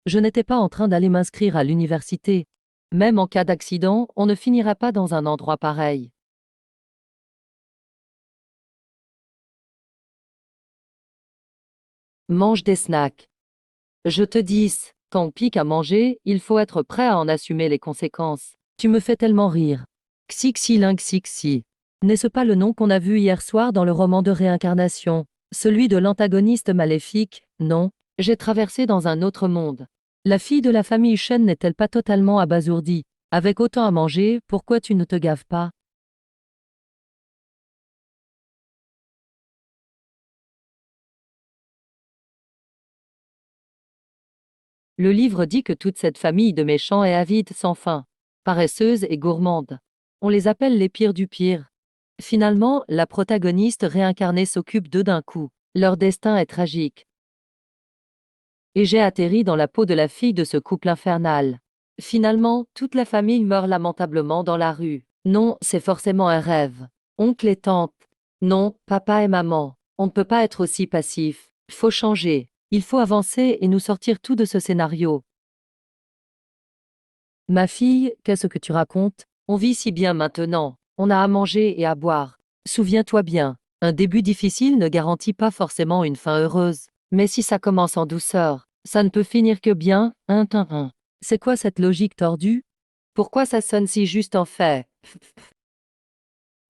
Je n'étais pas en train d'aller m'inscrire à l'université. Même en cas d'accident, on ne finirait pas dans un endroit pareil. Mange des snacks. Je te dis, quand on pique à manger, il faut être prêt à en assumer les conséquences. Tu me fais tellement rire. Xixi. N'est-ce pas le nom qu'on a vu hier soir dans le roman de réincarnation? Celui de l'antagoniste maléfique? Non, j'ai traversé dans un autre monde. La fille de la famille Shen n'est-elle pas totalement abasourdie? Avec autant à manger, pourquoi tu ne te gaves pas? Le livre dit que toute cette famille de méchants est avide sans fin, paresseuse et gourmande. On les appelle les pires du pire. Finalement, la protagoniste réincarnée s'occupe d'eux d'un coup. Leur destin est tragique. Et j'ai atterri dans la peau de la fille de ce couple infernal. Finalement, toute la famille meurt lamentablement dans la rue. Non, c'est forcément un rêve. Oncle et tante. Non, papa et maman. On ne peut pas être aussi passif. Il faut changer. Il faut avancer et nous sortir tout de ce scénario. Ma fille, qu'est-ce que tu racontes? On vit si bien maintenant. On a à manger et à boire. Souviens-toi bien, un début difficile ne garantit pas forcément une fin heureuse. Mais si ça commence en douceur, ça ne peut finir que bien, un. C'est quoi cette logique tordue? Pourquoi ça sonne si juste en fait?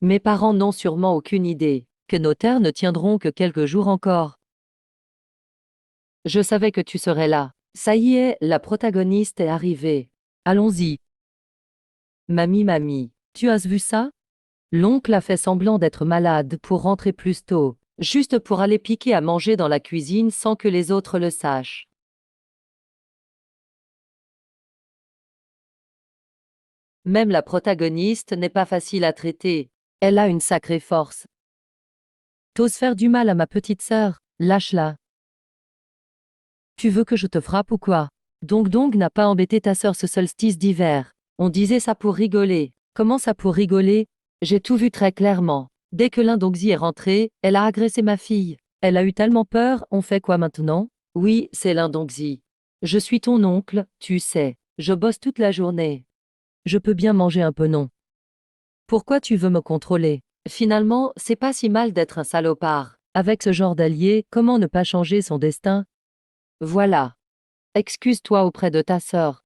Mes parents n'ont sûrement aucune idée, que nos terres ne tiendront que quelques jours encore. Je savais que tu serais là. Ça y est, la protagoniste est arrivée. Allons-y. Mamie, tu as vu ça? L'oncle a fait semblant d'être malade pour rentrer plus tôt, juste pour aller piquer à manger dans la cuisine sans que les autres le sachent. Même la protagoniste n'est pas facile à traiter. Elle a une sacrée force. T'oses faire du mal à ma petite sœur, lâche-la. Tu veux que je te frappe ou quoi? Donc n'a pas embêté ta sœur ce solstice d'hiver. On disait ça pour rigoler. Comment ça pour rigoler? J'ai tout vu très clairement. Dès que l'Indongzi est rentrée, elle a agressé ma fille. Elle a eu tellement peur, on fait quoi maintenant? Oui, c'est l'Indongzi. Je suis ton oncle, tu sais. Je bosse toute la journée. Je peux bien manger un peu non. Pourquoi tu veux me contrôler? Finalement, c'est pas si mal d'être un salopard. Avec ce genre d'allié, comment ne pas changer son destin? Voilà. Excuse-toi auprès de ta sœur.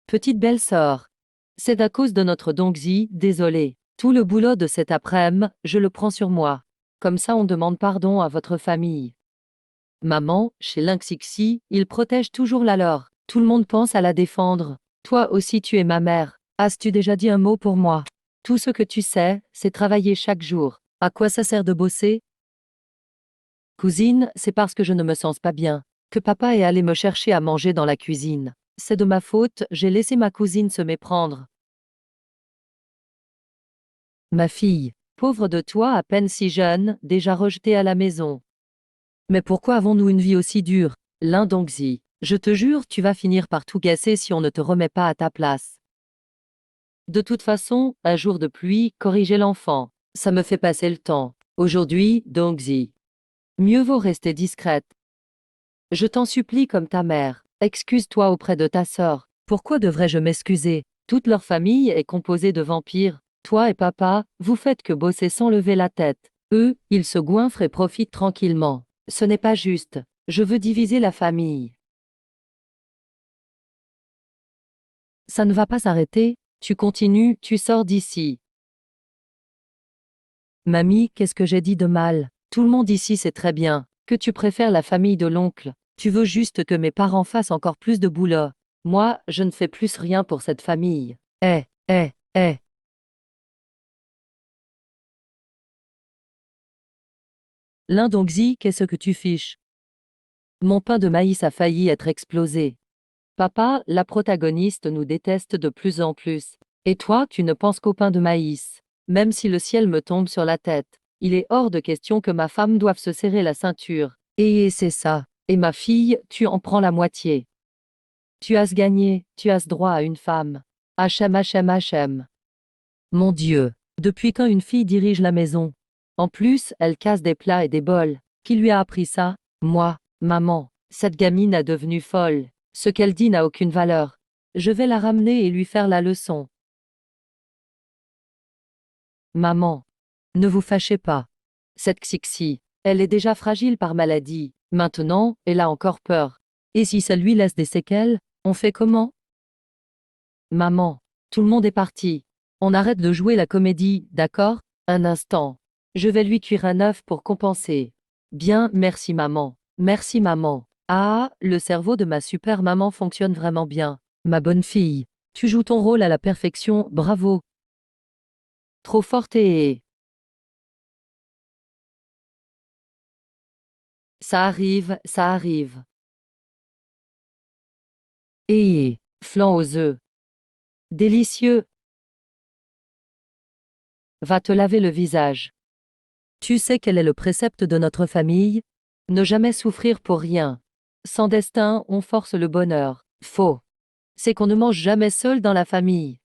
Petite belle-sœur. C'est à cause de notre Dongzi, désolé. Tout le boulot de cet après-midi, je le prends sur moi. Comme ça on demande pardon à votre famille. Maman, chez Lynxixi, ils protègent toujours la leur. Tout le monde pense à la défendre. Toi aussi tu es ma mère. As-tu déjà dit un mot pour moi? Tout ce que tu sais, c'est travailler chaque jour. À quoi ça sert de bosser? Cousine, c'est parce que je ne me sens pas bien, que papa est allé me chercher à manger dans la cuisine. C'est de ma faute, j'ai laissé ma cousine se méprendre. Ma fille, pauvre de toi à peine si jeune, déjà rejetée à la maison. Mais pourquoi avons-nous une vie aussi dure? L'Indongzi, je te jure, tu vas finir par tout gasser si on ne te remet pas à ta place. De toute façon, un jour de pluie, corriger l'enfant. Ça me fait passer le temps. Aujourd'hui, Dongzi. Mieux vaut rester discrète. Je t'en supplie comme ta mère. Excuse-toi auprès de ta sœur. Pourquoi devrais-je m'excuser? Toute leur famille est composée de vampires. Toi et papa, vous faites que bosser sans lever la tête. Eux, ils se goinfrent et profitent tranquillement. Ce n'est pas juste. Je veux diviser la famille. Ça ne va pas s'arrêter. Tu continues, tu sors d'ici. Mamie, qu'est-ce que j'ai dit de mal? Tout le monde ici sait très bien que tu préfères la famille de l'oncle. Tu veux juste que mes parents fassent encore plus de boulot. Moi, je ne fais plus rien pour cette famille. Eh, eh, eh. L'Indongzi, qu'est-ce que tu fiches? Mon pain de maïs a failli être explosé. Papa, la protagoniste nous déteste de plus en plus. Et toi, tu ne penses qu'au pain de maïs. Même si le ciel me tombe sur la tête, il est hors de question que ma femme doive se serrer la ceinture. Et c'est ça. Et ma fille, tu en prends la moitié. Tu as gagné, tu as droit à une femme. Hachem. Mon Dieu, depuis quand une fille dirige la maison? En plus, elle casse des plats et des bols. Qui lui a appris ça? Moi, maman. Cette gamine est devenue folle. Ce qu'elle dit n'a aucune valeur. Je vais la ramener et lui faire la leçon. Maman. Ne vous fâchez pas. Cette Xixi, elle est déjà fragile par maladie. Maintenant, elle a encore peur. Et si ça lui laisse des séquelles, on fait comment? Maman. Tout le monde est parti. On arrête de jouer la comédie, d'accord? Un instant. Je vais lui cuire un œuf pour compenser. Bien, merci maman. Merci maman. Ah, le cerveau de ma super maman fonctionne vraiment bien. Ma bonne fille. Tu joues ton rôle à la perfection, bravo. Trop forte et... Ça arrive, ça arrive. Et... Flan aux œufs. Délicieux. Va te laver le visage. Tu sais quel est le précepte de notre famille? Ne jamais souffrir pour rien. Sans destin, on force le bonheur. Faux. C'est qu'on ne mange jamais seul dans la famille.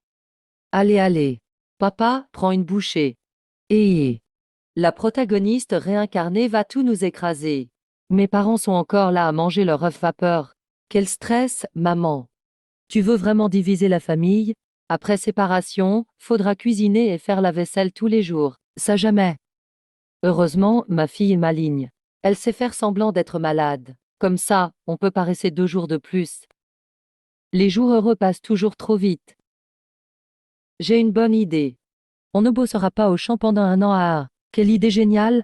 Allez, allez. Papa, prends une bouchée. Et... La protagoniste réincarnée va tout nous écraser. Mes parents sont encore là à manger leur œuf vapeur. Quel stress, maman. Tu veux vraiment diviser la famille? Après séparation, faudra cuisiner et faire la vaisselle tous les jours. Ça jamais. Heureusement, ma fille est maligne. Elle sait faire semblant d'être malade. Comme ça, on peut pas rester 2 jours de plus. Les jours heureux passent toujours trop vite. J'ai une bonne idée. On ne bossera pas au champ pendant un an. Ah, quelle idée géniale!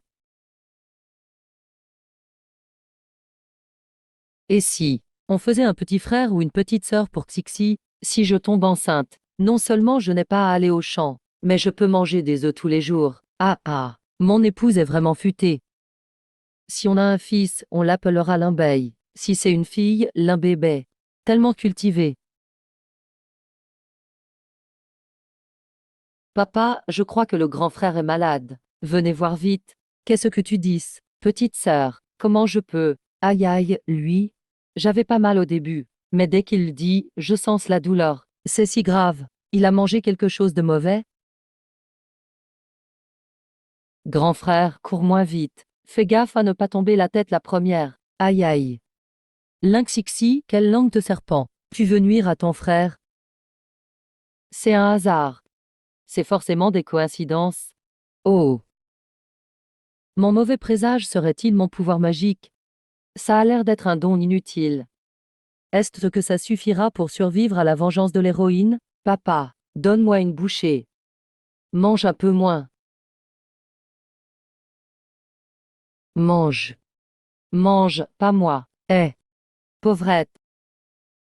Et si on faisait un petit frère ou une petite sœur pour Xixi, si je tombe enceinte, non seulement je n'ai pas à aller au champ, mais je peux manger des œufs tous les jours. Ah ah, mon épouse est vraiment futée. Si on a un fils, on l'appellera Limbeille. Si c'est une fille, Limbébé. Tellement cultivé. Papa, je crois que le grand frère est malade. Venez voir vite. Qu'est-ce que tu dis? Petite sœur, comment je peux? Aïe aïe, lui. J'avais pas mal au début, mais dès qu'il le dit, je sens la douleur. C'est si grave. Il a mangé quelque chose de mauvais? Grand frère, cours moins vite. Fais gaffe à ne pas tomber la tête la première. Aïe aïe. Lynxixi, quelle langue de serpent. Tu veux nuire à ton frère? C'est un hasard. C'est forcément des coïncidences. Oh. Mon mauvais présage serait-il mon pouvoir magique? Ça a l'air d'être un don inutile. Est-ce que ça suffira pour survivre à la vengeance de l'héroïne? Papa, donne-moi une bouchée. Mange un peu moins. Mange. Mange, pas moi. Eh. Pauvrette.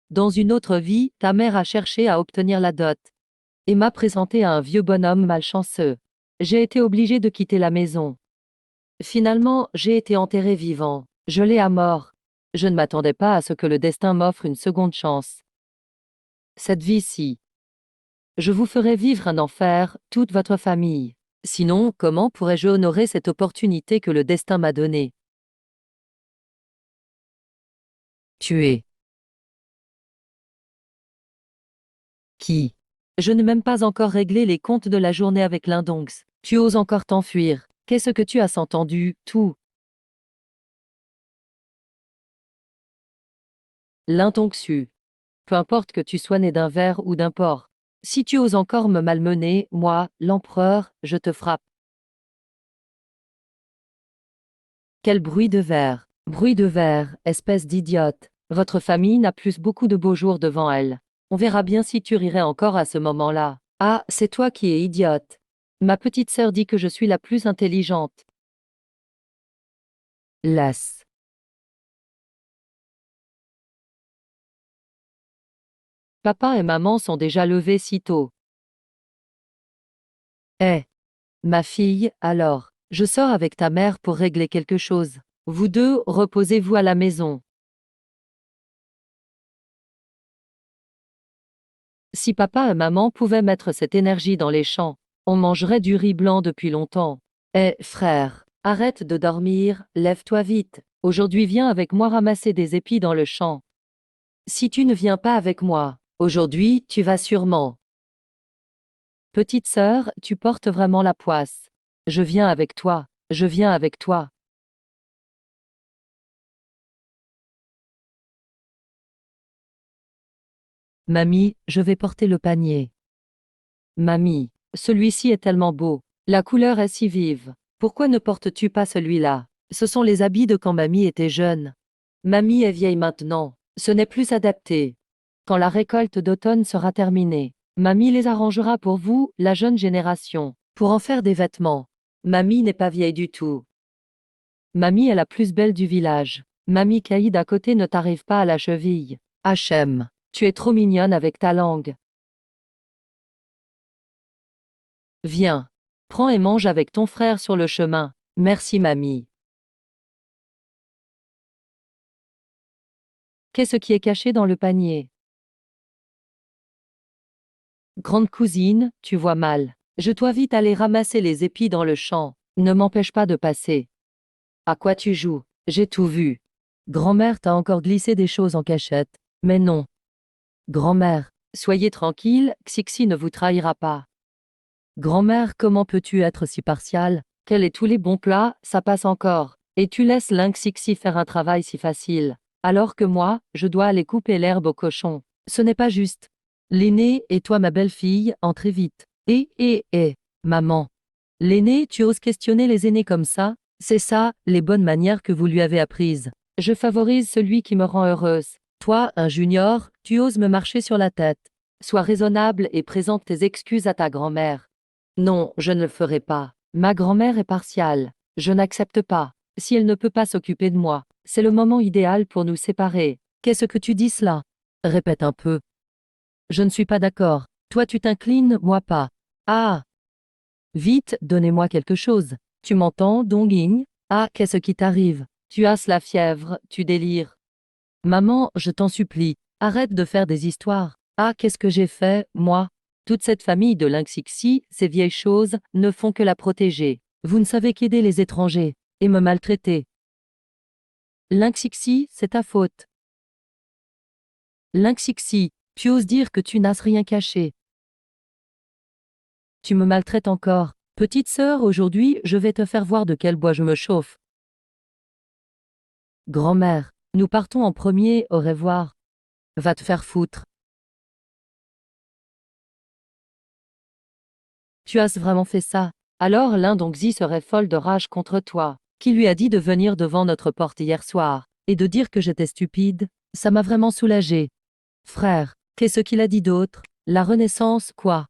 Dans une autre vie, ta mère a cherché à obtenir la dot. Et m'a présenté à un vieux bonhomme malchanceux. J'ai été obligée de quitter la maison. Finalement, j'ai été enterré vivant. Je l'ai à mort. Je ne m'attendais pas à ce que le destin m'offre une seconde chance. Cette vie-ci. Je vous ferai vivre un enfer, toute votre famille. Sinon, comment pourrais-je honorer cette opportunité que le destin m'a donnée? Tuer. Qui? Je n'ai même pas encore réglé les comptes de la journée avec l'Indonx. Tu oses encore t'enfuir. Qu'est-ce que tu as entendu, tout? L'Intonxu. Peu importe que tu sois né d'un ver ou d'un porc. Si tu oses encore me malmener, moi, l'empereur, je te frappe. Quel bruit de verre. Bruit de verre, espèce d'idiote. Votre famille n'a plus beaucoup de beaux jours devant elle. On verra bien si tu rirais encore à ce moment-là. Ah, c'est toi qui es idiote. Ma petite sœur dit que je suis la plus intelligente. Laisse. Papa et maman sont déjà levés si tôt. Eh, ma fille, alors, je sors avec ta mère pour régler quelque chose. Vous deux, reposez-vous à la maison. Si papa et maman pouvaient mettre cette énergie dans les champs, on mangerait du riz blanc depuis longtemps. Eh, frère, arrête de dormir, lève-toi vite. Aujourd'hui viens avec moi ramasser des épis dans le champ. Si tu ne viens pas avec moi, aujourd'hui, tu vas sûrement. Petite sœur, tu portes vraiment la poisse. Je viens avec toi, je viens avec toi. Mamie, je vais porter le panier. Mamie, celui-ci est tellement beau. La couleur est si vive. Pourquoi ne portes-tu pas celui-là? Ce sont les habits de quand mamie était jeune. Mamie est vieille maintenant. Ce n'est plus adapté. Quand la récolte d'automne sera terminée, mamie les arrangera pour vous, la jeune génération, pour en faire des vêtements. Mamie n'est pas vieille du tout. Mamie est la plus belle du village. Mamie Caïd à côté ne t'arrive pas à la cheville. Hachem, tu es trop mignonne avec ta langue. Viens. Prends et mange avec ton frère sur le chemin. Merci mamie. Qu'est-ce qui est caché dans le panier? Grande cousine, tu vois mal. Je dois vite aller ramasser les épis dans le champ. Ne m'empêche pas de passer. À quoi tu joues? J'ai tout vu. Grand-mère t'a encore glissé des choses en cachette. Mais non. Grand-mère, soyez tranquille, Xixi ne vous trahira pas. Grand-mère, comment peux-tu être si partiale? Quels et tous les bons plats, ça passe encore. Et tu laisses Xixi faire un travail si facile. Alors que moi, je dois aller couper l'herbe aux cochons. Ce n'est pas juste. L'aîné et toi ma belle-fille, entrez vite. Maman. L'aîné, tu oses questionner les aînés comme ça? C'est ça, les bonnes manières que vous lui avez apprises. Je favorise celui qui me rend heureuse. Toi, un junior, tu oses me marcher sur la tête. Sois raisonnable et présente tes excuses à ta grand-mère. Non, je ne le ferai pas. Ma grand-mère est partiale. Je n'accepte pas. Si elle ne peut pas s'occuper de moi, c'est le moment idéal pour nous séparer. Qu'est-ce que tu dis cela? Répète un peu. Je ne suis pas d'accord. Toi tu t'inclines, moi pas. Ah! Vite, donnez-moi quelque chose. Tu m'entends, Dongying? Ah, qu'est-ce qui t'arrive? Tu as la fièvre, tu délires. Maman, je t'en supplie, arrête de faire des histoires. Ah, qu'est-ce que j'ai fait, moi? Toute cette famille de Lynxixi, ces vieilles choses, ne font que la protéger. Vous ne savez qu'aider les étrangers, et me maltraiter. Lynxixi, c'est ta faute. Lynxixi, tu oses dire que tu n'as rien caché. Tu me maltraites encore. Petite sœur, aujourd'hui, je vais te faire voir de quel bois je me chauffe. Grand-mère, nous partons en premier, au revoir. Va te faire foutre. Tu as vraiment fait ça? Alors Lindongzi serait folle de rage contre toi. Qui lui a dit de venir devant notre porte hier soir, et de dire que j'étais stupide? Ça m'a vraiment soulagée. Frère, qu'est-ce qu'il a dit d'autre? La Renaissance, quoi?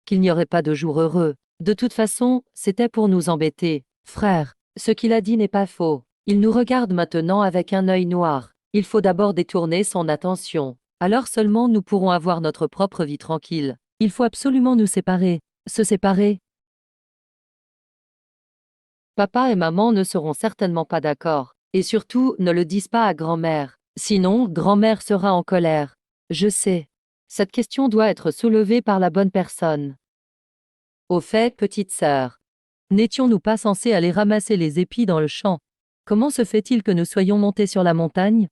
Qu'il n'y aurait pas de jour heureux. De toute façon, c'était pour nous embêter. Frère, ce qu'il a dit n'est pas faux. Il nous regarde maintenant avec un œil noir. Il faut d'abord détourner son attention. Alors seulement nous pourrons avoir notre propre vie tranquille. Il faut absolument nous séparer. Se séparer. Papa et maman ne seront certainement pas d'accord. Et surtout, ne le disent pas à grand-mère. Sinon, grand-mère sera en colère. Je sais. Cette question doit être soulevée par la bonne personne. Au fait, petite sœur, n'étions-nous pas censés aller ramasser les épis dans le champ? Comment se fait-il que nous soyons montés sur la montagne?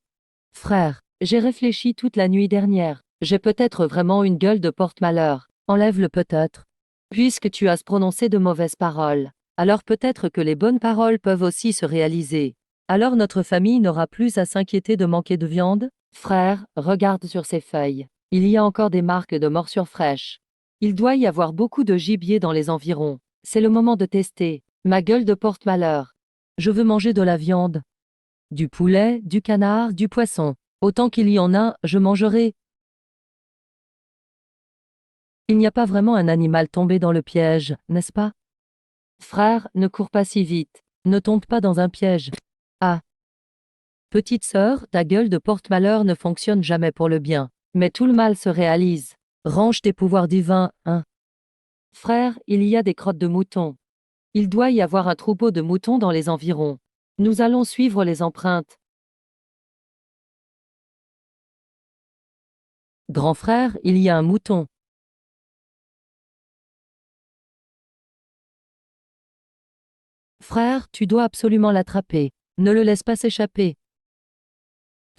Frère, j'ai réfléchi toute la nuit dernière. J'ai peut-être vraiment une gueule de porte-malheur. Enlève-le peut-être. Puisque tu as prononcé de mauvaises paroles, alors peut-être que les bonnes paroles peuvent aussi se réaliser. Alors notre famille n'aura plus à s'inquiéter de manquer de viande? Frère, regarde sur ces feuilles. Il y a encore des marques de morsures fraîches. Il doit y avoir beaucoup de gibier dans les environs. C'est le moment de tester. Ma gueule de porte-malheur. Je veux manger de la viande. Du poulet, du canard, du poisson. Autant qu'il y en a, je mangerai. Il n'y a pas vraiment un animal tombé dans le piège, n'est-ce pas? Frère, ne cours pas si vite. Ne tombe pas dans un piège. Ah. Petite sœur, ta gueule de porte-malheur ne fonctionne jamais pour le bien. Mais tout le mal se réalise. Range tes pouvoirs divins, hein. Frère, il y a des crottes de moutons. Il doit y avoir un troupeau de moutons dans les environs. Nous allons suivre les empreintes. Grand frère, il y a un mouton. Frère, tu dois absolument l'attraper. Ne le laisse pas s'échapper.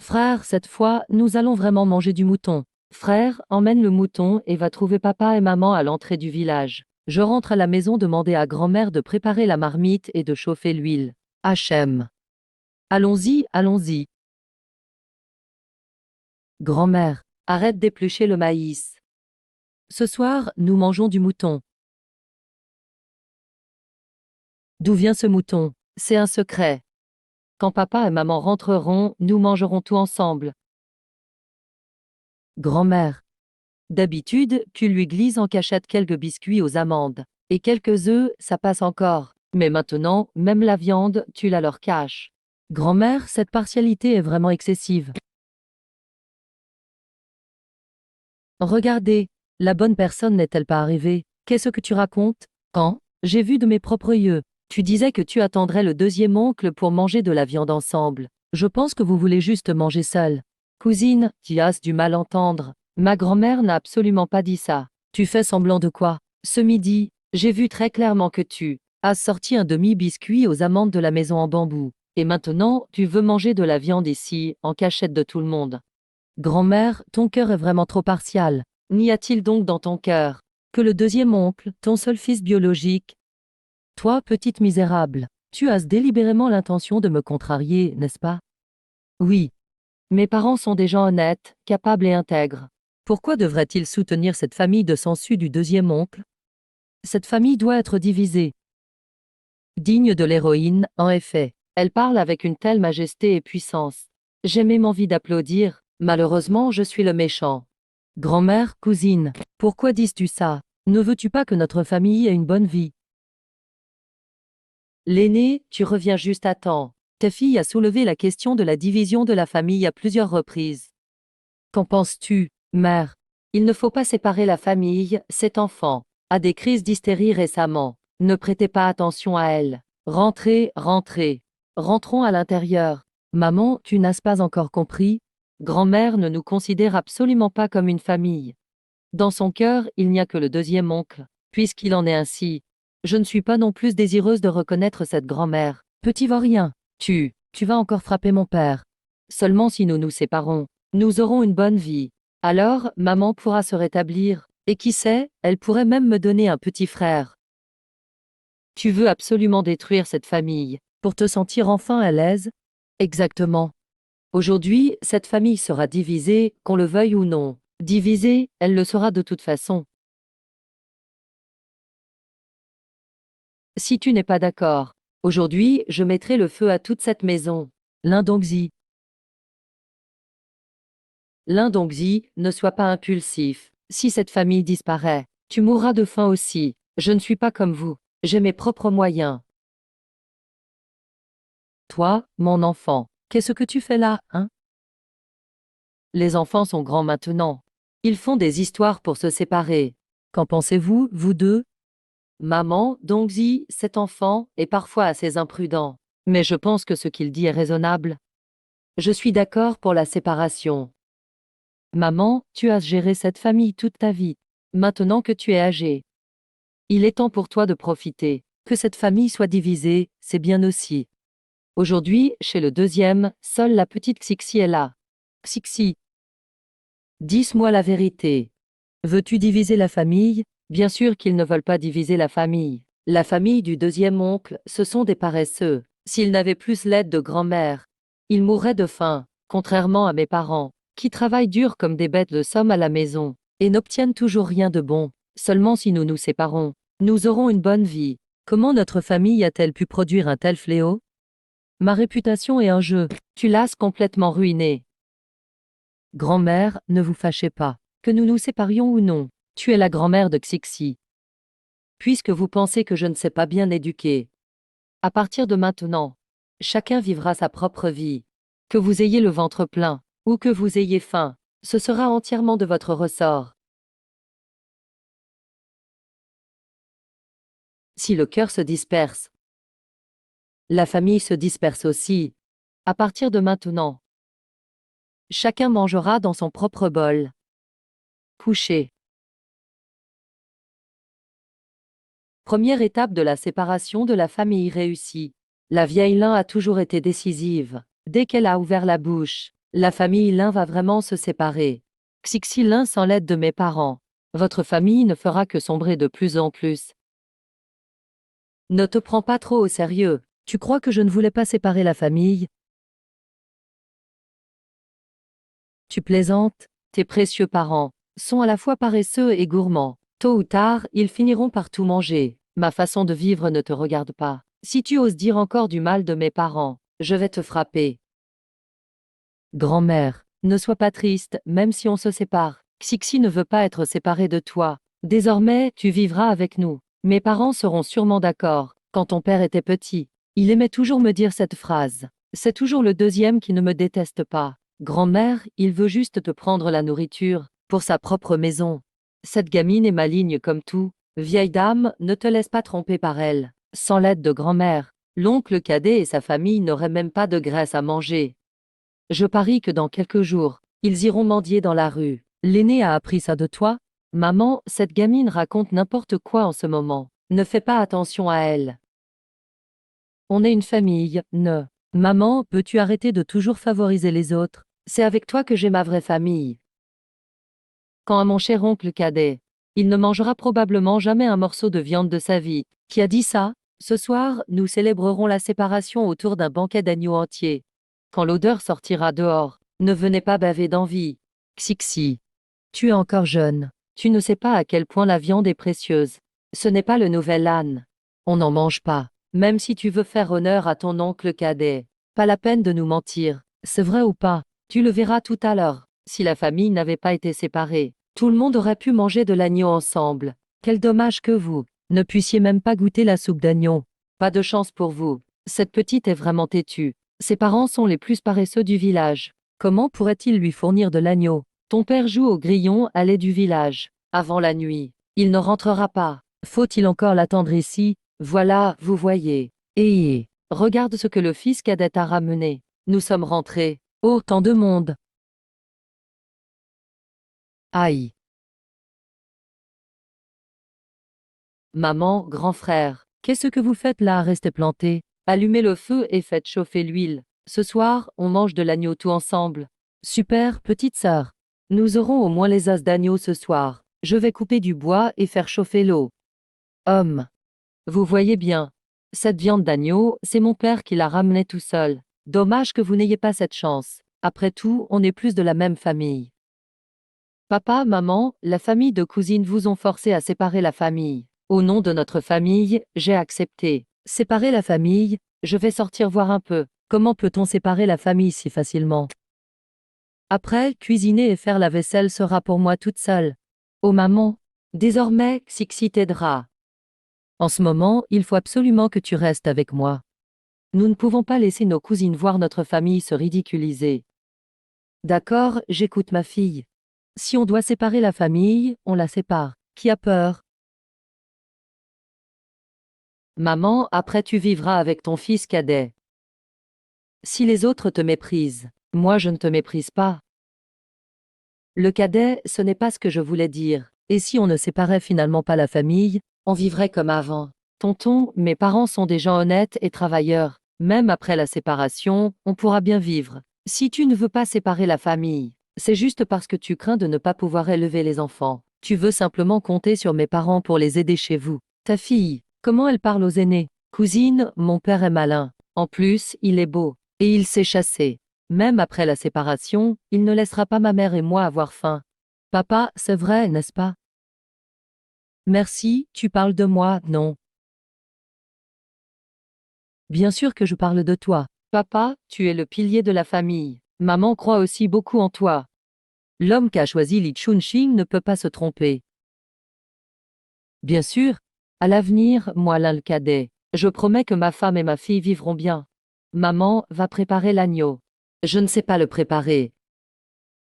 Frère, cette fois, nous allons vraiment manger du mouton. Frère, emmène le mouton et va trouver papa et maman à l'entrée du village. Je rentre à la maison demander à grand-mère de préparer la marmite et de chauffer l'huile. Hachem. Allons-y, allons-y. Grand-mère, Arrête d'éplucher le maïs. Ce soir, nous mangeons du mouton. D'où vient ce mouton? C'est un secret. Quand papa et maman rentreront, nous mangerons tout ensemble. Grand-mère. D'habitude, tu lui glisses en cachette quelques biscuits aux amandes. Et quelques œufs, ça passe encore. Mais maintenant, même la viande, tu la leur caches. Grand-mère, cette partialité est vraiment excessive. Regardez, la bonne personne n'est-elle pas arrivée? Qu'est-ce que tu racontes? Quand? J'ai vu de mes propres yeux. Tu disais que tu attendrais le deuxième oncle pour manger de la viande ensemble. Je pense que vous voulez juste manger seul. Cousine, tu as du mal entendre. Ma grand-mère n'a absolument pas dit ça. Tu fais semblant de quoi? Ce midi, j'ai vu très clairement que tu as sorti un demi-biscuit aux amandes de la maison en bambou. Et maintenant, tu veux manger de la viande ici, en cachette de tout le monde. Grand-mère, ton cœur est vraiment trop partial. N'y a-t-il donc dans ton cœur que le deuxième oncle, ton seul fils biologique? Toi, petite misérable, tu as délibérément l'intention de me contrarier, n'est-ce pas? Oui. Mes parents sont des gens honnêtes, capables et intègres. Pourquoi devraient-ils soutenir cette famille de sangsues du deuxième oncle? Cette famille doit être divisée. Digne de l'héroïne, en effet. Elle parle avec une telle majesté et puissance. J'ai même envie d'applaudir. Malheureusement, je suis le méchant. Grand-mère, cousine, pourquoi dis-tu ça? Ne veux-tu pas que notre famille ait une bonne vie? L'aîné, tu reviens juste à temps. Ta fille a soulevé la question de la division de la famille à plusieurs reprises. Qu'en penses-tu, mère? Il ne faut pas séparer la famille, cet enfant a des crises d'hystérie récemment. Ne prêtez pas attention à elle. Rentrez, rentrez. Rentrons à l'intérieur. Maman, tu n'as pas encore compris? Grand-mère ne nous considère absolument pas comme une famille. Dans son cœur, il n'y a que le deuxième oncle. Puisqu'il en est ainsi, je ne suis pas non plus désireuse de reconnaître cette grand-mère. Petit vaurien, tu vas encore frapper mon père. Seulement si nous nous séparons, nous aurons une bonne vie. Alors, maman pourra se rétablir, et qui sait, elle pourrait même me donner un petit frère. Tu veux absolument détruire cette famille, pour te sentir enfin à l'aise? Exactement. Aujourd'hui, cette famille sera divisée, qu'on le veuille ou non. Divisée, elle le sera de toute façon. Si tu n'es pas d'accord, aujourd'hui, je mettrai le feu à toute cette maison. Lindongzi. Lindongzi, ne sois pas impulsif. Si cette famille disparaît, tu mourras de faim aussi. Je ne suis pas comme vous. J'ai mes propres moyens. Toi, mon enfant, qu'est-ce que tu fais là, hein? Les enfants sont grands maintenant. Ils font des histoires pour se séparer. Qu'en pensez-vous, vous deux? Maman, Dongzi, cet enfant, est parfois assez imprudent. Mais je pense que ce qu'il dit est raisonnable. Je suis d'accord pour la séparation. Maman, tu as géré cette famille toute ta vie. Maintenant que tu es âgée, il est temps pour toi de profiter. Que cette famille soit divisée, c'est bien aussi. Aujourd'hui, chez le deuxième, seule la petite Xixi est là. Xixi, dis-moi la vérité. Veux-tu diviser la famille? Bien sûr qu'ils ne veulent pas diviser la famille. La famille du deuxième oncle, ce sont des paresseux. S'ils n'avaient plus l'aide de grand-mère, ils mourraient de faim, contrairement à mes parents, qui travaillent dur comme des bêtes de somme à la maison, et n'obtiennent toujours rien de bon. Seulement si nous nous séparons, nous aurons une bonne vie. Comment notre famille a-t-elle pu produire un tel fléau? Ma réputation est un jeu. Tu l'as complètement ruinée. Grand-mère, ne vous fâchez pas. Que nous nous séparions ou non, tu es la grand-mère de Xixi. Puisque vous pensez que je ne sais pas bien éduquer. À partir de maintenant, chacun vivra sa propre vie. Que vous ayez le ventre plein, ou que vous ayez faim, ce sera entièrement de votre ressort. Si le cœur se disperse, la famille se disperse aussi. À partir de maintenant, chacun mangera dans son propre bol. Coucher. Première étape de la séparation de la famille réussie. La vieille Lin a toujours été décisive. Dès qu'elle a ouvert la bouche, la famille Lin va vraiment se séparer. Xixi Lin sans l'aide de mes parents. Votre famille ne fera que sombrer de plus en plus. Ne te prends pas trop au sérieux. Tu crois que je ne voulais pas séparer la famille? Tu plaisantes? Tes précieux parents sont à la fois paresseux et gourmands. Tôt ou tard, ils finiront par tout manger. Ma façon de vivre ne te regarde pas. Si tu oses dire encore du mal de mes parents, je vais te frapper. Grand-mère, ne sois pas triste, même si on se sépare. Xixi ne veut pas être séparée de toi. Désormais, tu vivras avec nous. Mes parents seront sûrement d'accord. Quand ton père était petit, il aimait toujours me dire cette phrase. C'est toujours le deuxième qui ne me déteste pas. Grand-mère, il veut juste te prendre la nourriture, pour sa propre maison. Cette gamine est maligne comme tout. Vieille dame, ne te laisse pas tromper par elle. Sans l'aide de grand-mère, l'oncle cadet et sa famille n'auraient même pas de graisse à manger. Je parie que dans quelques jours, ils iront mendier dans la rue. L'aîné a appris ça de toi? Maman, cette gamine raconte n'importe quoi en ce moment. Ne fais pas attention à elle. On est une famille, ne. Maman, peux-tu arrêter de toujours favoriser les autres? C'est avec toi que j'ai ma vraie famille. Quand à mon cher oncle cadet, il ne mangera probablement jamais un morceau de viande de sa vie. Qui a dit ça? Ce soir, nous célébrerons la séparation autour d'un banquet d'agneau entier. Quand l'odeur sortira dehors, ne venez pas baver d'envie. Xixi. Tu es encore jeune. Tu ne sais pas à quel point la viande est précieuse. Ce n'est pas le nouvel âne. On n'en mange pas. Même si tu veux faire honneur à ton oncle cadet. Pas la peine de nous mentir. C'est vrai ou pas? Tu le verras tout à l'heure. Si la famille n'avait pas été séparée, tout le monde aurait pu manger de l'agneau ensemble. Quel dommage que vous ne puissiez même pas goûter la soupe d'agneau. Pas de chance pour vous. Cette petite est vraiment têtue. Ses parents sont les plus paresseux du village. Comment pourrait-il lui fournir de l'agneau? Ton père joue au grillon à lait du village. Avant la nuit, il ne rentrera pas. Faut-il encore l'attendre ici? Voilà, vous voyez. Regarde ce que le fils cadet a ramené. Nous sommes rentrés. Oh, tant de monde. Aïe. Maman, grand frère, qu'est-ce que vous faites là, restez plantés? Allumez le feu et faites chauffer l'huile. Ce soir, on mange de l'agneau tout ensemble. Super, petite sœur. Nous aurons au moins les os d'agneau ce soir. Je vais couper du bois et faire chauffer l'eau. Homme. Vous voyez bien. Cette viande d'agneau, c'est mon père qui l'a ramenée tout seul. Dommage que vous n'ayez pas cette chance. Après tout, on est plus de la même famille. Papa, maman, la famille de cousines vous ont forcé à séparer la famille. Au nom de notre famille, j'ai accepté. Séparer la famille? Je vais sortir voir un peu. Comment peut-on séparer la famille si facilement? Après, cuisiner et faire la vaisselle sera pour moi toute seule. Oh maman, désormais, Xixi t'aidera. En ce moment, il faut absolument que tu restes avec moi. Nous ne pouvons pas laisser nos cousines voir notre famille se ridiculiser. D'accord, j'écoute ma fille. Si on doit séparer la famille, on la sépare. Qui a peur? Maman, après tu vivras avec ton fils cadet. Si les autres te méprisent, moi je ne te méprise pas. Le cadet, ce n'est pas ce que je voulais dire. Et si on ne séparait finalement pas la famille, on vivrait comme avant. Tonton, mes parents sont des gens honnêtes et travailleurs. Même après la séparation, on pourra bien vivre. Si tu ne veux pas séparer la famille, c'est juste parce que tu crains de ne pas pouvoir élever les enfants. Tu veux simplement compter sur mes parents pour les aider chez vous. Ta fille, comment elle parle aux aînés? Cousine, mon père est malin. En plus, il est beau. Et il sait chasser. Même après la séparation, il ne laissera pas ma mère et moi avoir faim. Papa, c'est vrai, n'est-ce pas? Merci, tu parles de moi, non? Bien sûr que je parle de toi. Papa, tu es le pilier de la famille. Maman croit aussi beaucoup en toi. L'homme qu'a choisi Li Chunxing ne peut pas se tromper. Bien sûr. À l'avenir, moi l'un le cadet. Je promets que ma femme et ma fille vivront bien. Maman va préparer l'agneau. Je ne sais pas le préparer.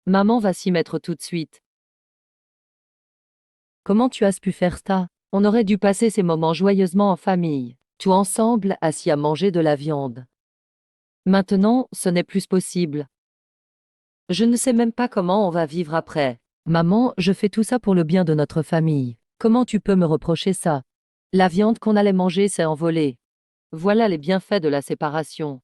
Maman va s'y mettre tout de suite. Comment tu as pu faire ça? On aurait dû passer ces moments joyeusement en famille, tout ensemble, assis à manger de la viande. Maintenant, ce n'est plus possible. Je ne sais même pas comment on va vivre après. Maman, je fais tout ça pour le bien de notre famille. Comment tu peux me reprocher ça? La viande qu'on allait manger s'est envolée. Voilà les bienfaits de la séparation.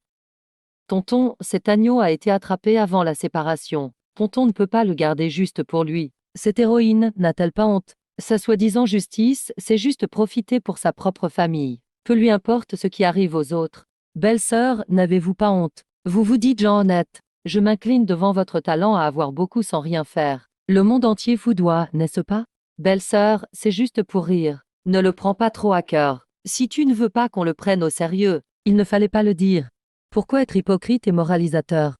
Tonton, cet agneau a été attrapé avant la séparation. Tonton ne peut pas le garder juste pour lui. Cette héroïne n'a-t-elle pas honte? Sa soi-disant justice, c'est juste profiter pour sa propre famille. Peu lui importe ce qui arrive aux autres. Belle-sœur, n'avez-vous pas honte? Vous vous dites gens honnêtes. Je m'incline devant votre talent à avoir beaucoup sans rien faire. Le monde entier vous doit, n'est-ce pas? Belle-sœur, c'est juste pour rire. Ne le prends pas trop à cœur. Si tu ne veux pas qu'on le prenne au sérieux, il ne fallait pas le dire. Pourquoi être hypocrite et moralisateur?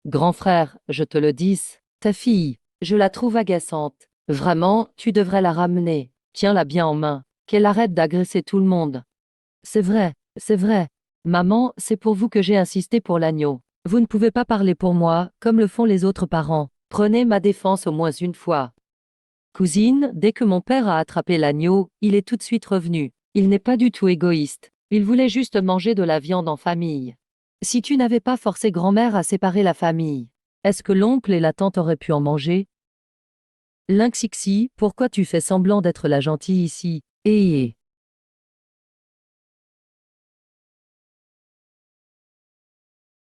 Grand frère, je te le dis, ta fille, je la trouve agaçante. Vraiment, tu devrais la ramener. Tiens-la bien en main. Qu'elle arrête d'agresser tout le monde. C'est vrai, c'est vrai. Maman, c'est pour vous que j'ai insisté pour l'agneau. Vous ne pouvez pas parler pour moi, comme le font les autres parents. Prenez ma défense au moins une fois. Cousine, dès que mon père a attrapé l'agneau, il est tout de suite revenu. Il n'est pas du tout égoïste. Il voulait juste manger de la viande en famille. Si tu n'avais pas forcé grand-mère à séparer la famille, est-ce que l'oncle et la tante auraient pu en manger? Lynxixi, pourquoi tu fais semblant d'être la gentille ici?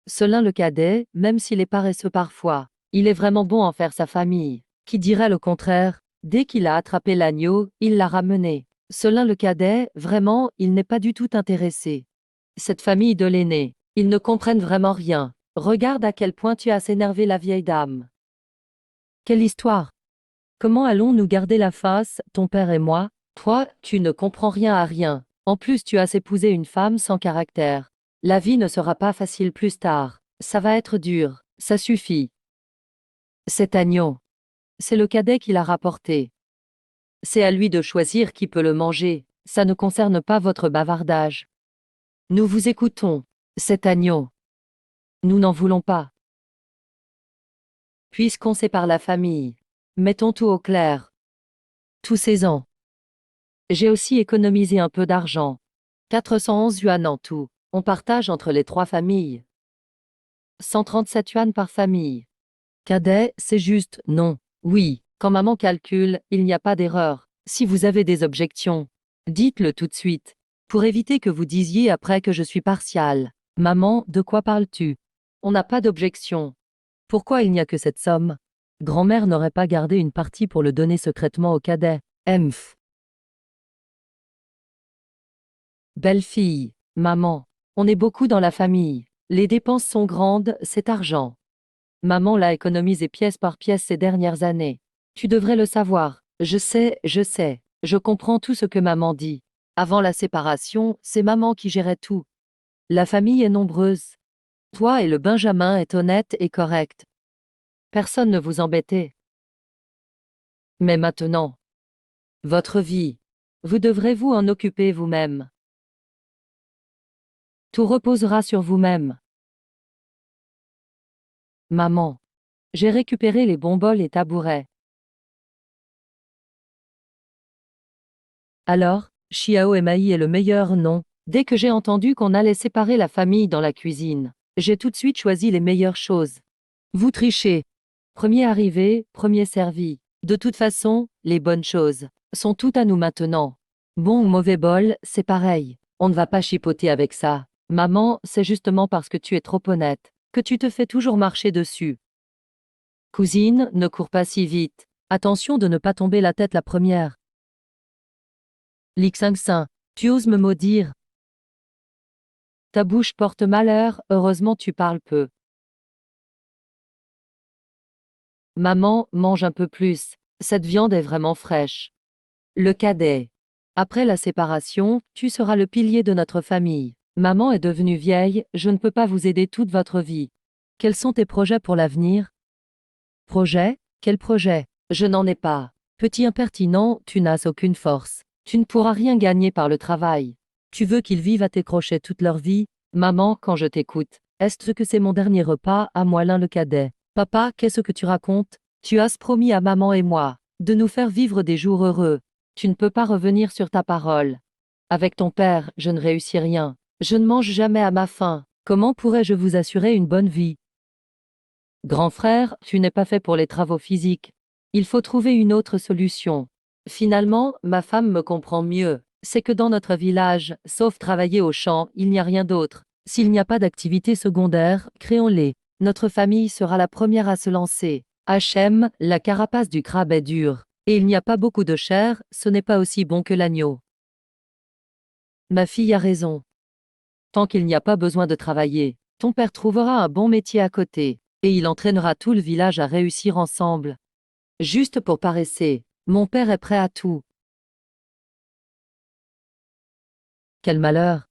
Selin le cadet, même s'il est paresseux parfois, il est vraiment bon en faire sa famille. Qui dirait le contraire? Dès qu'il a attrapé l'agneau, il l'a ramené. Selin le cadet, vraiment, il n'est pas du tout intéressé. Cette famille de l'aîné, ils ne comprennent vraiment rien. Regarde à quel point tu as énervé la vieille dame. Quelle histoire! Comment allons-nous garder la face, ton père et moi? Toi, tu ne comprends rien à rien. En plus, tu as épousé une femme sans caractère. La vie ne sera pas facile plus tard. Ça va être dur. Ça suffit. Cet agneau. C'est le cadet qui l'a rapporté. C'est à lui de choisir qui peut le manger. Ça ne concerne pas votre bavardage. Nous vous écoutons. Cet agneau. Nous n'en voulons pas. Puisqu'on sépare la famille. Mettons tout au clair. Tous ces ans. J'ai aussi économisé un peu d'argent. 411 yuan en tout. On partage entre les trois familles. 137 yuan par famille. Cadet, c'est juste, non. Oui, quand maman calcule, il n'y a pas d'erreur. Si vous avez des objections, dites-le tout de suite. Pour éviter que vous disiez après que je suis partial. Maman, de quoi parles-tu? On n'a pas d'objection. Pourquoi il n'y a que cette somme? Grand-mère n'aurait pas gardé une partie pour le donner secrètement au cadet. Emph. Belle-fille, maman, on est beaucoup dans la famille. Les dépenses sont grandes, c'est argent. Maman l'a économisé pièce par pièce ces dernières années. Tu devrais le savoir. Je sais, je sais. Je comprends tout ce que maman dit. Avant la séparation, c'est maman qui gérait tout. La famille est nombreuse. Toi et le Benjamin est honnête et correct. Personne ne vous embêtait. Mais maintenant, votre vie, vous devrez vous en occuper vous-même. Tout reposera sur vous-même. Maman, j'ai récupéré les bonboles et tabourets. Alors, Xiao et Maï est le meilleur nom. Dès que j'ai entendu qu'on allait séparer la famille dans la cuisine, j'ai tout de suite choisi les meilleures choses. Vous trichez. Premier arrivé, premier servi. De toute façon, les bonnes choses sont toutes à nous maintenant. Bon ou mauvais bol, c'est pareil. On ne va pas chipoter avec ça. Maman, c'est justement parce que tu es trop honnête que tu te fais toujours marcher dessus. Cousine, ne cours pas si vite. Attention de ne pas tomber la tête la première. Lixingsin, tu oses me maudire. Ta bouche porte malheur, heureusement tu parles peu. Maman, mange un peu plus. Cette viande est vraiment fraîche. Le cadet. Après la séparation, tu seras le pilier de notre famille. Maman est devenue vieille, je ne peux pas vous aider toute votre vie. Quels sont tes projets pour l'avenir? Projet? Quel projet? Je n'en ai pas. Petit impertinent, tu n'as aucune force. Tu ne pourras rien gagner par le travail. Tu veux qu'ils vivent à tes crochets toute leur vie? Maman, quand je t'écoute, est-ce que c'est mon dernier repas à moi l'un le cadet? Papa, qu'est-ce que tu racontes? Tu as promis à maman et moi de nous faire vivre des jours heureux. Tu ne peux pas revenir sur ta parole. Avec ton père, je ne réussis rien. Je ne mange jamais à ma faim. Comment pourrais-je vous assurer une bonne vie? Grand frère, tu n'es pas fait pour les travaux physiques. Il faut trouver une autre solution. Finalement, ma femme me comprend mieux. C'est que dans notre village, sauf travailler au champ, il n'y a rien d'autre. S'il n'y a pas d'activité secondaire, créons-les. Notre famille sera la première à se lancer. Hachem, la carapace du crabe est dure. Et il n'y a pas beaucoup de chair, ce n'est pas aussi bon que l'agneau. Ma fille a raison. Tant qu'il n'y a pas besoin de travailler, ton père trouvera un bon métier à côté. Et il entraînera tout le village à réussir ensemble. Juste pour paresser, mon père est prêt à tout. Quel malheur!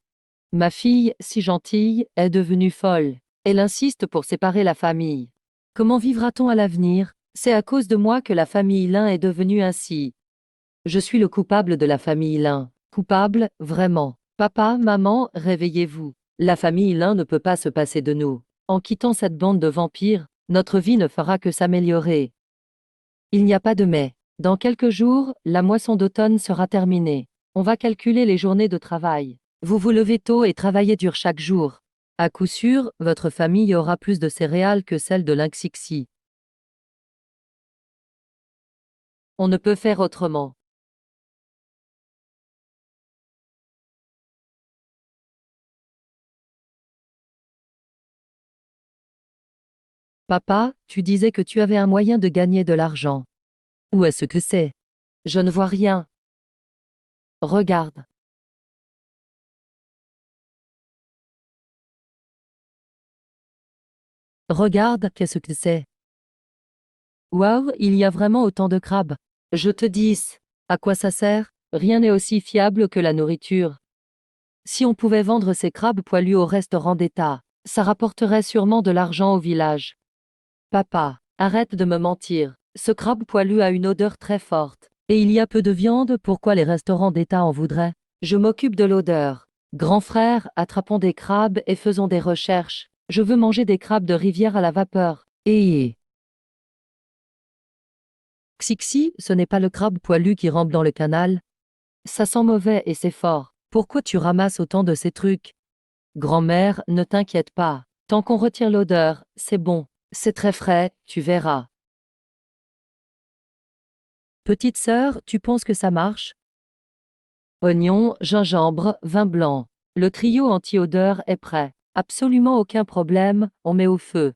Ma fille, si gentille, est devenue folle. Elle insiste pour séparer la famille. Comment vivra-t-on à l'avenir? C'est à cause de moi que la famille Lin est devenue ainsi. Je suis le coupable de la famille Lin. Coupable, vraiment. Papa, maman, réveillez-vous. La famille Lin ne peut pas se passer de nous. En quittant cette bande de vampires, notre vie ne fera que s'améliorer. Il n'y a pas de mais. Dans quelques jours, la moisson d'automne sera terminée. On va calculer les journées de travail. Vous vous levez tôt et travaillez dur chaque jour. À coup sûr, votre famille aura plus de céréales que celle de l'Inxixi. On ne peut faire autrement. Papa, tu disais que tu avais un moyen de gagner de l'argent. Où est-ce que c'est? Je ne vois rien. Regarde. Regarde, qu'est-ce que c'est? Waouh, il y a vraiment autant de crabes. Je te dis, à quoi ça sert? Rien n'est aussi fiable que la nourriture. Si on pouvait vendre ces crabes poilus au restaurant d'État, ça rapporterait sûrement de l'argent au village. Papa, arrête de me mentir. Ce crabe poilu a une odeur très forte. Et il y a peu de viande, pourquoi les restaurants d'État en voudraient? Je m'occupe de l'odeur. Grand frère, attrapons des crabes et faisons des recherches. Je veux manger des crabes de rivière à la vapeur. Et Xixi, ce n'est pas le crabe poilu qui rampe dans le canal. Ça sent mauvais et c'est fort. Pourquoi tu ramasses autant de ces trucs? Grand-mère, ne t'inquiète pas. Tant qu'on retire l'odeur, c'est bon. C'est très frais, tu verras. Petite sœur, tu penses que ça marche? Oignons, gingembre, vin blanc. Le trio anti-odeur est prêt. Absolument aucun problème, on met au feu.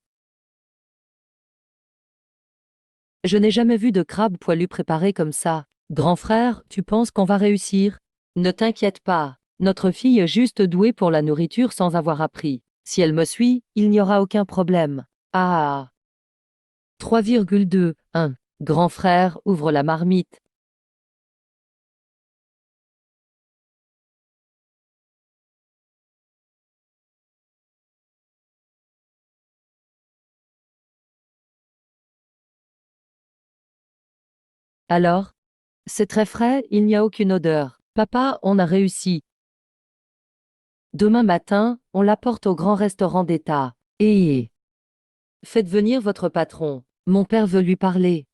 Je n'ai jamais vu de crabe poilu préparé comme ça. Grand frère, tu penses qu'on va réussir? Ne t'inquiète pas. Notre fille est juste douée pour la nourriture sans avoir appris. Si elle me suit, il n'y aura aucun problème. Ah! 3,2, 1. Grand frère, ouvre la marmite. Alors? C'est très frais, il n'y a aucune odeur. Papa, on a réussi. Demain matin, on l'apporte au grand restaurant d'État. Et faites venir votre patron. Mon père veut lui parler.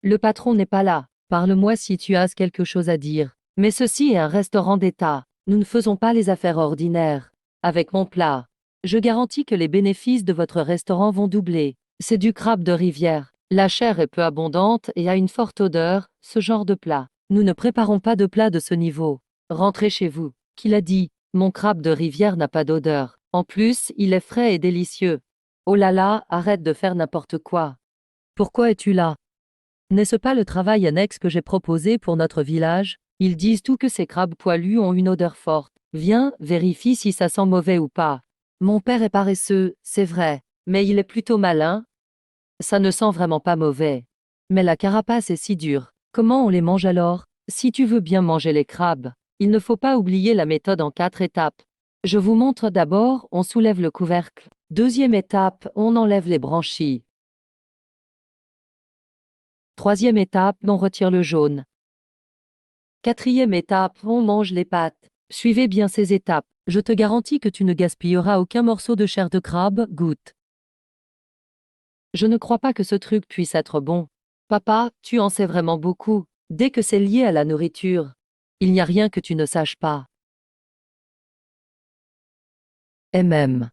Le patron n'est pas là. Parle-moi si tu as quelque chose à dire. Mais ceci est un restaurant d'État. Nous ne faisons pas les affaires ordinaires. Avec mon plat, je garantis que les bénéfices de votre restaurant vont doubler. C'est du crabe de rivière. La chair est peu abondante et a une forte odeur, ce genre de plat. Nous ne préparons pas de plat de ce niveau. Rentrez chez vous. Qui l'a dit? Mon crabe de rivière n'a pas d'odeur. En plus, il est frais et délicieux. Oh là là, arrête de faire n'importe quoi. Pourquoi es-tu là? N'est-ce pas le travail annexe que j'ai proposé pour notre village? Ils disent tout que ces crabes poilus ont une odeur forte. Viens, vérifie si ça sent mauvais ou pas. Mon père est paresseux, c'est vrai, mais il est plutôt malin. Ça ne sent vraiment pas mauvais. Mais la carapace est si dure. Comment on les mange alors? Si tu veux bien manger les crabes, il ne faut pas oublier la méthode en 4 étapes. Je vous montre d'abord, on soulève le couvercle. Deuxième étape, on enlève les branchies. Troisième étape, on retire le jaune. Quatrième étape, on mange les pattes. Suivez bien ces étapes. Je te garantis que tu ne gaspilleras aucun morceau de chair de crabe, goûte. Je ne crois pas que ce truc puisse être bon. Papa, tu en sais vraiment beaucoup. Dès que c'est lié à la nourriture, il n'y a rien que tu ne saches pas. Et même,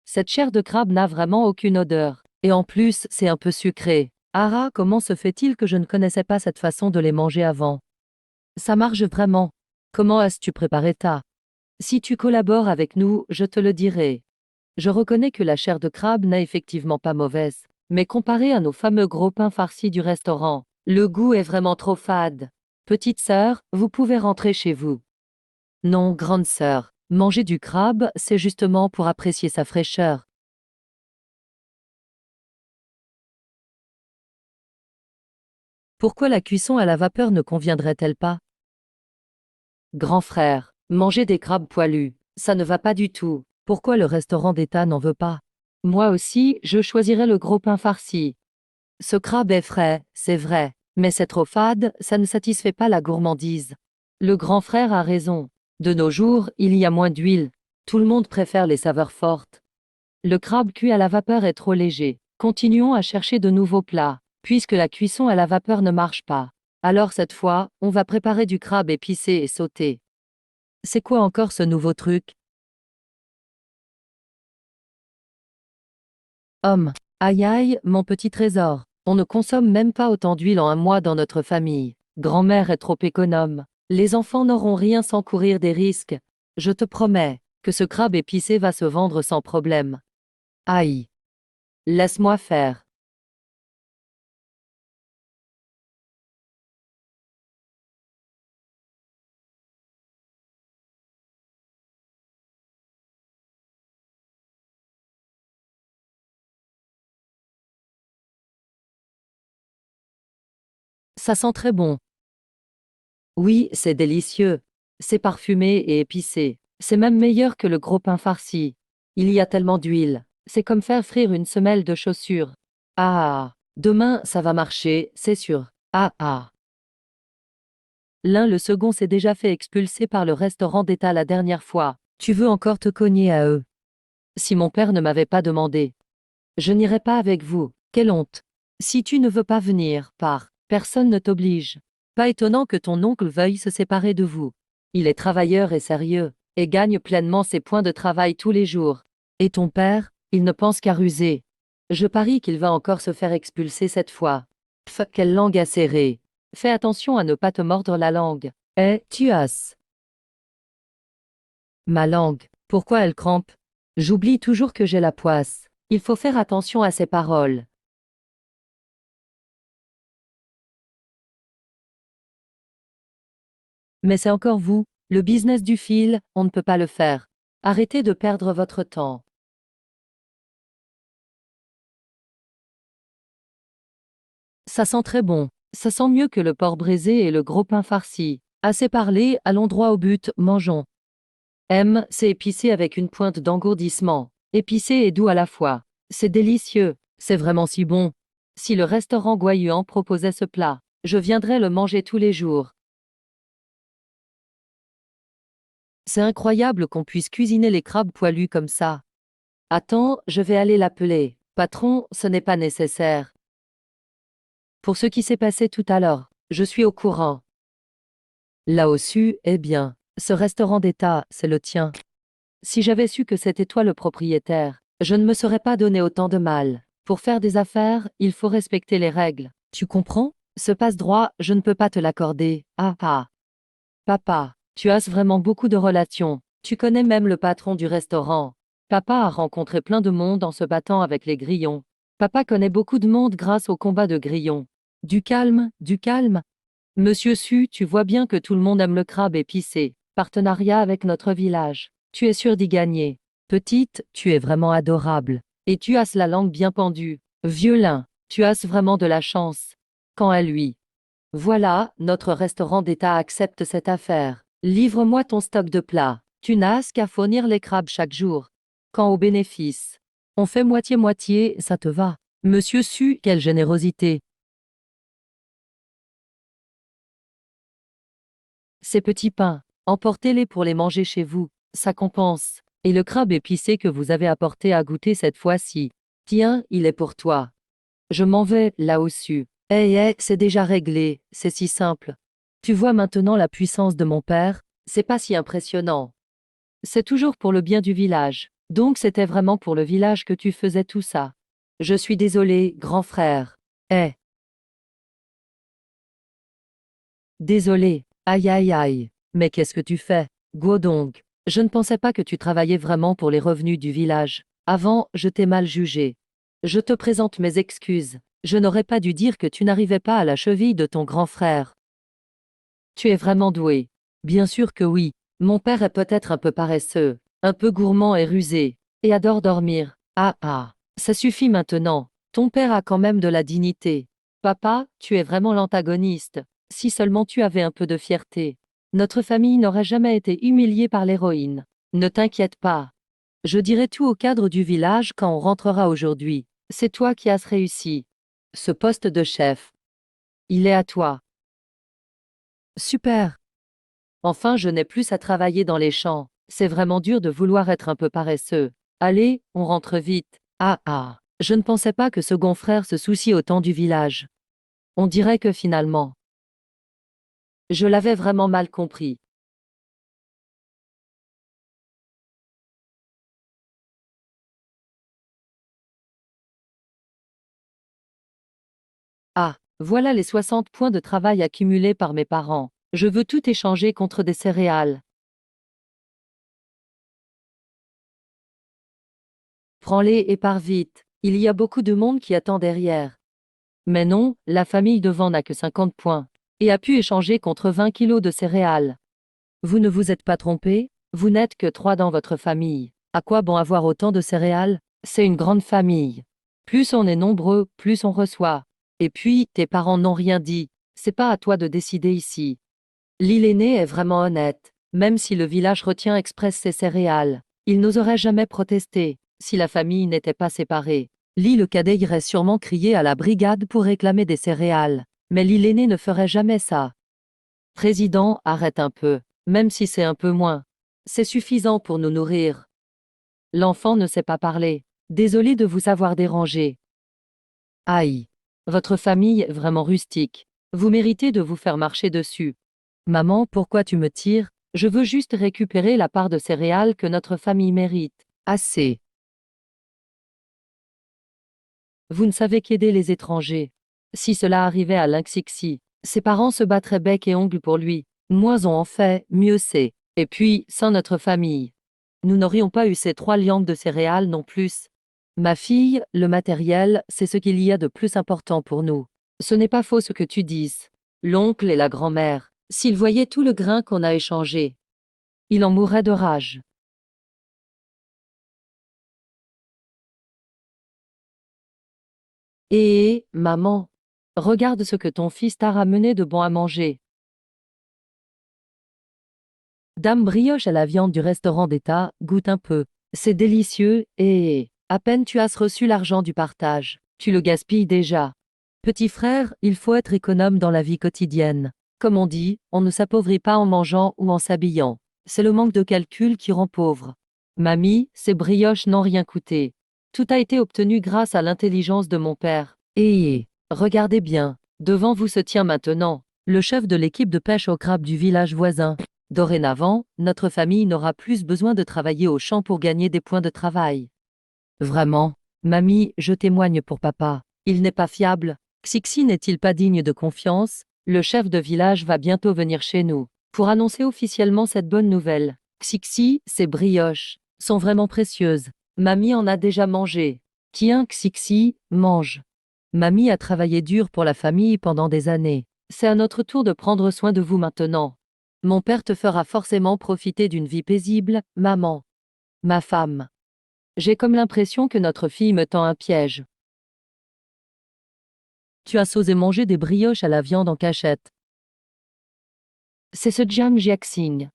cette chair de crabe n'a vraiment aucune odeur. Et en plus, c'est un peu sucré. Ara, comment se fait-il que je ne connaissais pas cette façon de les manger avant? Ça marche vraiment. Comment as-tu préparé ça? Si tu collabores avec nous, je te le dirai. Je reconnais que la chair de crabe n'est effectivement pas mauvaise, mais comparé à nos fameux gros pains farcis du restaurant, le goût est vraiment trop fade. Petite sœur, vous pouvez rentrer chez vous. Non, grande sœur, Manger du crabe, c'est justement pour apprécier sa fraîcheur. Pourquoi la cuisson à la vapeur ne conviendrait-elle pas? Grand frère, manger des crabes poilus, ça ne va pas du tout. Pourquoi le restaurant d'État n'en veut pas? Moi aussi, je choisirais le gros pain farci. Ce crabe est frais, c'est vrai, mais c'est trop fade, ça ne satisfait pas la gourmandise. Le grand frère a raison. De nos jours, il y a moins d'huile. Tout le monde préfère les saveurs fortes. Le crabe cuit à la vapeur est trop léger. Continuons à chercher de nouveaux plats, puisque la cuisson à la vapeur ne marche pas. Alors cette fois, on va préparer du crabe épicé et sauté. C'est quoi encore ce nouveau truc? Homme. Aïe aïe, mon petit trésor. On ne consomme même pas autant d'huile en un mois dans notre famille. Grand-mère est trop économe. Les enfants n'auront rien sans courir des risques. Je te promets que ce crabe épicé va se vendre sans problème. Aïe. Laisse-moi faire. Ça sent très bon. Oui, c'est délicieux. C'est parfumé et épicé. C'est même meilleur que le gros pain farci. Il y a tellement d'huile. C'est comme faire frire une semelle de chaussures. Ah, demain, ça va marcher, c'est sûr. Ah ah. Le second s'est déjà fait expulser par le restaurant d'État la dernière fois. Tu veux encore te cogner à eux? Si mon père ne m'avait pas demandé. Je n'irai pas avec vous. Quelle honte. Si tu ne veux pas venir, pars. Personne ne t'oblige. Pas étonnant que ton oncle veuille se séparer de vous. Il est travailleur et sérieux, et gagne pleinement ses points de travail tous les jours. Et ton père, il ne pense qu'à ruser. Je parie qu'il va encore se faire expulser cette fois. Pff, quelle langue acérée. Fais attention à ne pas te mordre la langue. Eh, tu as. Ma langue. Pourquoi elle crampe? J'oublie toujours que j'ai la poisse. Il faut faire attention à ses paroles. Mais c'est encore vous, le business du fil, on ne peut pas le faire. Arrêtez de perdre votre temps. Ça sent très bon. Ça sent mieux que le porc braisé et le gros pain farci. Assez parlé, allons droit au but, mangeons. C'est épicé avec une pointe d'engourdissement. Épicé et doux à la fois. C'est délicieux. C'est vraiment si bon. Si le restaurant Guayuan proposait ce plat, je viendrais le manger tous les jours. C'est incroyable qu'on puisse cuisiner les crabes poilus comme ça. Attends, je vais aller l'appeler. Patron, ce n'est pas nécessaire. Pour ce qui s'est passé tout à l'heure, je suis au courant. Là-dessus, eh bien, ce restaurant d'État, c'est le tien. Si j'avais su que c'était toi le propriétaire, je ne me serais pas donné autant de mal. Pour faire des affaires, il faut respecter les règles. Tu comprends? Ce passe-droit, je ne peux pas te l'accorder. Ah ah. Papa, tu as vraiment beaucoup de relations. Tu connais même le patron du restaurant. Papa a rencontré plein de monde en se battant avec les grillons. Papa connaît beaucoup de monde grâce au combat de grillons. Du calme, du calme. Monsieur Su, tu vois bien que tout le monde aime le crabe épicé. Partenariat avec notre village. Tu es sûr d'y gagner. Petite, tu es vraiment adorable. Et tu as la langue bien pendue. Violin, tu as vraiment de la chance. Quand à lui. Voilà, notre restaurant d'État accepte cette affaire. Livre-moi ton stock de plats. Tu n'as qu'à fournir les crabes chaque jour. Quant au bénéfice, on fait moitié-moitié, ça te va. Monsieur Su, quelle générosité. Ces petits pains, emportez-les pour les manger chez vous, ça compense. Et le crabe épicé que vous avez apporté à goûter cette fois-ci. Tiens, il est pour toi. Je m'en vais, là-dessus. C'est déjà réglé, c'est si simple. Tu vois maintenant la puissance de mon père, c'est pas si impressionnant. C'est toujours pour le bien du village. Donc c'était vraiment pour le village que tu faisais tout ça. Je suis désolé, grand frère. Eh, désolé. Aïe aïe aïe. Mais qu'est-ce que tu fais? Guodong. Je ne pensais pas que tu travaillais vraiment pour les revenus du village. Avant, je t'ai mal jugé. Je te présente mes excuses. Je n'aurais pas dû dire que tu n'arrivais pas à la cheville de ton grand frère. Tu es vraiment doué. Bien sûr que oui. Mon père est peut-être un peu paresseux, un peu gourmand et rusé, et adore dormir. Ah ah, ça suffit maintenant. Ton père a quand même de la dignité. Papa, tu es vraiment l'antagoniste. Si seulement tu avais un peu de fierté. Notre famille n'aurait jamais été humiliée par l'héroïne. Ne t'inquiète pas. Je dirai tout au cadre du village quand on rentrera aujourd'hui. C'est toi qui as réussi. Ce poste de chef. Il est à toi. Super. Enfin, je n'ai plus à travailler dans les champs. C'est vraiment dur de vouloir être un peu paresseux. Allez, on rentre vite. Ah ah. Je ne pensais pas que second frère se soucie autant du village. On dirait que finalement. Je l'avais vraiment mal compris. Ah, voilà les 60 points de travail accumulés par mes parents. Je veux tout échanger contre des céréales. Prends-les et pars vite. Il y a beaucoup de monde qui attend derrière. Mais non, la famille devant n'a que 50 points. Et a pu échanger contre 20 kilos de céréales. Vous ne vous êtes pas trompé, vous n'êtes que 3 dans votre famille. À quoi bon avoir autant de céréales? C'est une grande famille. Plus on est nombreux, plus on reçoit. Et puis, tes parents n'ont rien dit. C'est pas à toi de décider ici. L'île aînée est vraiment honnête. Même si le village retient express ses céréales, il n'oserait jamais protester, si la famille n'était pas séparée. L'île cadet irait sûrement crier à la brigade pour réclamer des céréales. Mais l'île aînée ne ferait jamais ça. Président, arrête un peu. Même si c'est un peu moins. C'est suffisant pour nous nourrir. L'enfant ne sait pas parler. Désolé de vous avoir dérangé. Aïe. Votre famille est vraiment rustique. Vous méritez de vous faire marcher dessus. Maman, pourquoi tu me tires? Je veux juste récupérer la part de céréales que notre famille mérite. Assez. Vous ne savez qu'aider les étrangers. Si cela arrivait à Linxixi, ses parents se battraient bec et ongle pour lui. Moins on en fait, mieux c'est. Et puis, sans notre famille, nous n'aurions pas eu ces 3 liangs de céréales non plus. Ma fille, le matériel, c'est ce qu'il y a de plus important pour nous. Ce n'est pas faux ce que tu dises. L'oncle et la grand-mère, s'ils voyaient tout le grain qu'on a échangé, ils en mourraient de rage. Maman, regarde ce que ton fils t'a ramené de bon à manger. Dame brioche à la viande du restaurant d'État, goûte un peu. C'est délicieux, et à peine tu as reçu l'argent du partage, tu le gaspilles déjà. Petit frère, il faut être économe dans la vie quotidienne. Comme on dit, on ne s'appauvrit pas en mangeant ou en s'habillant. C'est le manque de calcul qui rend pauvre. Mamie, ces brioches n'ont rien coûté. Tout a été obtenu grâce à l'intelligence de mon père. Et regardez bien, devant vous se tient maintenant le chef de l'équipe de pêche au crabe du village voisin. Dorénavant, notre famille n'aura plus besoin de travailler au champ pour gagner des points de travail. Vraiment, mamie, je témoigne pour papa. Il n'est pas fiable. Xixi n'est-il pas digne de confiance? Le chef de village va bientôt venir chez nous pour annoncer officiellement cette bonne nouvelle. Xixi, ces brioches sont vraiment précieuses. Mamie en a déjà mangé. Tiens, Xixi, mange. Mamie a travaillé dur pour la famille pendant des années. C'est à notre tour de prendre soin de vous maintenant. Mon père te fera forcément profiter d'une vie paisible, maman. Ma femme. J'ai comme l'impression que notre fille me tend un piège. Tu as osé manger des brioches à la viande en cachette. C'est ce Jiang Jiaxing.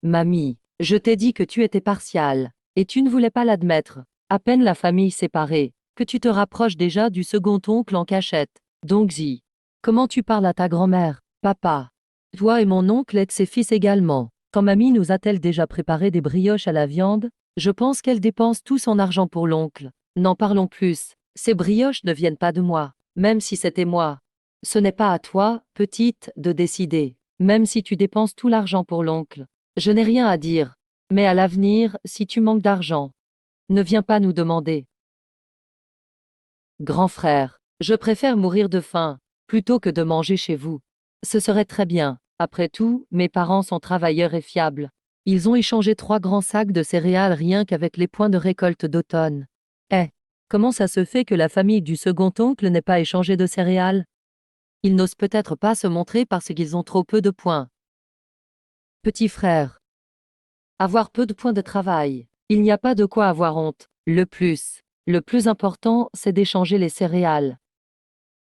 Mamie, je t'ai dit que tu étais partiale, et tu ne voulais pas l'admettre. À peine la famille séparée, que tu te rapproches déjà du second oncle en cachette. Donc Zi. Comment tu parles à ta grand-mère, papa? Toi et mon oncle êtes ses fils également. Quand mamie nous a-t-elle déjà préparé des brioches à la viande? Je pense qu'elle dépense tout son argent pour l'oncle. N'en parlons plus. Ces brioches ne viennent pas de moi, même si c'était moi. Ce n'est pas à toi, petite, de décider. Même si tu dépenses tout l'argent pour l'oncle. Je n'ai rien à dire. Mais à l'avenir, si tu manques d'argent, ne viens pas nous demander. Grand frère, je préfère mourir de faim, plutôt que de manger chez vous. Ce serait très bien. Après tout, mes parents sont travailleurs et fiables. Ils ont échangé 3 grands sacs de céréales rien qu'avec les points de récolte d'automne. Eh, comment ça se fait que la famille du second oncle n'ait pas échangé de céréales? Ils n'osent peut-être pas se montrer parce qu'ils ont trop peu de points. Petit frère. Avoir peu de points de travail. Il n'y a pas de quoi avoir honte. Le plus important, c'est d'échanger les céréales.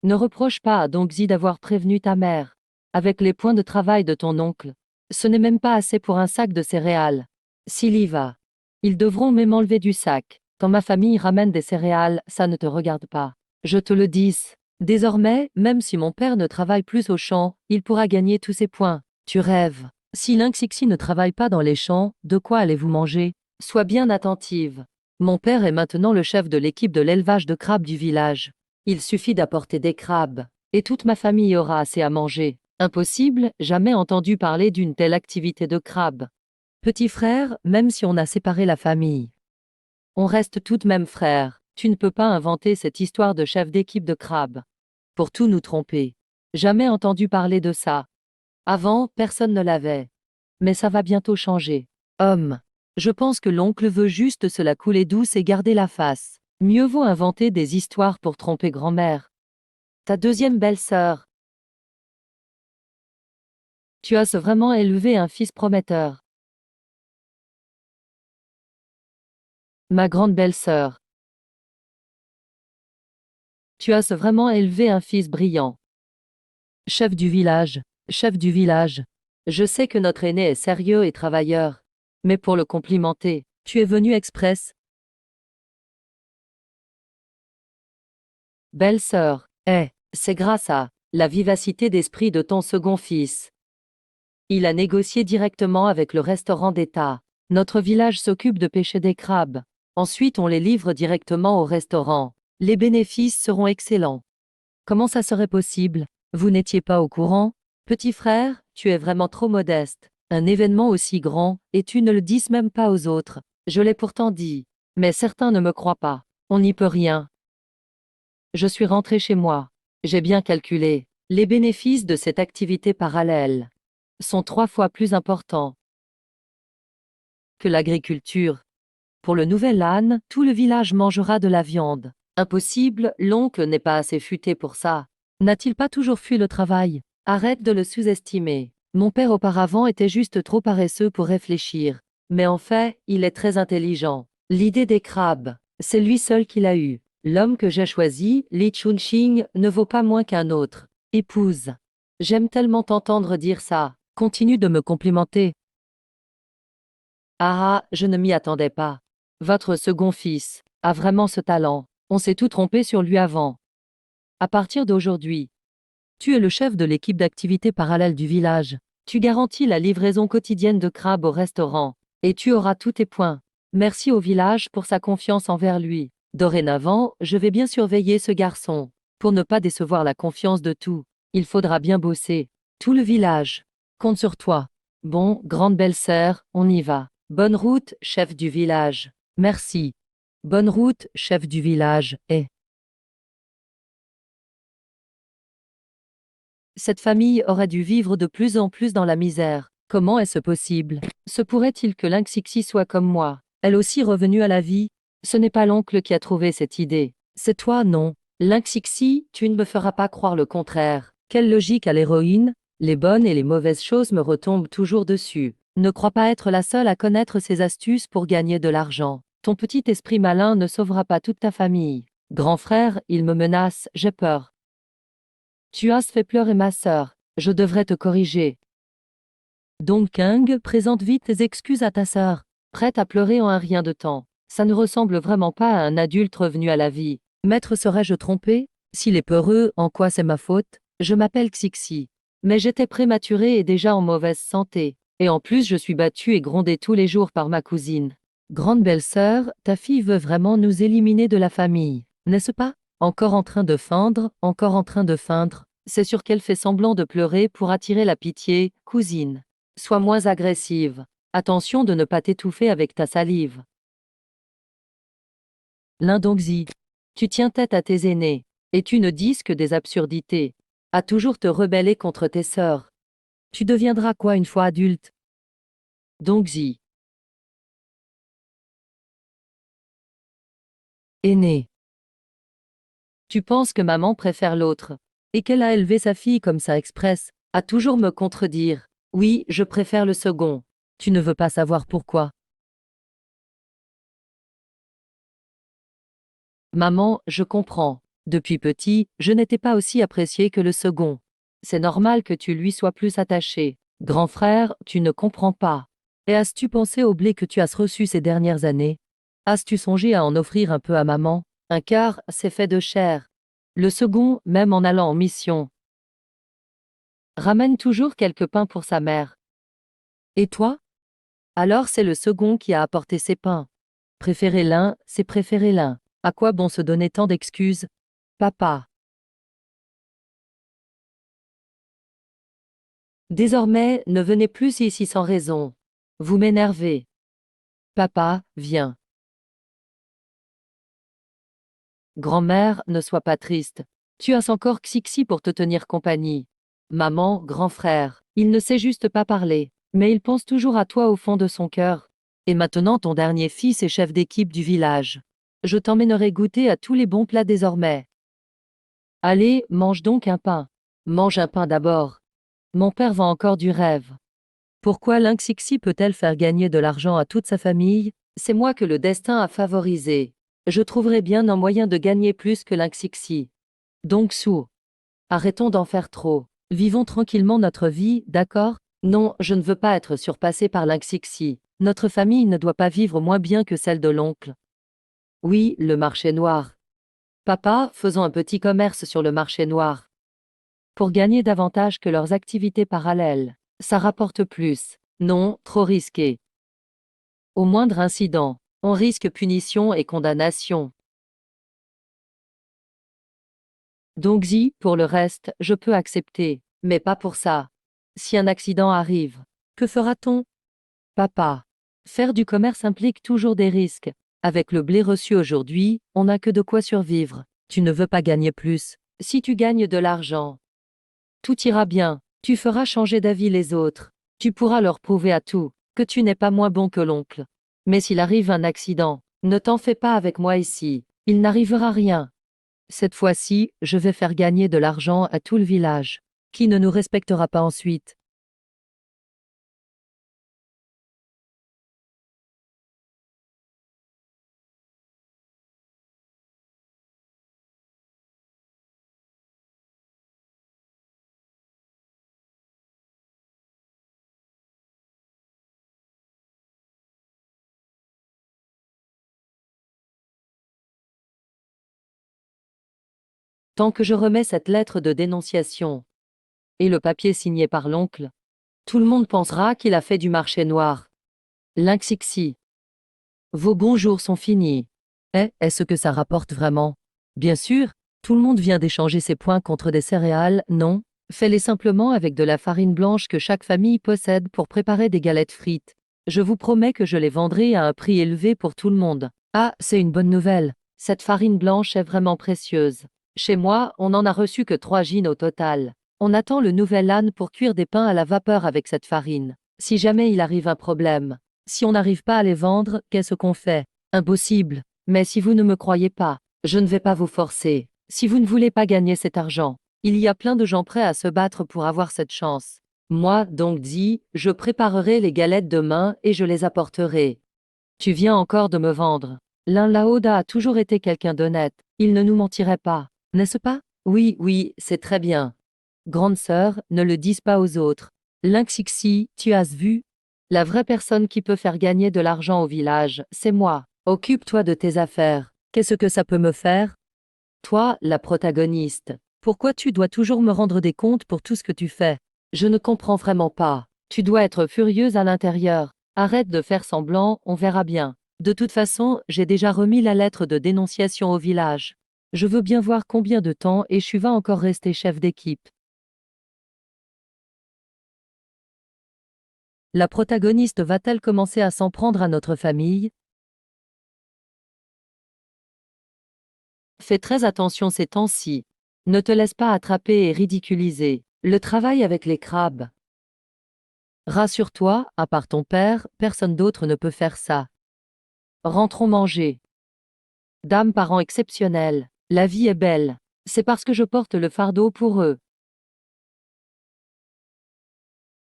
Ne reproche pas à Dongzi d'avoir prévenu ta mère. Avec les points de travail de ton oncle, ce n'est même pas assez pour un sac de céréales. S'il y va, ils devront même enlever du sac. Quand ma famille ramène des céréales, ça ne te regarde pas. Je te le dis. Désormais, même si mon père ne travaille plus au champ, il pourra gagner tous ses points. Tu rêves. Si Linxixi ne travaille pas dans les champs, de quoi allez-vous manger? Sois bien attentive. Mon père est maintenant le chef de l'équipe de l'élevage de crabes du village. Il suffit d'apporter des crabes, et toute ma famille aura assez à manger. Impossible, jamais entendu parler d'une telle activité de crabe. Petit frère, même si on a séparé la famille, on reste tout de même frères. Tu ne peux pas inventer cette histoire de chef d'équipe de crabe. Pour tout nous tromper. Jamais entendu parler de ça. Avant, personne ne l'avait. Mais ça va bientôt changer. Homme. Je pense que l'oncle veut juste se la couler douce et garder la face. Mieux vaut inventer des histoires pour tromper grand-mère. Ta deuxième belle-sœur. Tu as vraiment élevé un fils prometteur. Ma grande belle-sœur. Tu as vraiment élevé un fils brillant. Chef du village. Chef du village. Je sais que notre aîné est sérieux et travailleur. Mais pour le complimenter, tu es venu express. Belle-sœur. C'est grâce à la vivacité d'esprit de ton second fils. Il a négocié directement avec le restaurant d'État. Notre village s'occupe de pêcher des crabes. Ensuite, on les livre directement au restaurant. Les bénéfices seront excellents. Comment ça serait possible? Vous n'étiez pas au courant? Petit frère, tu es vraiment trop modeste. Un événement aussi grand, et tu ne le dis même pas aux autres. Je l'ai pourtant dit. Mais certains ne me croient pas. On n'y peut rien. Je suis rentré chez moi. J'ai bien calculé. Les bénéfices de cette activité parallèle sont 3 fois plus importants que l'agriculture. Pour le nouvel âne, tout le village mangera de la viande. Impossible, l'oncle n'est pas assez futé pour ça. N'a-t-il pas toujours fui le travail? Arrête de le sous-estimer. Mon père auparavant était juste trop paresseux pour réfléchir. Mais en fait, il est très intelligent. L'idée des crabes, c'est lui seul qui l'a eue. L'homme que j'ai choisi, Li Chunxing, ne vaut pas moins qu'un autre. Épouse. J'aime tellement t'entendre dire ça. Continue de me complimenter. Ah, je ne m'y attendais pas. Votre second fils a vraiment ce talent. On s'est tout trompé sur lui avant. À partir d'aujourd'hui, tu es le chef de l'équipe d'activité parallèle du village. Tu garantis la livraison quotidienne de crabes au restaurant. Et tu auras tous tes points. Merci au village pour sa confiance envers lui. Dorénavant, je vais bien surveiller ce garçon. Pour ne pas décevoir la confiance de tout, il faudra bien bosser. Tout le village compte sur toi. Bon, grande belle-sœur, on y va. Bonne route, chef du village. Merci. Bonne route, chef du village, et cette famille aurait dû vivre de plus en plus dans la misère. Comment est-ce possible? Se pourrait-il que Linxixi soit comme moi, elle aussi revenue à la vie? Ce n'est pas l'oncle qui a trouvé cette idée. C'est toi, non? Linxixi, tu ne me feras pas croire le contraire. Quelle logique à l'héroïne? Les bonnes et les mauvaises choses me retombent toujours dessus. Ne crois pas être la seule à connaître ces astuces pour gagner de l'argent. Ton petit esprit malin ne sauvera pas toute ta famille. Grand frère, il me menace, j'ai peur. Tu as fait pleurer ma sœur. Je devrais te corriger. Dong Keng, présente vite tes excuses à ta sœur. Prête à pleurer en un rien de temps. Ça ne ressemble vraiment pas à un adulte revenu à la vie. Maître, serais-je trompé? S'il est peureux, en quoi c'est ma faute? Je m'appelle Xixi. Mais j'étais prématurée et déjà en mauvaise santé. Et en plus, je suis battue et grondée tous les jours par ma cousine. Grande belle-sœur, ta fille veut vraiment nous éliminer de la famille, n'est-ce pas? Encore en train de feindre, encore en train de feindre. C'est sûr qu'elle fait semblant de pleurer pour attirer la pitié, cousine. Sois moins agressive. Attention de ne pas t'étouffer avec ta salive. Lindongzi. Tu tiens tête à tes aînés. Et tu ne dises que des absurdités. À toujours te rebeller contre tes sœurs. Tu deviendras quoi une fois adulte? Dongzi. Aîné. Tu penses que maman préfère l'autre. Et qu'elle a élevé sa fille comme ça express, à toujours me contredire. Oui, je préfère le second. Tu ne veux pas savoir pourquoi. Maman, je comprends. Depuis petit, je n'étais pas aussi apprécié que le second. C'est normal que tu lui sois plus attaché. Grand frère, tu ne comprends pas. Et as-tu pensé au blé que tu as reçu ces dernières années? As-tu songé à en offrir un peu à maman? Un quart, c'est fait de chair. Le second, même en allant en mission, ramène toujours quelques pains pour sa mère. Et toi? Alors c'est le second qui a apporté ses pains. Préférer l'un, c'est préférer l'un. À quoi bon se donner tant d'excuses? Papa. Désormais, ne venez plus ici sans raison. Vous m'énervez. Papa, viens. Grand-mère, ne sois pas triste. Tu as encore Xixi pour te tenir compagnie. Maman, grand frère, il ne sait juste pas parler, mais il pense toujours à toi au fond de son cœur. Et maintenant ton dernier fils est chef d'équipe du village. Je t'emmènerai goûter à tous les bons plats désormais. Allez, mange donc un pain. Mange un pain d'abord. Mon père vend encore du rêve. Pourquoi Lynxixi peut-elle faire gagner de l'argent à toute sa famille? C'est moi que le destin a favorisé. Je trouverai bien un moyen de gagner plus que Lynxixi. Donc Sou, arrêtons d'en faire trop. Vivons tranquillement notre vie, d'accord? Non, je ne veux pas être surpassé par Lynxixi. Notre famille ne doit pas vivre moins bien que celle de l'oncle. Oui, le marché noir. Papa, faisons un petit commerce sur le marché noir. Pour gagner davantage que leurs activités parallèles. Ça rapporte plus. Non, trop risqué. Au moindre incident, on risque punition et condamnation. Donc pour le reste, je peux accepter, mais pas pour ça. Si un accident arrive, que fera-t-on? Papa. Faire du commerce implique toujours des risques. Avec le blé reçu aujourd'hui, on n'a que de quoi survivre. Tu ne veux pas gagner plus. Si tu gagnes de l'argent, tout ira bien. Tu feras changer d'avis les autres. Tu pourras leur prouver à tout que tu n'es pas moins bon que l'oncle. Mais s'il arrive un accident, ne t'en fais pas avec moi ici. Il n'arrivera rien. Cette fois-ci, je vais faire gagner de l'argent à tout le village. Qui ne nous respectera pas ensuite? Tant que je remets cette lettre de dénonciation et le papier signé par l'oncle, tout le monde pensera qu'il a fait du marché noir. Lynxixi. Vos bons jours sont finis. Est-ce que ça rapporte vraiment? Bien sûr, tout le monde vient d'échanger ses points contre des céréales, non? Fais-les simplement avec de la farine blanche que chaque famille possède pour préparer des galettes frites. Je vous promets que je les vendrai à un prix élevé pour tout le monde. Ah, c'est une bonne nouvelle. Cette farine blanche est vraiment précieuse. Chez moi, on n'en a reçu que 3 gînes au total. On attend le nouvel âne pour cuire des pains à la vapeur avec cette farine. Si jamais il arrive un problème, si on n'arrive pas à les vendre, qu'est-ce qu'on fait? Impossible. Mais si vous ne me croyez pas, je ne vais pas vous forcer. Si vous ne voulez pas gagner cet argent, il y a plein de gens prêts à se battre pour avoir cette chance. Moi, donc je préparerai les galettes demain et je les apporterai. Tu viens encore de me vendre. L'un Laoda a toujours été quelqu'un d'honnête. Il ne nous mentirait pas, n'est-ce pas? Oui, oui, c'est très bien. Grande sœur, ne le dise pas aux autres. Lynxixi, tu as vu? La vraie personne qui peut faire gagner de l'argent au village, c'est moi. Occupe-toi de tes affaires. Qu'est-ce que ça peut me faire? Toi, la protagoniste. Pourquoi tu dois toujours me rendre des comptes pour tout ce que tu fais? Je ne comprends vraiment pas. Tu dois être furieuse à l'intérieur. Arrête de faire semblant, on verra bien. De toute façon, j'ai déjà remis la lettre de dénonciation au village. Je veux bien voir combien de temps Eshu va encore rester chef d'équipe. La protagoniste va-t-elle commencer à s'en prendre à notre famille? Fais très attention ces temps-ci. Ne te laisse pas attraper et ridiculiser. Le travail avec les crabes. Rassure-toi, à part ton père, personne d'autre ne peut faire ça. Rentrons manger. Dame parent exceptionnelle. La vie est belle. C'est parce que je porte le fardeau pour eux.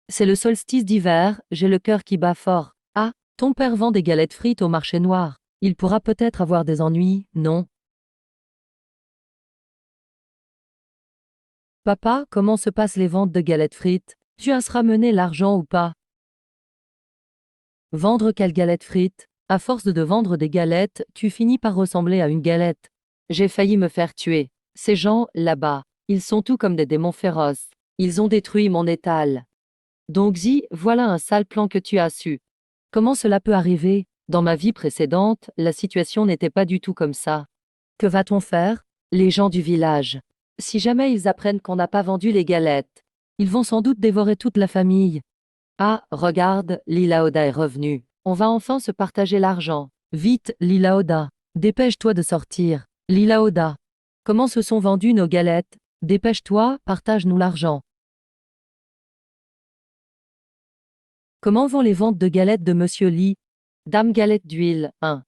C'est le solstice d'hiver, j'ai le cœur qui bat fort. Ah, ton père vend des galettes frites au marché noir. Il pourra peut-être avoir des ennuis, non? Papa, comment se passent les ventes de galettes frites? Tu as ramené l'argent ou pas? Vendre quelles galettes frites? À force de vendre des galettes, tu finis par ressembler à une galette. J'ai failli me faire tuer. Ces gens, là-bas, ils sont tout comme des démons féroces. Ils ont détruit mon étal. Donc voilà un sale plan que tu as su. Comment cela peut arriver? Dans ma vie précédente, la situation n'était pas du tout comme ça. Que va-t-on faire? Les gens du village. Si jamais ils apprennent qu'on n'a pas vendu les galettes, ils vont sans doute dévorer toute la famille. Ah, regarde, Lilaoda est revenu. On va enfin se partager l'argent. Vite, Lilaoda. Dépêche-toi de sortir. Lilaoda. Comment se sont vendues nos galettes? Dépêche-toi, partage-nous l'argent. Comment vont les ventes de galettes de Monsieur Li? Dame galette d'huile, 1.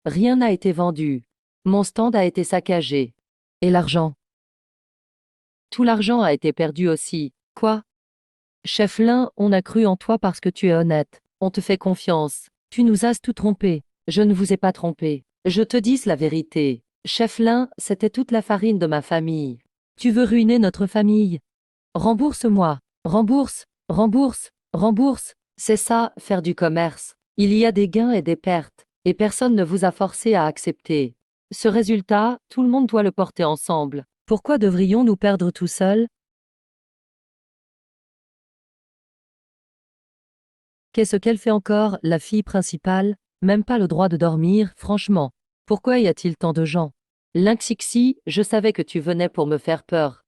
Rien n'a été vendu. Mon stand a été saccagé. Et l'argent? Tout l'argent a été perdu aussi. Quoi? Chef Lin, on a cru en toi parce que tu es honnête. On te fait confiance. Tu nous as tout trompé. Je ne vous ai pas trompé. Je te dis la vérité. Chef Lin, c'était toute la farine de ma famille. Tu veux ruiner notre famille? Rembourse-moi. Rembourse, rembourse, rembourse. C'est ça, faire du commerce. Il y a des gains et des pertes, et personne ne vous a forcé à accepter. Ce résultat, tout le monde doit le porter ensemble. Pourquoi devrions-nous perdre tout seuls? Qu'est-ce qu'elle fait encore, la fille principale? Même pas le droit de dormir, franchement. Pourquoi y a-t-il tant de gens? Lynxixi, je savais que tu venais pour me faire peur.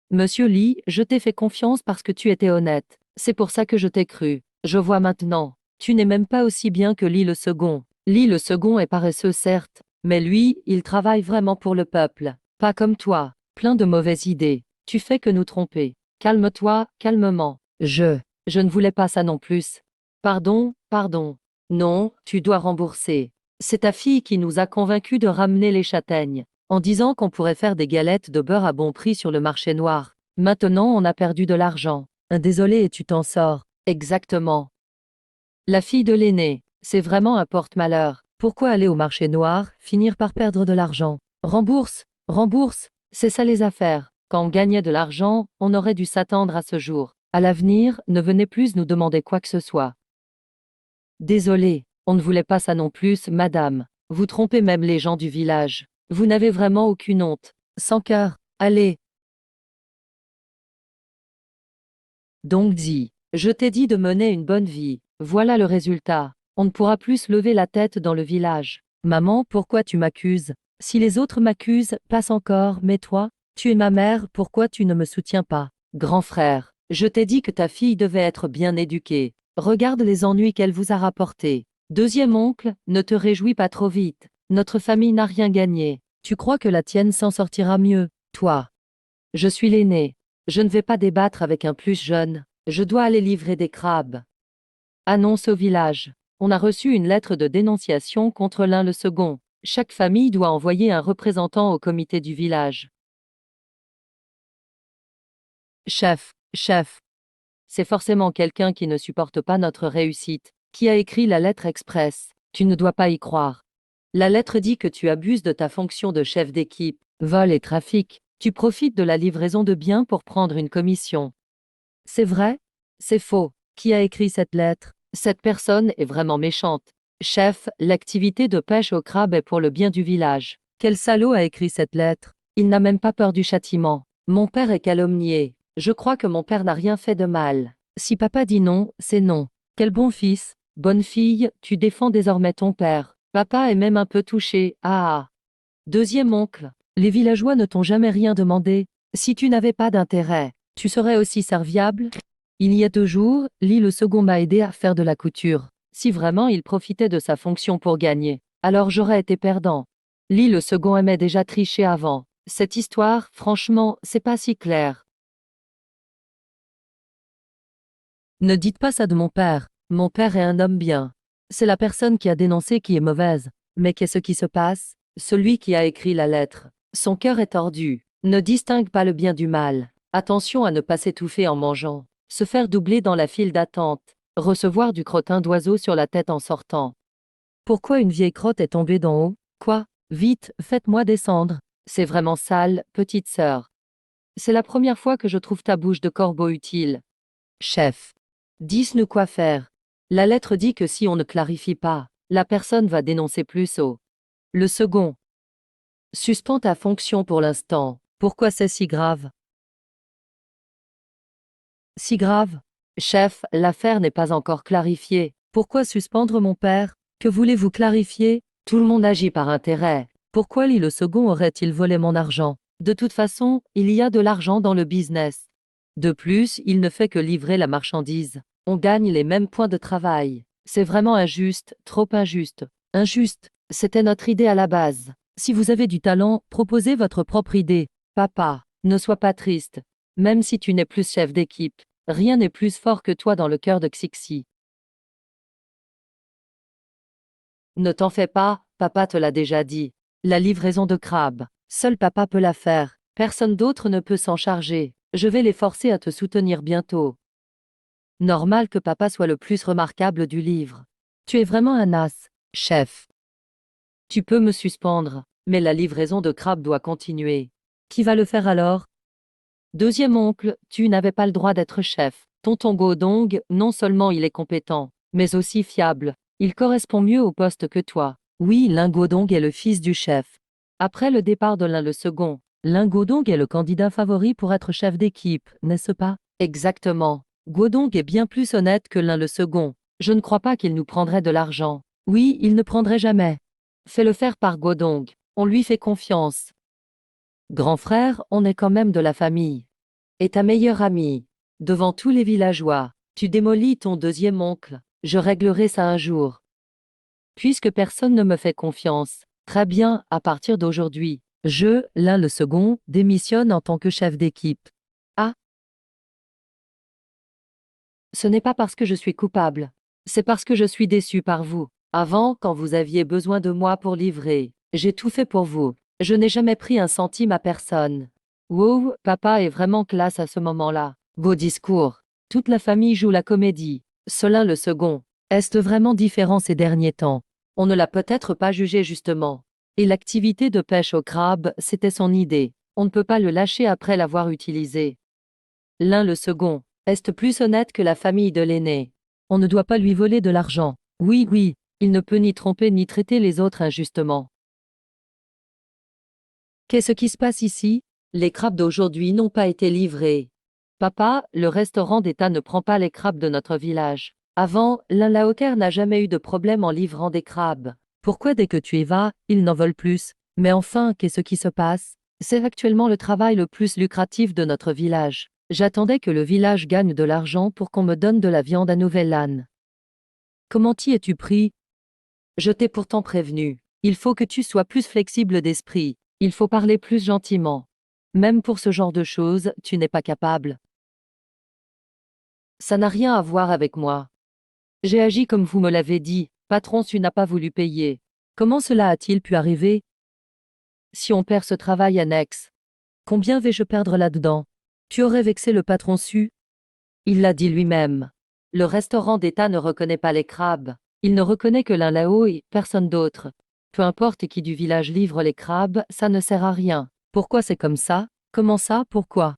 Monsieur Li, je t'ai fait confiance parce que tu étais honnête. C'est pour ça que je t'ai cru. Je vois maintenant. Tu n'es même pas aussi bien que Li le second. Li le second est paresseux certes, mais lui, il travaille vraiment pour le peuple. Pas comme toi. Plein de mauvaises idées. Tu fais que nous tromper. Calme-toi, calmement. Je ne voulais pas ça non plus. Pardon, pardon. Non, tu dois rembourser. C'est ta fille qui nous a convaincus de ramener les châtaignes, en disant qu'on pourrait faire des galettes de beurre à bon prix sur le marché noir. Maintenant on a perdu de l'argent. Désolé et tu t'en sors. Exactement. La fille de l'aîné, c'est vraiment un porte-malheur. Pourquoi aller au marché noir, finir par perdre de l'argent? Rembourse, rembourse, c'est ça les affaires. Quand on gagnait de l'argent, on aurait dû s'attendre à ce jour. À l'avenir, ne venez plus nous demander quoi que ce soit. Désolé, on ne voulait pas ça non plus, madame. Vous trompez même les gens du village. Vous n'avez vraiment aucune honte. Sans cœur. Allez. Donc je t'ai dit de mener une bonne vie. Voilà le résultat. On ne pourra plus se lever la tête dans le village. Maman, pourquoi tu m'accuses? Si les autres m'accusent, passe encore, mais toi, tu es ma mère, pourquoi tu ne me soutiens pas? Grand frère, je t'ai dit que ta fille devait être bien éduquée. Regarde les ennuis qu'elle vous a rapportés. Deuxième oncle, ne te réjouis pas trop vite. Notre famille n'a rien gagné. Tu crois que la tienne s'en sortira mieux, toi? Je suis l'aîné. Je ne vais pas débattre avec un plus jeune. Je dois aller livrer des crabes. Annonce au village. On a reçu une lettre de dénonciation contre l'un le second. Chaque famille doit envoyer un représentant au comité du village. Chef. C'est forcément quelqu'un qui ne supporte pas notre réussite, qui a écrit la lettre express. Tu ne dois pas y croire. La lettre dit que tu abuses de ta fonction de chef d'équipe, vol et trafic. Tu profites de la livraison de biens pour prendre une commission. C'est vrai? C'est faux. Qui a écrit cette lettre? Cette personne est vraiment méchante. Chef, l'activité de pêche au crabe est pour le bien du village. Quel salaud a écrit cette lettre? Il n'a même pas peur du châtiment. Mon père est calomnié. Je crois que mon père n'a rien fait de mal. Si papa dit non, c'est non. Quel bon fils, bonne fille, tu défends désormais ton père. Papa est même un peu touché. Ah. Deuxième oncle. Les villageois ne t'ont jamais rien demandé. Si tu n'avais pas d'intérêt, tu serais aussi serviable? Il y a 2 jours, Lee le second m'a aidé à faire de la couture. Si vraiment il profitait de sa fonction pour gagner, alors j'aurais été perdant. Lee le second aimait déjà tricher avant. Cette histoire, franchement, c'est pas si clair. Ne dites pas ça de mon père. Mon père est un homme bien. C'est la personne qui a dénoncé qui est mauvaise. Mais qu'est-ce qui se passe? Celui qui a écrit la lettre. Son cœur est tordu, ne distingue pas le bien du mal. Attention à ne pas s'étouffer en mangeant. Se faire doubler dans la file d'attente. Recevoir du crottin d'oiseau sur la tête en sortant. Pourquoi une vieille crotte est tombée d'en haut? Quoi? Vite, faites-moi descendre. C'est vraiment sale, petite sœur. C'est la première fois que je trouve ta bouche de corbeau utile. Chef. Dis-nous quoi faire. La lettre dit que si on ne clarifie pas, la personne va dénoncer plus haut. Le second. Suspends ta fonction pour l'instant. Pourquoi c'est si grave? Si grave? Chef, l'affaire n'est pas encore clarifiée. Pourquoi suspendre mon père? Que voulez-vous clarifier? Tout le monde agit par intérêt. Pourquoi lui le second aurait-il volé mon argent? De toute façon, il y a de l'argent dans le business. De plus, il ne fait que livrer la marchandise. On gagne les mêmes points de travail. C'est vraiment injuste, trop injuste. Injuste, c'était notre idée à la base. Si vous avez du talent, proposez votre propre idée. Papa, ne sois pas triste. Même si tu n'es plus chef d'équipe, rien n'est plus fort que toi dans le cœur de Xixi. Ne t'en fais pas, papa te l'a déjà dit. La livraison de crabes, seul papa peut la faire. Personne d'autre ne peut s'en charger. Je vais les forcer à te soutenir bientôt. Normal que papa soit le plus remarquable du livre. Tu es vraiment un as, chef. Tu peux me suspendre, mais la livraison de crabes doit continuer. Qui va le faire alors? Deuxième oncle, tu n'avais pas le droit d'être chef. Tonton Godong, non seulement il est compétent, mais aussi fiable. Il correspond mieux au poste que toi. Oui, Lin Godong est le fils du chef. Après le départ de Lin le second, Lin Godong est le candidat favori pour être chef d'équipe, n'est-ce pas? Exactement. Godong est bien plus honnête que Lin le second. Je ne crois pas qu'il nous prendrait de l'argent. Oui, il ne prendrait jamais. Fais-le faire par Godong. On lui fait confiance. Grand frère, on est quand même de la famille. Et ta meilleure amie. Devant tous les villageois, tu démolis ton deuxième oncle. Je réglerai ça un jour. Puisque personne ne me fait confiance. Très bien, à partir d'aujourd'hui, je, Lin le second, démissionne en tant que chef d'équipe. Ah, ce n'est pas parce que je suis coupable. C'est parce que je suis déçu par vous. Avant, quand vous aviez besoin de moi pour livrer, j'ai tout fait pour vous. Je n'ai jamais pris un centime à personne. Wow, papa est vraiment classe à ce moment-là. Beau discours. Toute la famille joue la comédie. Solin le second. Est-ce vraiment différent ces derniers temps? On ne l'a peut-être pas jugé justement. Et l'activité de pêche au crabe, c'était son idée. On ne peut pas le lâcher après l'avoir utilisé. L'un le second. Est plus honnête que la famille de l'aîné. On ne doit pas lui voler de l'argent. Oui, oui, il ne peut ni tromper ni traiter les autres injustement. Qu'est-ce qui se passe ici? Les crabes d'aujourd'hui n'ont pas été livrés. Papa, le restaurant d'État ne prend pas les crabes de notre village. Avant, Lin Laoker n'a jamais eu de problème en livrant des crabes. Pourquoi dès que tu y vas, ils n'en veulent plus? Mais enfin, qu'est-ce qui se passe? C'est actuellement le travail le plus lucratif de notre village. J'attendais que le village gagne de l'argent pour qu'on me donne de la viande à Nouvelle-Âne. Comment t'y es-tu pris? Je t'ai pourtant prévenu. Il faut que tu sois plus flexible d'esprit. Il faut parler plus gentiment. Même pour ce genre de choses, tu n'es pas capable. Ça n'a rien à voir avec moi. J'ai agi comme vous me l'avez dit. Patron, tu n'as pas voulu payer. Comment cela a-t-il pu arriver? Si on perd ce travail annexe, combien vais-je perdre là-dedans? Tu aurais vexé le patron su? Il l'a dit lui-même. Le restaurant d'État ne reconnaît pas les crabes. Il ne reconnaît que l'un là-haut et personne d'autre. Peu importe qui du village livre les crabes, ça ne sert à rien. Pourquoi c'est comme ça? Comment ça? Pourquoi?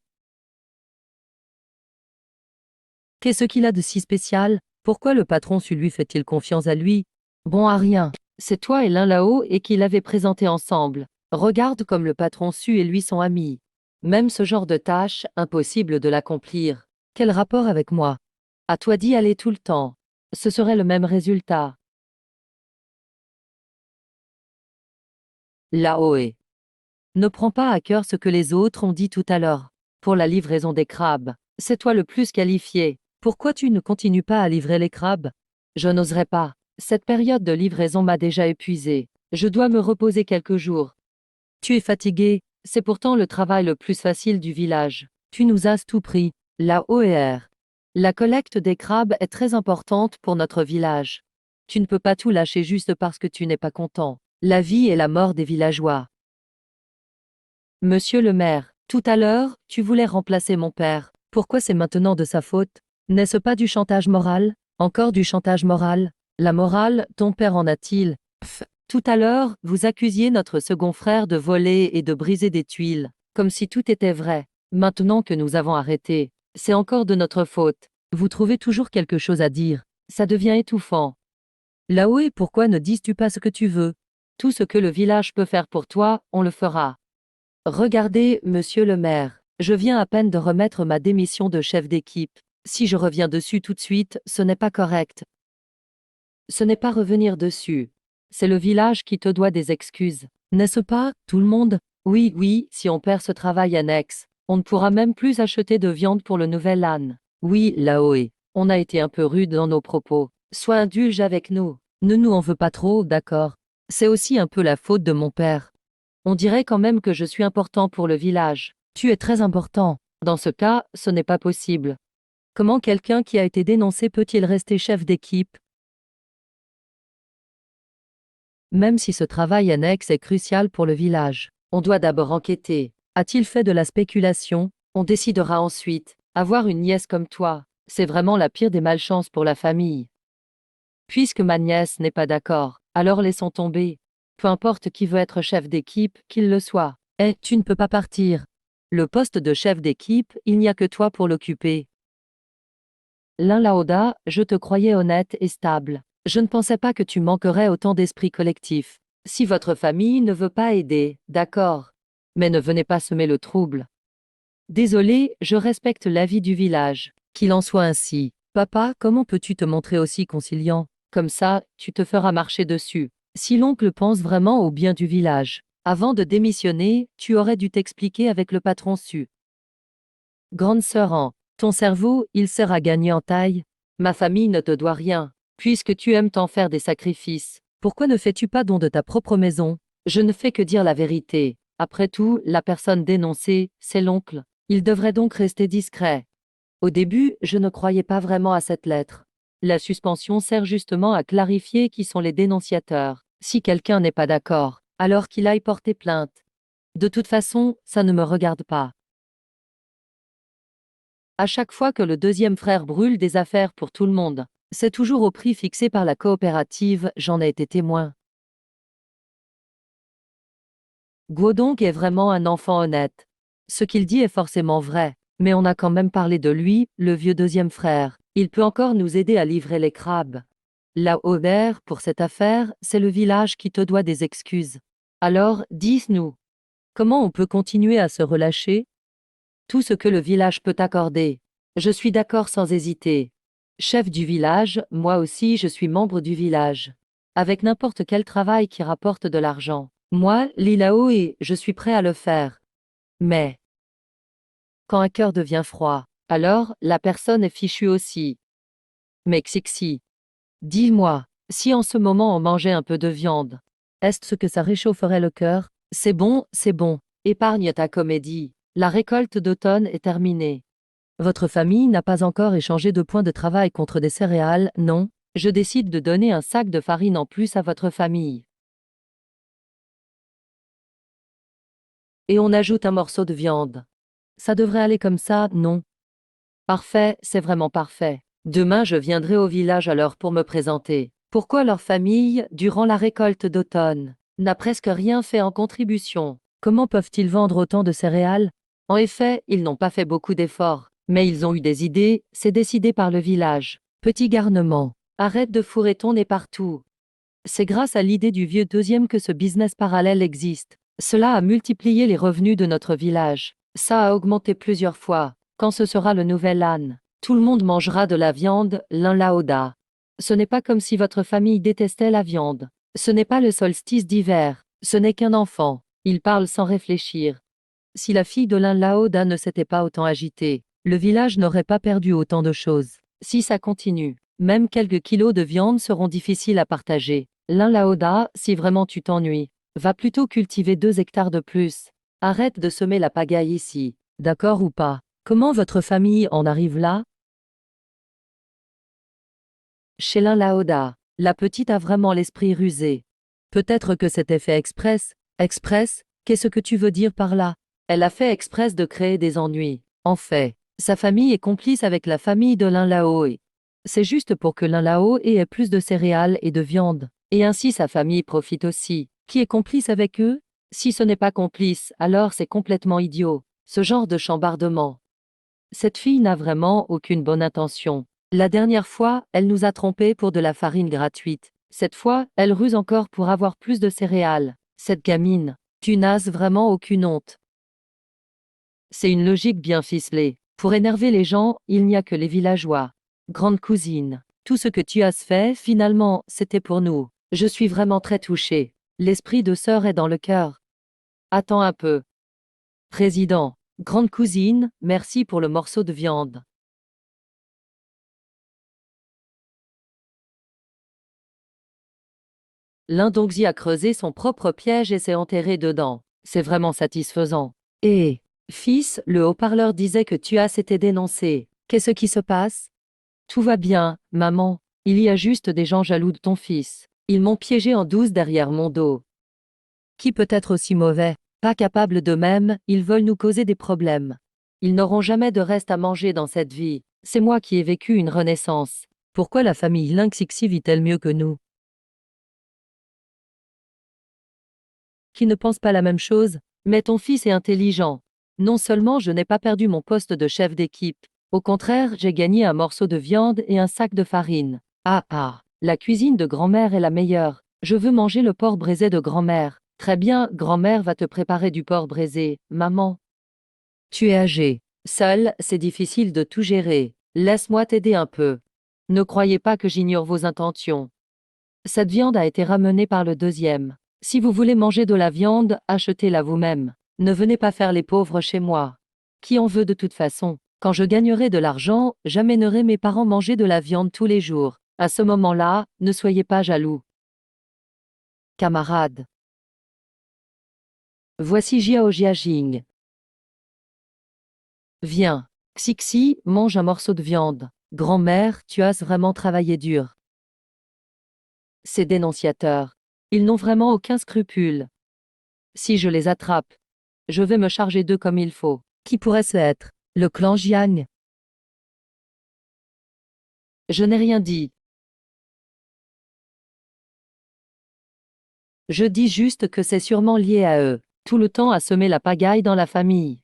Qu'est-ce qu'il a de si spécial? Pourquoi le patron su lui fait-il confiance à lui? Bon à rien. C'est toi et l'un là-haut et qui l'avez présenté ensemble. Regarde comme le patron su et lui sont amis. Même ce genre de tâche, impossible de l'accomplir. Quel rapport avec moi? À toi d'y aller tout le temps. Ce serait le même résultat. Là-haut est. Ne prends pas à cœur ce que les autres ont dit tout à l'heure. Pour la livraison des crabes, c'est toi le plus qualifié. Pourquoi tu ne continues pas à livrer les crabes? Je n'oserais pas. Cette période de livraison m'a déjà épuisé. Je dois me reposer quelques jours. Tu es fatigué, c'est pourtant le travail le plus facile du village. Tu nous as tout pris. La OER. La collecte des crabes est très importante pour notre village. Tu ne peux pas tout lâcher juste parce que tu n'es pas content. La vie et la mort des villageois. Monsieur le maire, tout à l'heure, tu voulais remplacer mon père. Pourquoi c'est maintenant de sa faute? N'est-ce pas du chantage moral? Encore du chantage moral? La morale, ton père en a-t-il? Pff. Tout à l'heure, vous accusiez notre second frère de voler et de briser des tuiles, comme si tout était vrai. Maintenant que nous avons arrêté, c'est encore de notre faute. Vous trouvez toujours quelque chose à dire. Ça devient étouffant. Là-haut, et pourquoi ne dis-tu pas ce que tu veux? Tout ce que le village peut faire pour toi, on le fera. Regardez, monsieur le maire, je viens à peine de remettre ma démission de chef d'équipe. Si je reviens dessus tout de suite, ce n'est pas correct. Ce n'est pas revenir dessus. C'est le village qui te doit des excuses. N'est-ce pas, tout le monde? Oui, oui, si on perd ce travail annexe, on ne pourra même plus acheter de viande pour le nouvel âne. Oui, Laoé, on a été un peu rude dans nos propos. Sois indulge avec nous. Ne nous en veux pas trop, d'accord? C'est aussi un peu la faute de mon père. On dirait quand même que je suis important pour le village. Tu es très important. Dans ce cas, ce n'est pas possible. Comment quelqu'un qui a été dénoncé peut-il rester chef d'équipe? Même si ce travail annexe est crucial pour le village, on doit d'abord enquêter. A-t-il fait de la spéculation? On décidera ensuite. Avoir une nièce comme toi, c'est vraiment la pire des malchances pour la famille. Puisque ma nièce n'est pas d'accord, alors laissons tomber. Peu importe qui veut être chef d'équipe, qu'il le soit. Eh, tu ne peux pas partir. Le poste de chef d'équipe, il n'y a que toi pour l'occuper. Lin Laoda, je te croyais honnête et stable. Je ne pensais pas que tu manquerais autant d'esprit collectif. Si votre famille ne veut pas aider, d'accord. Mais ne venez pas semer le trouble. Désolé, je respecte l'avis du village. Qu'il en soit ainsi. Papa, comment peux-tu te montrer aussi conciliant? Comme ça, tu te feras marcher dessus. Si l'oncle pense vraiment au bien du village, avant de démissionner, tu aurais dû t'expliquer avec le patron su. Grande sœur An, ton cerveau, il sera gagné en taille. Ma famille ne te doit rien, puisque tu aimes t'en faire des sacrifices. Pourquoi ne fais-tu pas don de ta propre maison? Je ne fais que dire la vérité. Après tout, la personne dénoncée, c'est l'oncle. Il devrait donc rester discret. Au début, je ne croyais pas vraiment à cette lettre. La suspension sert justement à clarifier qui sont les dénonciateurs. Si quelqu'un n'est pas d'accord, alors qu'il aille porter plainte. De toute façon, ça ne me regarde pas. À chaque fois que le deuxième frère brûle des affaires pour tout le monde, c'est toujours au prix fixé par la coopérative, j'en ai été témoin. Guodong est vraiment un enfant honnête. Ce qu'il dit est forcément vrai, mais on a quand même parlé de lui, le vieux deuxième frère. Il peut encore nous aider à livrer les crabes. Là, Aubert, pour cette affaire, c'est le village qui te doit des excuses. Alors, dis-nous, comment on peut continuer à se relâcher? Tout ce que le village peut accorder. Je suis d'accord sans hésiter. Chef du village, moi aussi je suis membre du village. Avec n'importe quel travail qui rapporte de l'argent. Moi, Lilao, et je suis prêt à le faire. Mais, quand un cœur devient froid, alors la personne est fichue aussi. Mais Xixi, dis-moi, si en ce moment on mangeait un peu de viande, est-ce que ça réchaufferait le cœur? C'est bon, épargne ta comédie. La récolte d'automne est terminée. Votre famille n'a pas encore échangé de points de travail contre des céréales, non? Je décide de donner un sac de farine en plus à votre famille. Et on ajoute un morceau de viande. Ça devrait aller comme ça, non? Parfait, c'est vraiment parfait. Demain je viendrai au village alors pour me présenter. Pourquoi leur famille, durant la récolte d'automne, n'a presque rien fait en contribution? Comment peuvent-ils vendre autant de céréales? En effet, ils n'ont pas fait beaucoup d'efforts. Mais ils ont eu des idées, c'est décidé par le village. Petit garnement. Arrête de fourrer ton nez partout. C'est grâce à l'idée du vieux deuxième que ce business parallèle existe. Cela a multiplié les revenus de notre village. Ça a augmenté plusieurs fois. Quand ce sera le nouvel âne, tout le monde mangera de la viande, l'un Laoda. Ce n'est pas comme si votre famille détestait la viande. Ce n'est pas le solstice d'hiver. Ce n'est qu'un enfant. Il parle sans réfléchir. Si la fille de l'un Laoda ne s'était pas autant agitée, le village n'aurait pas perdu autant de choses. Si ça continue, même quelques kilos de viande seront difficiles à partager. L'un Laoda, si vraiment tu t'ennuies, va plutôt cultiver 2 hectares de plus. Arrête de semer la pagaille ici. D'accord ou pas? Comment votre famille en arrive là? Chez l'un Laoda, la petite a vraiment l'esprit rusé. Peut-être que c'était fait express. Express? Qu'est-ce que tu veux dire par là? Elle a fait express de créer des ennuis. En fait, sa famille est complice avec la famille de Lin Laoe. C'est juste pour que Lin Laoe ait plus de céréales et de viande. Et ainsi sa famille profite aussi. Qui est complice avec eux? Si ce n'est pas complice, alors c'est complètement idiot. Ce genre de chambardement. Cette fille n'a vraiment aucune bonne intention. La dernière fois, elle nous a trompés pour de la farine gratuite. Cette fois, elle ruse encore pour avoir plus de céréales. Cette gamine, tu n'as vraiment aucune honte. C'est une logique bien ficelée. Pour énerver les gens, il n'y a que les villageois. Grande cousine, tout ce que tu as fait, finalement, c'était pour nous. Je suis vraiment très touchée. L'esprit de sœur est dans le cœur. Attends un peu. Président, grande cousine, merci pour le morceau de viande. L'Indongzi a creusé son propre piège et s'est enterré dedans. C'est vraiment satisfaisant. Et, fils, le haut-parleur disait que tu as été dénoncé. Qu'est-ce qui se passe? Tout va bien, maman. Il y a juste des gens jaloux de ton fils. Ils m'ont piégé en douce derrière mon dos. Qui peut être aussi mauvais? Pas capable d'eux-mêmes, ils veulent nous causer des problèmes. Ils n'auront jamais de reste à manger dans cette vie. C'est moi qui ai vécu une renaissance. Pourquoi la famille Lynxixi vit-elle mieux que nous? Qui ne pense pas la même chose? Mais ton fils est intelligent. Non seulement je n'ai pas perdu mon poste de chef d'équipe, au contraire, j'ai gagné un morceau de viande et un sac de farine. Ah ah, la cuisine de grand-mère est la meilleure. Je veux manger le porc braisé de grand-mère. Très bien, grand-mère va te préparer du porc braisé, maman. Tu es âgée. Seule, c'est difficile de tout gérer. Laisse-moi t'aider un peu. Ne croyez pas que j'ignore vos intentions. Cette viande a été ramenée par le deuxième. Si vous voulez manger de la viande, achetez-la vous-même. Ne venez pas faire les pauvres chez moi. Qui en veut de toute façon? Quand je gagnerai de l'argent, j'amènerai mes parents manger de la viande tous les jours. À ce moment-là, ne soyez pas jaloux. Camarades. Voici Jiao Jiajing. Viens. Xixi, mange un morceau de viande. Grand-mère, tu as vraiment travaillé dur. Ces dénonciateurs. Ils n'ont vraiment aucun scrupule. Si je les attrape, je vais me charger d'eux comme il faut. Qui pourrait-ce être? Le clan Jiang? Je n'ai rien dit. Je dis juste que c'est sûrement lié à eux. Tout le temps à semer la pagaille dans la famille.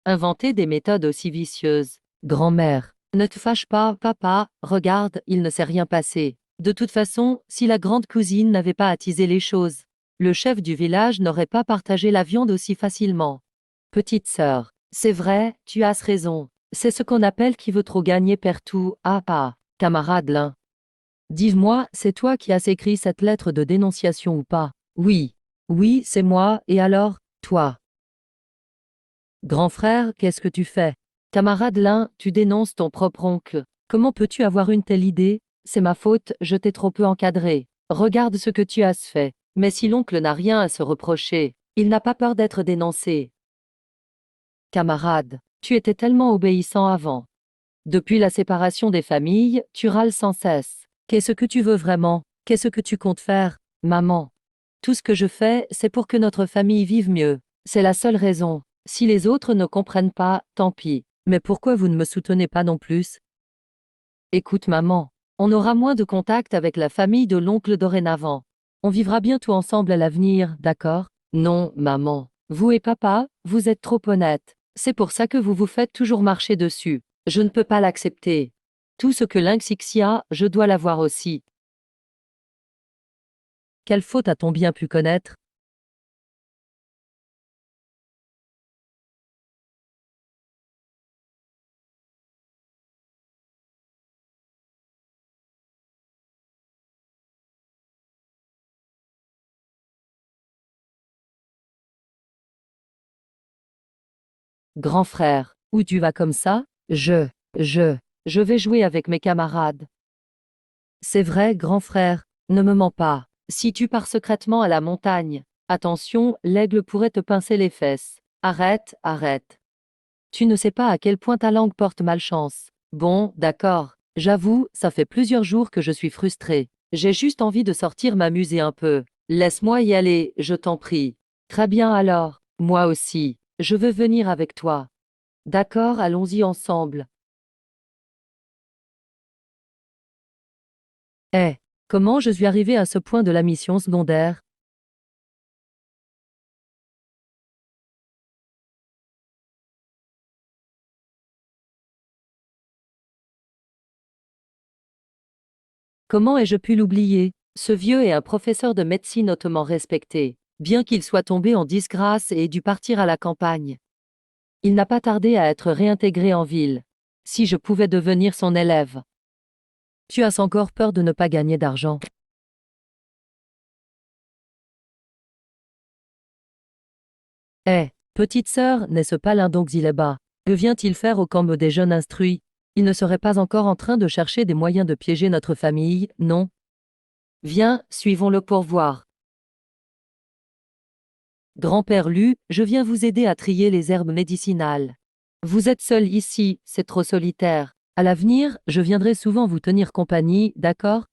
Inventer des méthodes aussi vicieuses. Grand-mère, ne te fâche pas, papa, regarde, il ne s'est rien passé. De toute façon, si la grande cousine n'avait pas attisé les choses, le chef du village n'aurait pas partagé la viande aussi facilement. Petite sœur, c'est vrai, tu as raison. C'est ce qu'on appelle qui veut trop gagner perd tout. Ah ah, camarade Lin. Dis-moi, c'est toi qui as écrit cette lettre de dénonciation ou pas? Oui. Oui, c'est moi, et alors, toi? Grand frère, qu'est-ce que tu fais? Camarade Lin, tu dénonces ton propre oncle. Comment peux-tu avoir une telle idée? C'est ma faute, je t'ai trop peu encadré. Regarde ce que tu as fait. Mais si l'oncle n'a rien à se reprocher, il n'a pas peur d'être dénoncé. Camarade, tu étais tellement obéissant avant. Depuis la séparation des familles, tu râles sans cesse. Qu'est-ce que tu veux vraiment? Qu'est-ce que tu comptes faire, maman? Tout ce que je fais, c'est pour que notre famille vive mieux. C'est la seule raison. Si les autres ne comprennent pas, tant pis. Mais pourquoi vous ne me soutenez pas non plus? Écoute maman, on aura moins de contact avec la famille de l'oncle dorénavant. On vivra bientôt ensemble à l'avenir, d'accord? Non, maman. Vous et papa, vous êtes trop honnêtes. C'est pour ça que vous vous faites toujours marcher dessus. Je ne peux pas l'accepter. Tout ce que Lynxixia, je dois l'avoir aussi. Quelle faute a-t-on bien pu connaître? Grand frère, où tu vas comme ça? Je vais jouer avec mes camarades. C'est vrai, grand frère, ne me mens pas. Si tu pars secrètement à la montagne, attention, l'aigle pourrait te pincer les fesses. Arrête, arrête. Tu ne sais pas à quel point ta langue porte malchance. Bon, d'accord. J'avoue, ça fait plusieurs jours que je suis frustrée. J'ai juste envie de sortir m'amuser un peu. Laisse-moi y aller, je t'en prie. Très bien alors, moi aussi, je veux venir avec toi. D'accord, allons-y ensemble. Eh, comment je suis arrivé à ce point de la mission secondaire? Comment ai-je pu l'oublier? Ce vieux est un professeur de médecine hautement respecté, bien qu'il soit tombé en disgrâce et ait dû partir à la campagne. Il n'a pas tardé à être réintégré en ville. Si je pouvais devenir son élève. Tu as encore peur de ne pas gagner d'argent. Eh, petite sœur, n'est-ce pas l'Indonxileba? Que vient-il faire au camp des jeunes instruits? Il ne serait pas encore en train de chercher des moyens de piéger notre famille, non? Viens, suivons-le pour voir. Grand-père Lu, je viens vous aider à trier les herbes médicinales. Vous êtes seul ici, c'est trop solitaire. À l'avenir, je viendrai souvent vous tenir compagnie, d'accord?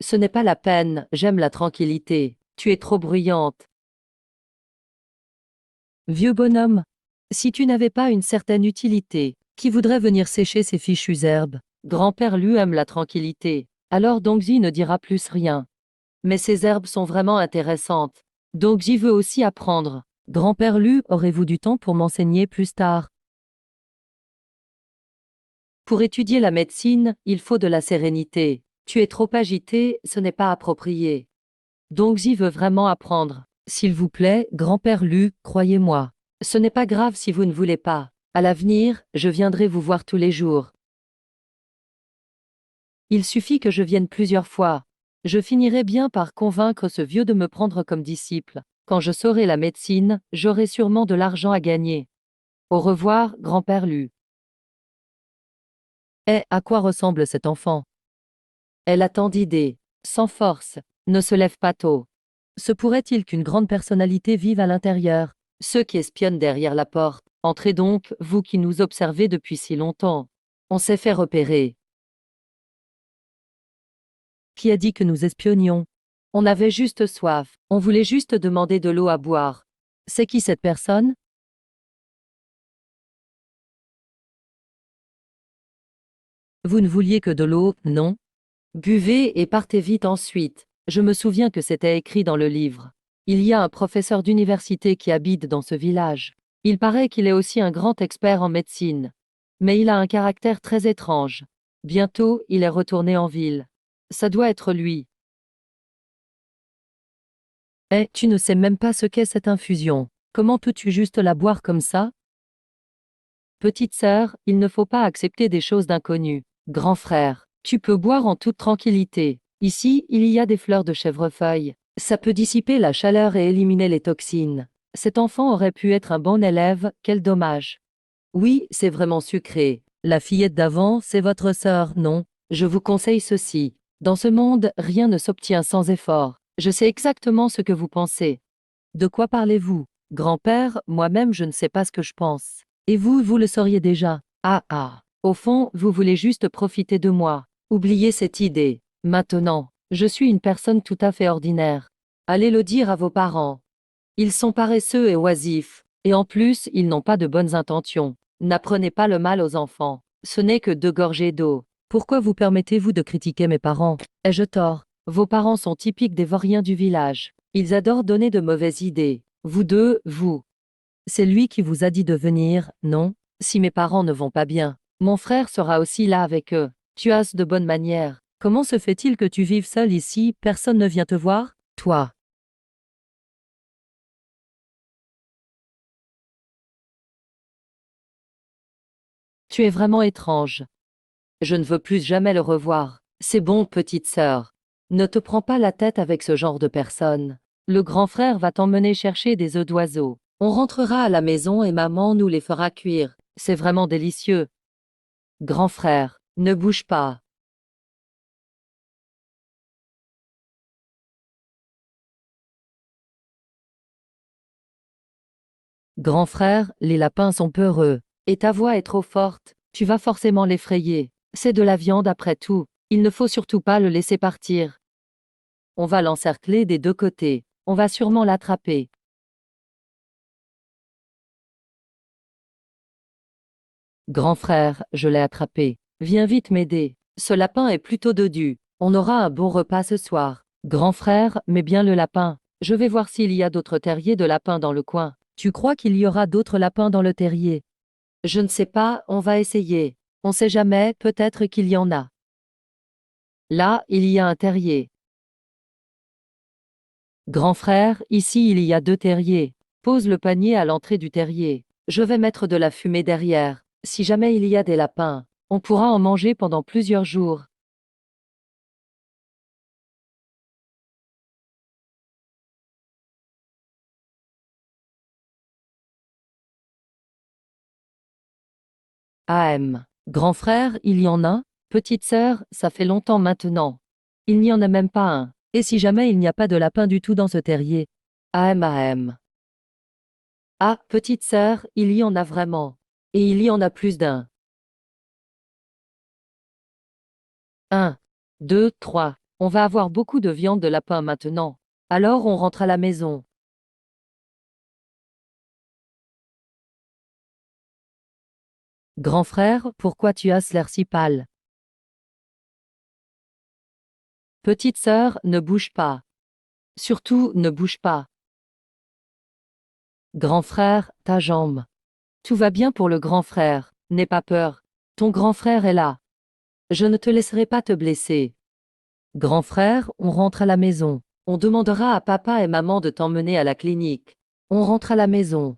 Ce n'est pas la peine, j'aime la tranquillité. Tu es trop bruyante. Vieux bonhomme, si tu n'avais pas une certaine utilité, qui voudrait venir sécher ces fichues herbes? Grand-père Lu aime la tranquillité. Alors Dongji ne dira plus rien. Mais ces herbes sont vraiment intéressantes. Donc j'y veux aussi apprendre. Grand-père Lu, aurez-vous du temps pour m'enseigner plus tard? Pour étudier la médecine, il faut de la sérénité. Tu es trop agité, ce n'est pas approprié. Donc j'y veux vraiment apprendre. S'il vous plaît, grand-père Lu, croyez-moi. Ce n'est pas grave si vous ne voulez pas. À l'avenir, je viendrai vous voir tous les jours. Il suffit que je vienne plusieurs fois. Je finirai bien par convaincre ce vieux de me prendre comme disciple. Quand je saurai la médecine, j'aurai sûrement de l'argent à gagner. Au revoir, grand-père Lu. Eh, à quoi ressemble cet enfant? Elle a tant d'idées, sans force, ne se lève pas tôt. Se pourrait-il qu'une grande personnalité vive à l'intérieur? Ceux qui espionnent derrière la porte. Entrez donc, vous qui nous observez depuis si longtemps. On s'est fait repérer. Qui a dit que nous espionnions? On avait juste soif, on voulait juste demander de l'eau à boire. C'est qui cette personne? Vous ne vouliez que de l'eau, non? Buvez et partez vite ensuite. Je me souviens que c'était écrit dans le livre. Il y a un professeur d'université qui habite dans ce village. Il paraît qu'il est aussi un grand expert en médecine. Mais il a un caractère très étrange. Bientôt, il est retourné en ville. Ça doit être lui. Eh, tu ne sais même pas ce qu'est cette infusion. Comment peux-tu juste la boire comme ça? Petite sœur, il ne faut pas accepter des choses d'inconnues. Grand frère, tu peux boire en toute tranquillité. Ici, il y a des fleurs de chèvrefeuille. Ça peut dissiper la chaleur et éliminer les toxines. Cet enfant aurait pu être un bon élève, quel dommage. Oui, c'est vraiment sucré. La fillette d'avant, c'est votre sœur, non? Je vous conseille ceci. Dans ce monde, rien ne s'obtient sans effort. Je sais exactement ce que vous pensez. De quoi parlez-vous? Grand-père, moi-même je ne sais pas ce que je pense. Et vous, vous le sauriez déjà. Ah ah. Au fond, vous voulez juste profiter de moi. Oubliez cette idée. Maintenant, je suis une personne tout à fait ordinaire. Allez le dire à vos parents. Ils sont paresseux et oisifs. Et en plus, ils n'ont pas de bonnes intentions. N'apprenez pas le mal aux enfants. Ce n'est que 2 gorgées d'eau. Pourquoi vous permettez-vous de critiquer mes parents? Ai-je tort? Vos parents sont typiques des vauriens du village. Ils adorent donner de mauvaises idées. Vous deux, vous. C'est lui qui vous a dit de venir, non? Si mes parents ne vont pas bien, mon frère sera aussi là avec eux. Tu as de bonnes manières. Comment se fait-il que tu vives seul ici, personne ne vient te voir? Toi. Tu es vraiment étrange. Je ne veux plus jamais le revoir. C'est bon, petite sœur. Ne te prends pas la tête avec ce genre de personne. Le grand frère va t'emmener chercher des œufs d'oiseaux. On rentrera à la maison et maman nous les fera cuire. C'est vraiment délicieux. Grand frère, ne bouge pas. Grand frère, les lapins sont peureux. Et ta voix est trop forte. Tu vas forcément l'effrayer. C'est de la viande après tout. Il ne faut surtout pas le laisser partir. On va l'encercler des deux côtés. On va sûrement l'attraper. Grand frère, je l'ai attrapé. Viens vite m'aider. Ce lapin est plutôt dodu. On aura un bon repas ce soir. Grand frère, mets bien le lapin. Je vais voir s'il y a d'autres terriers de lapins dans le coin. Tu crois qu'il y aura d'autres lapins dans le terrier? Je ne sais pas, on va essayer. On sait jamais, peut-être qu'il y en a. Là, il y a un terrier. Grand frère, ici il y a 2 terriers. Pose le panier à l'entrée du terrier. Je vais mettre de la fumée derrière. Si jamais il y a des lapins, on pourra en manger pendant plusieurs jours. Grand frère, il y en a? Petite sœur, ça fait longtemps maintenant. Il n'y en a même pas un. Et si jamais il n'y a pas de lapin du tout dans ce terrier? Ahem. Ah, petite sœur, il y en a vraiment. Et il y en a plus d'un. 1, 2, 3. On va avoir beaucoup de viande de lapin maintenant. Alors on rentre à la maison. Grand frère, pourquoi tu as l'air si pâle? Petite sœur, ne bouge pas. Surtout, ne bouge pas. Grand frère, ta jambe. Tout va bien pour le grand frère, n'aie pas peur. Ton grand frère est là. Je ne te laisserai pas te blesser. Grand frère, on rentre à la maison. On demandera à papa et maman de t'emmener à la clinique. On rentre à la maison.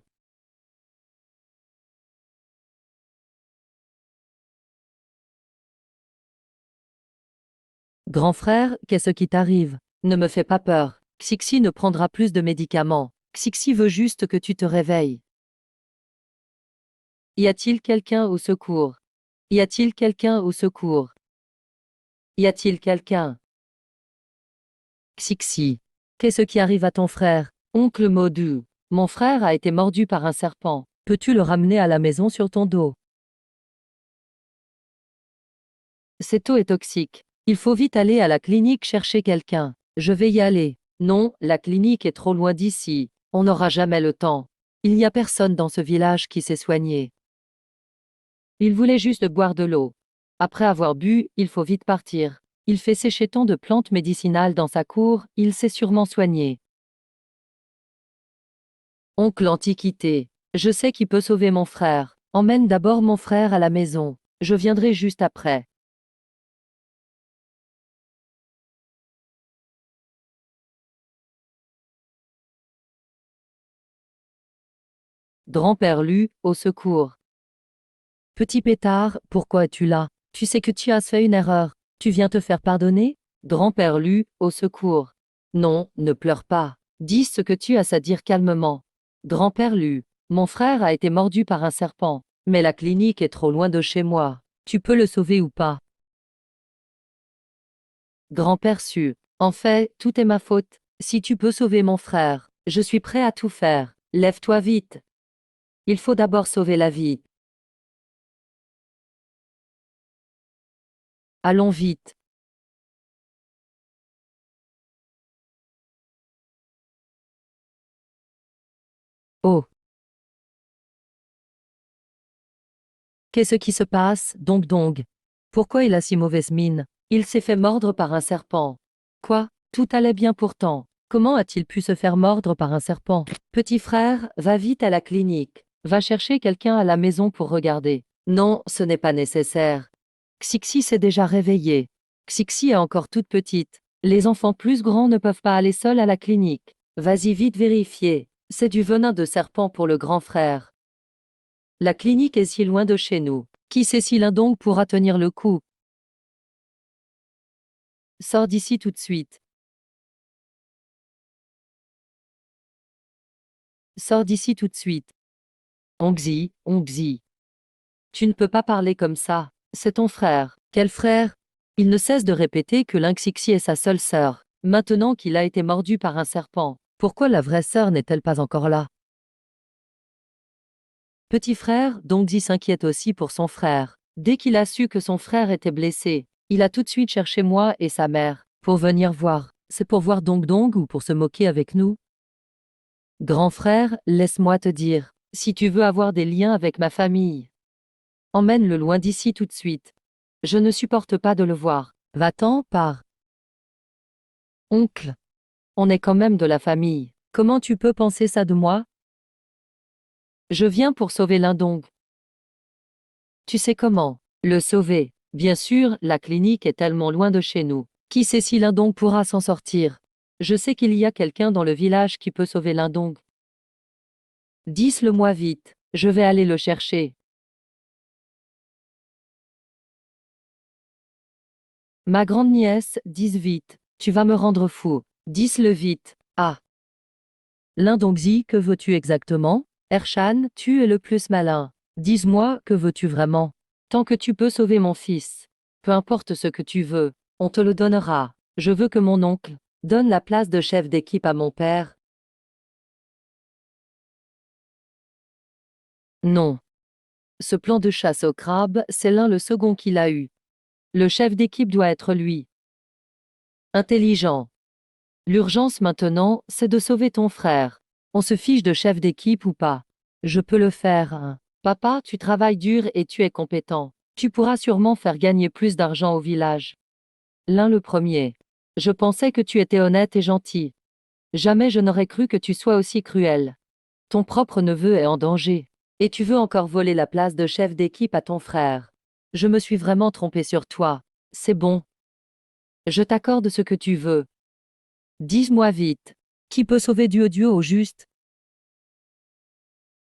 Grand frère, qu'est-ce qui t'arrive? Ne me fais pas peur. Xixi ne prendra plus de médicaments. Xixi veut juste que tu te réveilles. Y a-t-il quelqu'un au secours? Y a-t-il quelqu'un au secours? Y a-t-il quelqu'un? Xixi. Qu'est-ce qui arrive à ton frère? Oncle Modu. Mon frère a été mordu par un serpent. Peux-tu le ramener à la maison sur ton dos? Cette eau est toxique. Il faut vite aller à la clinique chercher quelqu'un. Je vais y aller. Non, la clinique est trop loin d'ici. On n'aura jamais le temps. Il n'y a personne dans ce village qui s'est soigné. Il voulait juste boire de l'eau. Après avoir bu, il faut vite partir. Il fait sécher tant de plantes médicinales dans sa cour, il s'est sûrement soigné. Oncle Antiquité. Je sais qui peut sauver mon frère. Emmène d'abord mon frère à la maison. Je viendrai juste après. Grand-père Lu, au secours. Petit pétard, pourquoi es-tu là? Tu sais que tu as fait une erreur. Tu viens te faire pardonner? Grand-père Lu, au secours. Non, ne pleure pas. Dis ce que tu as à dire calmement. Grand-père Lu, mon frère a été mordu par un serpent, mais la clinique est trop loin de chez moi. Tu peux le sauver ou pas? Grand-père Su, en fait, tout est ma faute. Si tu peux sauver mon frère, je suis prêt à tout faire. Lève-toi vite. Il faut d'abord sauver la vie. Allons vite. Oh, qu'est-ce qui se passe, Dong Dong? Pourquoi il a si mauvaise mine? Il s'est fait mordre par un serpent. Quoi? Tout allait bien pourtant. Comment a-t-il pu se faire mordre par un serpent? Petit frère, va vite à la clinique. Va chercher quelqu'un à la maison pour regarder. Non, ce n'est pas nécessaire. Xixi s'est déjà réveillée. Xixi est encore toute petite. Les enfants plus grands ne peuvent pas aller seuls à la clinique. Vas-y vite vérifier. C'est du venin de serpent pour le grand frère. La clinique est si loin de chez nous. Qui sait si l'un donc pourra tenir le coup? Sors d'ici tout de suite. Sors d'ici tout de suite. Ongzi, Ongzi. Tu ne peux pas parler comme ça. C'est ton frère. Quel frère? Il ne cesse de répéter que Lynxixi est sa seule sœur. Maintenant qu'il a été mordu par un serpent, pourquoi la vraie sœur n'est-elle pas encore là? Petit frère, Dongzi s'inquiète aussi pour son frère. Dès qu'il a su que son frère était blessé, il a tout de suite cherché moi et sa mère pour venir voir. C'est pour voir Dong Dong ou pour se moquer avec nous? Grand frère, laisse-moi te dire, si tu veux avoir des liens avec ma famille, emmène-le loin d'ici tout de suite. Je ne supporte pas de le voir. Va-t'en, pars. Oncle, on est quand même de la famille. Comment tu peux penser ça de moi? Je viens pour sauver Lindong. Tu sais comment le sauver? Bien sûr, la clinique est tellement loin de chez nous. Qui sait si Lindong pourra s'en sortir? Je sais qu'il y a quelqu'un dans le village qui peut sauver Lindong. Dis-le-moi vite, je vais aller le chercher. Ma grande nièce, dis vite, tu vas me rendre fou. Dis-le vite. Ah. Lindongzi, que veux-tu exactement? Ershan, tu es le plus malin. Dis-moi, que veux-tu vraiment? Tant que tu peux sauver mon fils. Peu importe ce que tu veux, on te le donnera. Je veux que mon oncle donne la place de chef d'équipe à mon père. Non. Ce plan de chasse au crabe, c'est le second qu'il a eu. Le chef d'équipe doit être lui. Intelligent. L'urgence maintenant, c'est de sauver ton frère. On se fiche de chef d'équipe ou pas. Je peux le faire, hein. Papa, tu travailles dur et tu es compétent. Tu pourras sûrement faire gagner plus d'argent au village. Le premier. Je pensais que tu étais honnête et gentil. Jamais je n'aurais cru que tu sois aussi cruel. Ton propre neveu est en danger. Et tu veux encore voler la place de chef d'équipe à ton frère. Je me suis vraiment trompé sur toi. C'est bon. Je t'accorde ce que tu veux. Dis-moi vite. Qui peut sauver Dieu au juste?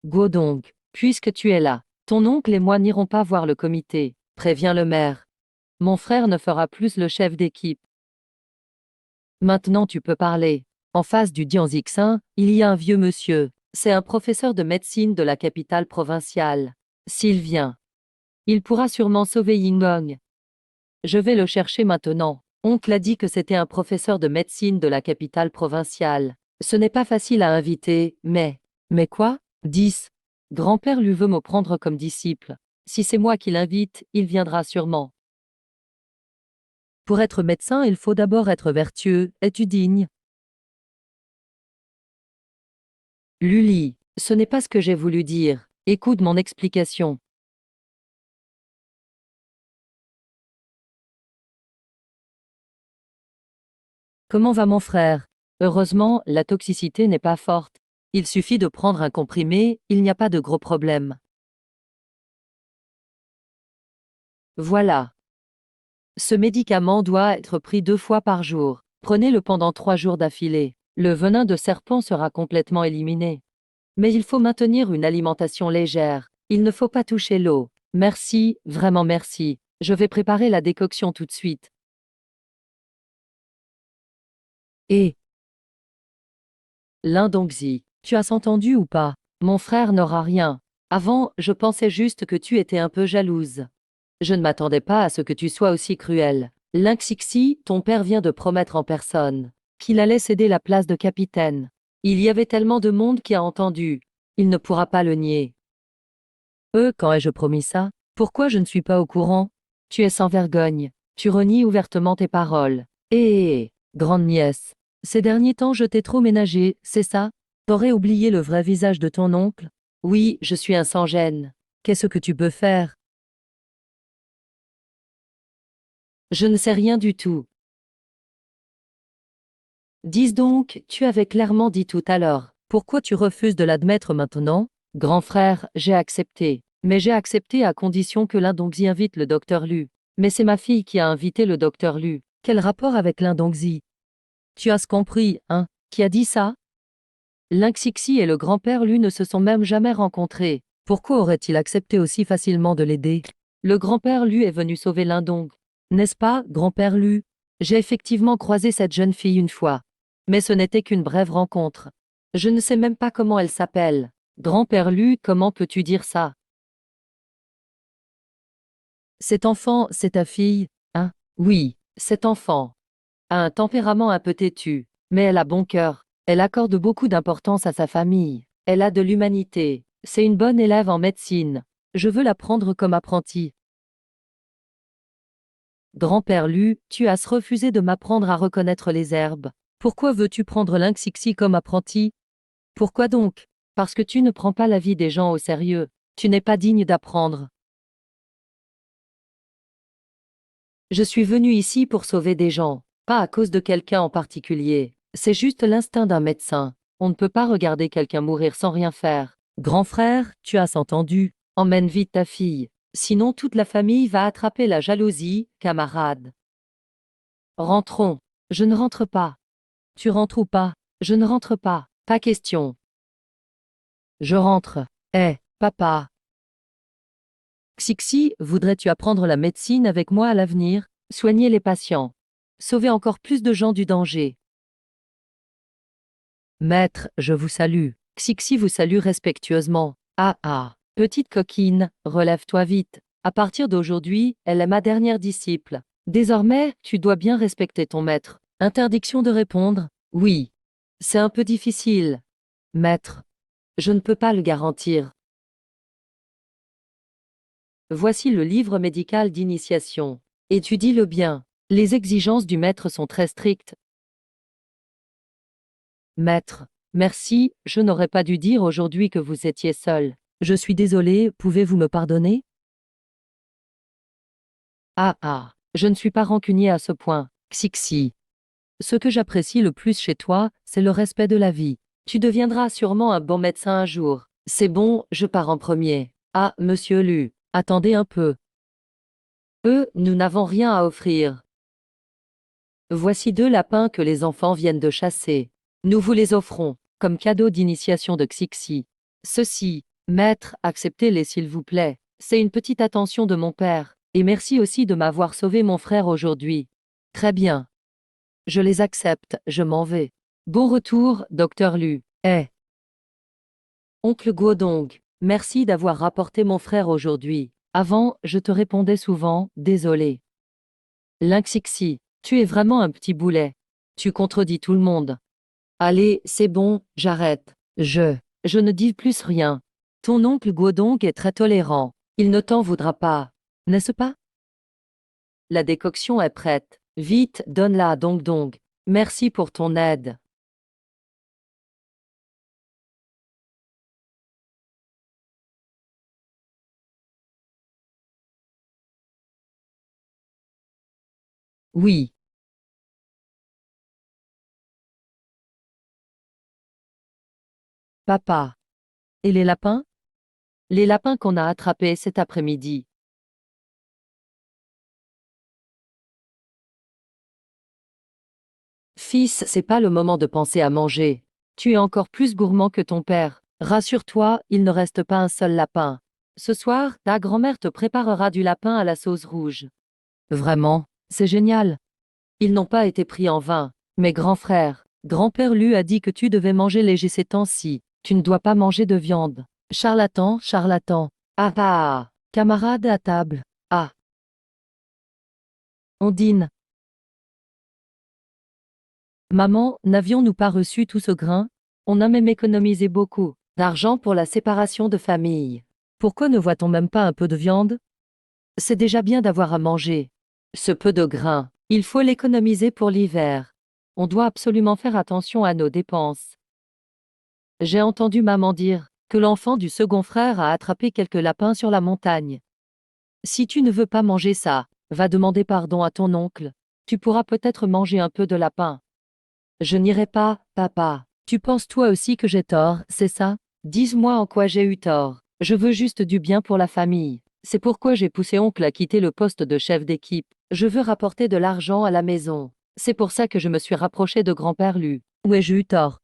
Go donc, puisque tu es là. Ton oncle et moi n'irons pas voir le comité. Préviens le maire. Mon frère ne fera plus le chef d'équipe. Maintenant tu peux parler. En face du Dianzixin, il y a un vieux monsieur. C'est un professeur de médecine de la capitale provinciale. S'il vient, il pourra sûrement sauver Yingong. Je vais le chercher maintenant. Oncle a dit que c'était un professeur de médecine de la capitale provinciale. Ce n'est pas facile à inviter, mais... Mais quoi? 10. Grand-père lui veut me prendre comme disciple. Si c'est moi qui l'invite, il viendra sûrement. Pour être médecin, il faut d'abord être vertueux. Es-tu digne? Lully, ce n'est pas ce que j'ai voulu dire. Écoute mon explication. Comment va mon frère? Heureusement, la toxicité n'est pas forte. Il suffit de prendre un comprimé, il n'y a pas de gros problème. Voilà. Ce médicament doit être pris 2 fois par jour. Prenez-le pendant 3 jours d'affilée. Le venin de serpent sera complètement éliminé. Mais il faut maintenir une alimentation légère. Il ne faut pas toucher l'eau. Merci, vraiment merci. Je vais préparer la décoction tout de suite. Et Lindongzi, tu as entendu ou pas? Mon frère n'aura rien. Avant, je pensais juste que tu étais un peu jalouse. Je ne m'attendais pas à ce que tu sois aussi cruel. Linxixi, ton père vient de promettre en personne qu'il allait céder la place de capitaine. Il y avait tellement de monde qui a entendu. Il ne pourra pas le nier. Quand ai-je promis ça? Pourquoi je ne suis pas au courant? Tu es sans vergogne. Tu renies ouvertement tes paroles. Grande nièce, ces derniers temps je t'ai trop ménagé, c'est ça? T'aurais oublié le vrai visage de ton oncle? Oui, je suis un sans-gêne. Qu'est-ce que tu peux faire? Je ne sais rien du tout. Dis donc, tu avais clairement dit tout à l'heure. Pourquoi tu refuses de l'admettre maintenant? Grand frère, j'ai accepté. Mais j'ai accepté à condition que Lindongzi invite le docteur Lu. Mais c'est ma fille qui a invité le docteur Lu. Quel rapport avec Lindongzi? Tu as compris, hein? Qui a dit ça? Linxixi et le grand-père Lu ne se sont même jamais rencontrés. Pourquoi aurait-il accepté aussi facilement de l'aider? Le grand-père Lu est venu sauver Lindong. N'est-ce pas, grand-père Lu? J'ai effectivement croisé cette jeune fille une fois. Mais ce n'était qu'une brève rencontre. Je ne sais même pas comment elle s'appelle. Grand-père Lu, comment peux-tu dire ça? Cet enfant, c'est ta fille, hein? Oui, cet enfant a un tempérament un peu têtu, mais elle a bon cœur. Elle accorde beaucoup d'importance à sa famille. Elle a de l'humanité. C'est une bonne élève en médecine. Je veux la prendre comme apprentie. Grand-père Lu, tu as refusé de m'apprendre à reconnaître les herbes. Pourquoi veux-tu prendre Linxixi comme apprenti? Pourquoi donc? Parce que tu ne prends pas la vie des gens au sérieux. Tu n'es pas digne d'apprendre. Je suis venu ici pour sauver des gens, pas à cause de quelqu'un en particulier. C'est juste l'instinct d'un médecin. On ne peut pas regarder quelqu'un mourir sans rien faire. Grand frère, tu as entendu. Emmène vite ta fille. Sinon toute la famille va attraper la jalousie, camarade. Rentrons. Je ne rentre pas. Tu rentres ou pas? Je ne rentre pas. Pas question. Je rentre. Papa. Xixi, voudrais-tu apprendre la médecine avec moi à l'avenir? Soigner les patients. Sauver encore plus de gens du danger. Maître, je vous salue. Xixi vous salue respectueusement. Ah ah. Petite coquine, relève-toi vite. À partir d'aujourd'hui, elle est ma dernière disciple. Désormais, tu dois bien respecter ton maître. Interdiction de répondre. Oui. C'est un peu difficile. Maître. Je ne peux pas le garantir. Voici le livre médical d'initiation. Étudie-le bien. Les exigences du maître sont très strictes. Maître, merci, je n'aurais pas dû dire aujourd'hui que vous étiez seul. Je suis désolé, pouvez-vous me pardonner? Ah ah, je ne suis pas rancunier à ce point. Xixi. Ce que j'apprécie le plus chez toi, c'est le respect de la vie. Tu deviendras sûrement un bon médecin un jour. C'est bon, je pars en premier. Ah, monsieur Lu, attendez un peu. Nous n'avons rien à offrir. Voici 2 lapins que les enfants viennent de chasser. Nous vous les offrons, comme cadeau d'initiation de Xixi. Ceci, maître, acceptez-les s'il vous plaît. C'est une petite attention de mon père, et merci aussi de m'avoir sauvé mon frère aujourd'hui. Très bien. Je les accepte, je m'en vais. Bon retour, docteur Lu. Oncle Guodong, merci d'avoir rapporté mon frère aujourd'hui. Avant, je te répondais souvent, désolé. Linxixi, tu es vraiment un petit boulet. Tu contredis tout le monde. Allez, c'est bon, j'arrête. Je ne dis plus rien. Ton oncle Guodong est très tolérant. Il ne t'en voudra pas. N'est-ce pas? La décoction est prête. Vite, donne-la à Dong Dong. Merci pour ton aide. Oui. Papa. Et les lapins? Les lapins qu'on a attrapés cet après-midi. Fils, c'est pas le moment de penser à manger. Tu es encore plus gourmand que ton père. Rassure-toi, il ne reste pas un seul lapin. Ce soir, ta grand-mère te préparera du lapin à la sauce rouge. Vraiment, c'est génial. Ils n'ont pas été pris en vain. Mes grands frères, grand-père Lu a dit que tu devais manger léger ces temps-ci. Tu ne dois pas manger de viande. Charlatan, charlatan. Ah ah. Camarade à table. Ah. On dîne. Maman, n'avions-nous pas reçu tout ce grain? On a même économisé beaucoup d'argent pour la séparation de famille. Pourquoi ne voit-on même pas un peu de viande? C'est déjà bien d'avoir à manger. Ce peu de grain, il faut l'économiser pour l'hiver. On doit absolument faire attention à nos dépenses. J'ai entendu maman dire que l'enfant du second frère a attrapé quelques lapins sur la montagne. Si tu ne veux pas manger ça, va demander pardon à ton oncle. Tu pourras peut-être manger un peu de lapin. Je n'irai pas, papa. Tu penses toi aussi que j'ai tort, c'est ça? Dis-moi en quoi j'ai eu tort. Je veux juste du bien pour la famille. C'est pourquoi j'ai poussé oncle à quitter le poste de chef d'équipe. Je veux rapporter de l'argent à la maison. C'est pour ça que je me suis rapproché de grand-père Lu. Où ai-je eu tort?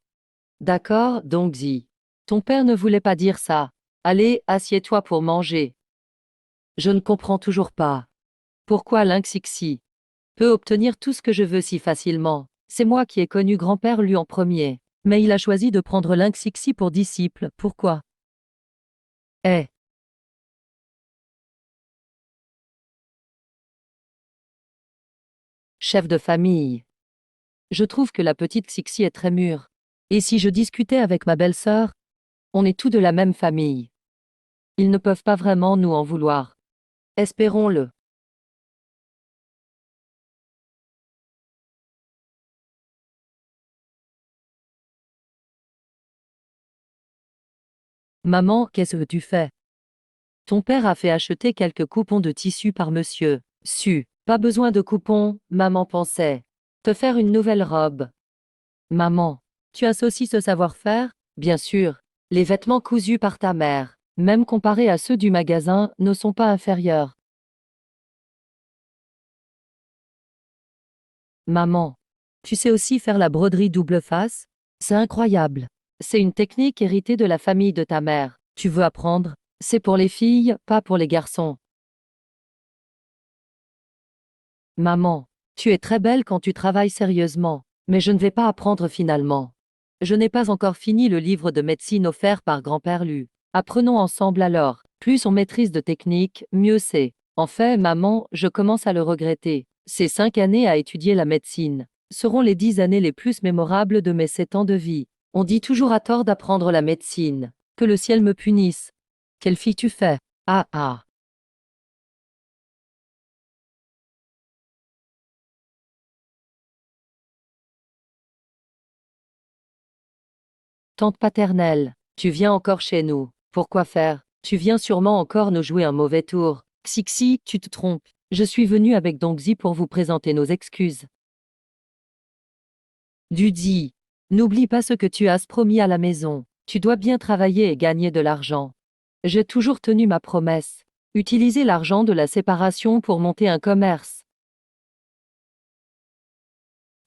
D'accord, Dongzi. Ton père ne voulait pas dire ça. Allez, assieds-toi pour manger. Je ne comprends toujours pas. Pourquoi Linxixi peut obtenir tout ce que je veux si facilement? C'est moi qui ai connu grand-père Lu en premier. Mais il a choisi de prendre Linxixi pour disciple. Pourquoi? Eh, chef de famille. Je trouve que la petite Xixi est très mûre. Et si je discutais avec ma belle-sœur? On est tous de la même famille. Ils ne peuvent pas vraiment nous en vouloir. Espérons-le. Maman, qu'est-ce que tu fais? Ton père a fait acheter quelques coupons de tissu par monsieur Su. Pas besoin de coupons, maman pensait. Te faire une nouvelle robe. Maman, tu as aussi ce savoir-faire? Bien sûr. Les vêtements cousus par ta mère, même comparés à ceux du magasin, ne sont pas inférieurs. Maman, tu sais aussi faire la broderie double face? C'est incroyable. C'est une technique héritée de la famille de ta mère. Tu veux apprendre? C'est pour les filles, pas pour les garçons. Maman, tu es très belle quand tu travailles sérieusement, mais je ne vais pas apprendre finalement. Je n'ai pas encore fini le livre de médecine offert par grand-père Lu. Apprenons ensemble alors. Plus on maîtrise de techniques, mieux c'est. En fait, maman, je commence à le regretter. Ces 5 années à étudier la médecine seront les 10 années les plus mémorables de mes 7 ans de vie. On dit toujours à tort d'apprendre la médecine. Que le ciel me punisse. Quelle fille tu fais? Ah ah. Tante paternelle, tu viens encore chez nous. Pourquoi faire? Tu viens sûrement encore nous jouer un mauvais tour. Xixi, tu te trompes. Je suis venu avec Dongzi pour vous présenter nos excuses. Dudi, n'oublie pas ce que tu as promis à la maison. Tu dois bien travailler et gagner de l'argent. J'ai toujours tenu ma promesse. Utiliser l'argent de la séparation pour monter un commerce.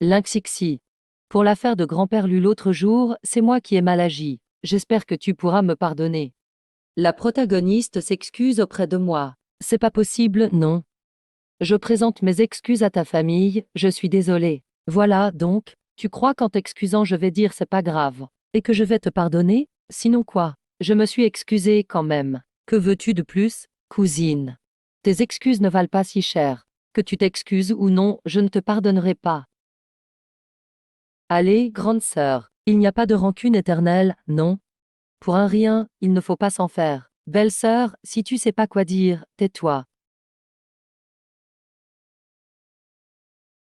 Linxixi. Pour l'affaire de grand-père Lu l'autre jour, c'est moi qui ai mal agi. J'espère que tu pourras me pardonner. La protagoniste s'excuse auprès de moi. C'est pas possible, non. Je présente mes excuses à ta famille, je suis désolée. Voilà, donc, tu crois qu'en t'excusant je vais dire c'est pas grave, et que je vais te pardonner? Sinon quoi? Je me suis excusée quand même. Que veux-tu de plus, cousine? Tes excuses ne valent pas si cher. Que tu t'excuses ou non, je ne te pardonnerai pas. Allez, grande sœur, il n'y a pas de rancune éternelle, non? Pour un rien, il ne faut pas s'en faire. Belle sœur, si tu sais pas quoi dire, tais-toi.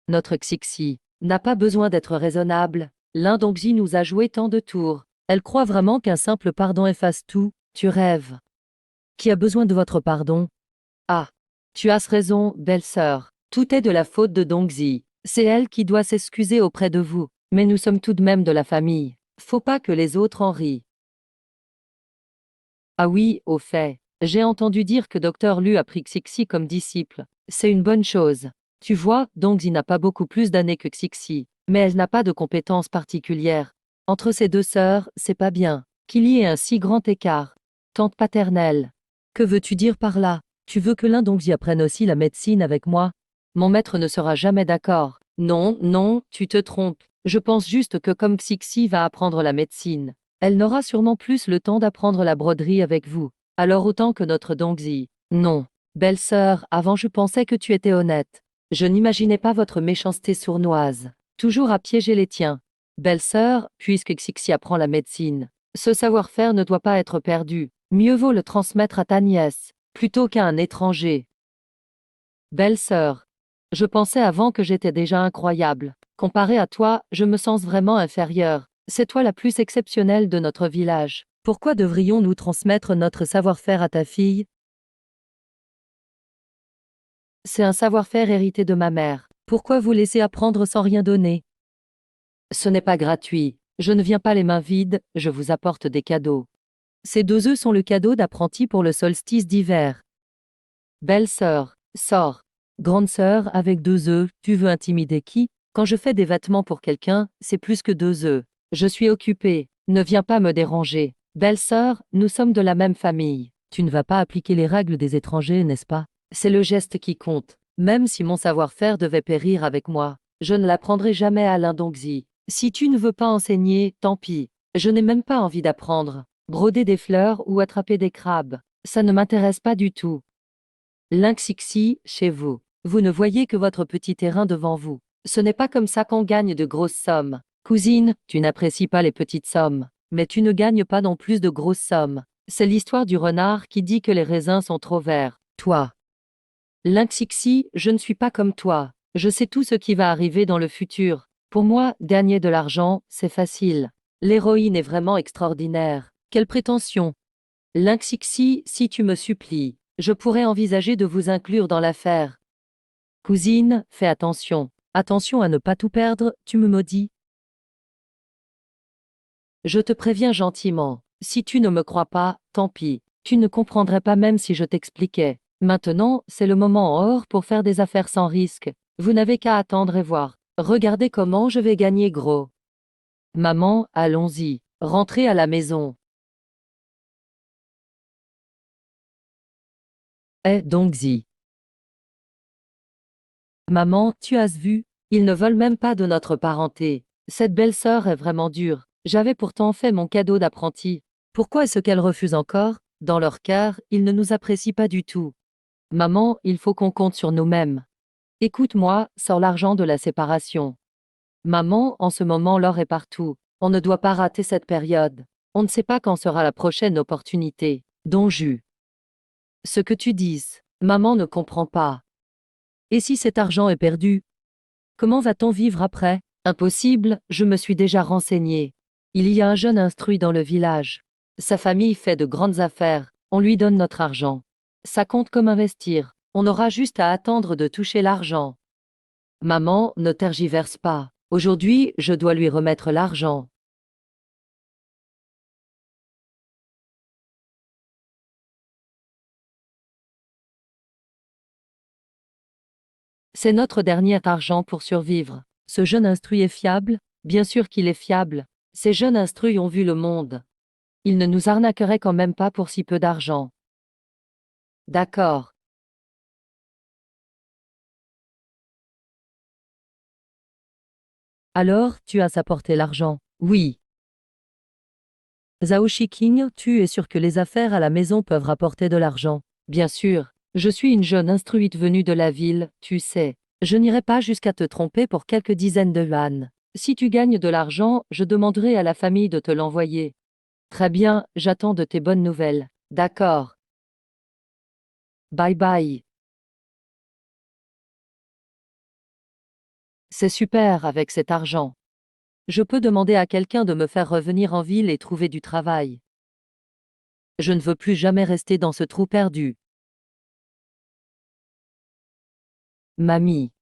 Notre Xixi n'a pas besoin d'être raisonnable. L'Indongji nous a joué tant de tours. Elle croit vraiment qu'un simple pardon efface tout. Tu rêves. Qui a besoin de votre pardon? Ah. Tu as raison, belle sœur. Tout est de la faute de Dongzi. C'est elle qui doit s'excuser auprès de vous. Mais nous sommes tout de même de la famille. Faut pas que les autres en rient. Ah oui, au fait. J'ai entendu dire que Docteur Lu a pris Xixi comme disciple. C'est une bonne chose. Tu vois, Dongzi n'a pas beaucoup plus d'années que Xixi, mais elle n'a pas de compétences particulières. Entre ces deux sœurs, c'est pas bien. Qu'il y ait un si grand écart. Tante paternelle. Que veux-tu dire par là? Tu veux que l'un Dongzi apprenne aussi la médecine avec moi? Mon maître ne sera jamais d'accord. Non, non, tu te trompes. Je pense juste que comme Xixi va apprendre la médecine, elle n'aura sûrement plus le temps d'apprendre la broderie avec vous. Alors autant que notre Dongzi. Non. Belle sœur, avant je pensais que tu étais honnête. Je n'imaginais pas votre méchanceté sournoise. Toujours à piéger les tiens. Belle sœur, puisque Xixi apprend la médecine, ce savoir-faire ne doit pas être perdu. Mieux vaut le transmettre à ta nièce, plutôt qu'à un étranger. Belle sœur. Je pensais avant que j'étais déjà incroyable. Comparé à toi, je me sens vraiment inférieure. C'est toi la plus exceptionnelle de notre village. Pourquoi devrions-nous transmettre notre savoir-faire à ta fille? C'est un savoir-faire hérité de ma mère. Pourquoi vous laisser apprendre sans rien donner? Ce n'est pas gratuit. Je ne viens pas les mains vides, je vous apporte des cadeaux. Ces 2 œufs sont le cadeau d'apprenti pour le solstice d'hiver. Belle sœur, sors. Grande sœur, avec 2 œufs, tu veux intimider qui? Quand je fais des vêtements pour quelqu'un, c'est plus que 2 œufs. Je suis occupée. Ne viens pas me déranger. Belle sœur, nous sommes de la même famille. Tu ne vas pas appliquer les règles des étrangers, n'est-ce pas? C'est le geste qui compte. Même si mon savoir-faire devait périr avec moi, je ne l'apprendrai jamais à l'Indongzi. Si tu ne veux pas enseigner, tant pis. Je n'ai même pas envie d'apprendre. Broder des fleurs ou attraper des crabes, ça ne m'intéresse pas du tout. Linxixi, chez vous. Vous ne voyez que votre petit terrain devant vous. Ce n'est pas comme ça qu'on gagne de grosses sommes. Cousine, tu n'apprécies pas les petites sommes, mais tu ne gagnes pas non plus de grosses sommes. C'est l'histoire du renard qui dit que les raisins sont trop verts. Toi. Linxixi, je ne suis pas comme toi. Je sais tout ce qui va arriver dans le futur. Pour moi, gagner de l'argent, c'est facile. L'héroïne est vraiment extraordinaire. Quelle prétention! Lynxixi, si tu me supplies, je pourrais envisager de vous inclure dans l'affaire. Cousine, fais attention. Attention à ne pas tout perdre, tu me maudis. Je te préviens gentiment. Si tu ne me crois pas, tant pis. Tu ne comprendrais pas même si je t'expliquais. Maintenant, c'est le moment or pour faire des affaires sans risque. Vous n'avez qu'à attendre et voir. Regardez comment je vais gagner gros. Maman, allons-y. Rentrez à la maison. Eh donc-y. Maman, tu as vu? Ils ne veulent même pas de notre parenté. Cette belle-sœur est vraiment dure. J'avais pourtant fait mon cadeau d'apprenti. Pourquoi est-ce qu'elle refuse encore? Dans leur cœur, ils ne nous apprécient pas du tout. Maman, il faut qu'on compte sur nous-mêmes. Écoute-moi, sors l'argent de la séparation. Maman, en ce moment l'or est partout. On ne doit pas rater cette période. On ne sait pas quand sera la prochaine opportunité. Don Jus. Ce que tu dises, maman ne comprend pas. Et si cet argent est perdu? Comment va-t-on vivre après? Impossible, je me suis déjà renseigné. Il y a un jeune instruit dans le village. Sa famille fait de grandes affaires, on lui donne notre argent. Ça compte comme investir, on aura juste à attendre de toucher l'argent. Maman, ne tergiverse pas. Aujourd'hui, je dois lui remettre l'argent. C'est notre dernier argent pour survivre. Ce jeune instruit est fiable? Bien sûr qu'il est fiable. Ces jeunes instruits ont vu le monde. Ils ne nous arnaqueraient quand même pas pour si peu d'argent. D'accord. Alors, tu as apporté l'argent? Oui. Zhao Shiking, tu es sûr que les affaires à la maison peuvent rapporter de l'argent? Bien sûr. Je suis une jeune instruite venue de la ville, tu sais. Je n'irai pas jusqu'à te tromper pour quelques dizaines de yuan. Si tu gagnes de l'argent, je demanderai à la famille de te l'envoyer. Très bien, j'attends de tes bonnes nouvelles. D'accord. Bye bye. C'est super avec cet argent. Je peux demander à quelqu'un de me faire revenir en ville et trouver du travail. Je ne veux plus jamais rester dans ce trou perdu. Mamie.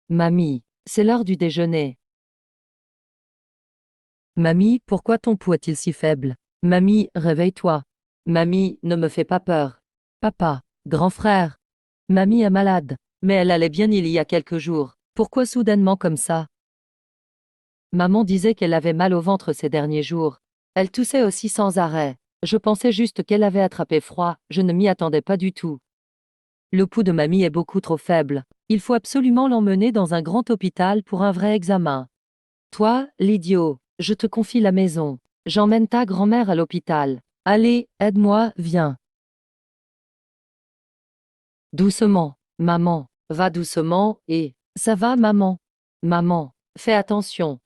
Mamie, c'est l'heure du déjeuner. Mamie, pourquoi ton pouls est-il si faible? Mamie, réveille-toi. Mamie, ne me fais pas peur. Papa, grand frère. Mamie est malade. Mais elle allait bien il y a quelques jours. Pourquoi soudainement comme ça? Maman disait qu'elle avait mal au ventre ces derniers jours. Elle toussait aussi sans arrêt. Je pensais juste qu'elle avait attrapé froid, je ne m'y attendais pas du tout. Le pouls de mamie est beaucoup trop faible. Il faut absolument l'emmener dans un grand hôpital pour un vrai examen. Toi, l'idiot, je te confie la maison. J'emmène ta grand-mère à l'hôpital. Allez, aide-moi, viens. Doucement, maman, va doucement et... Ça va, maman? Maman, fais attention.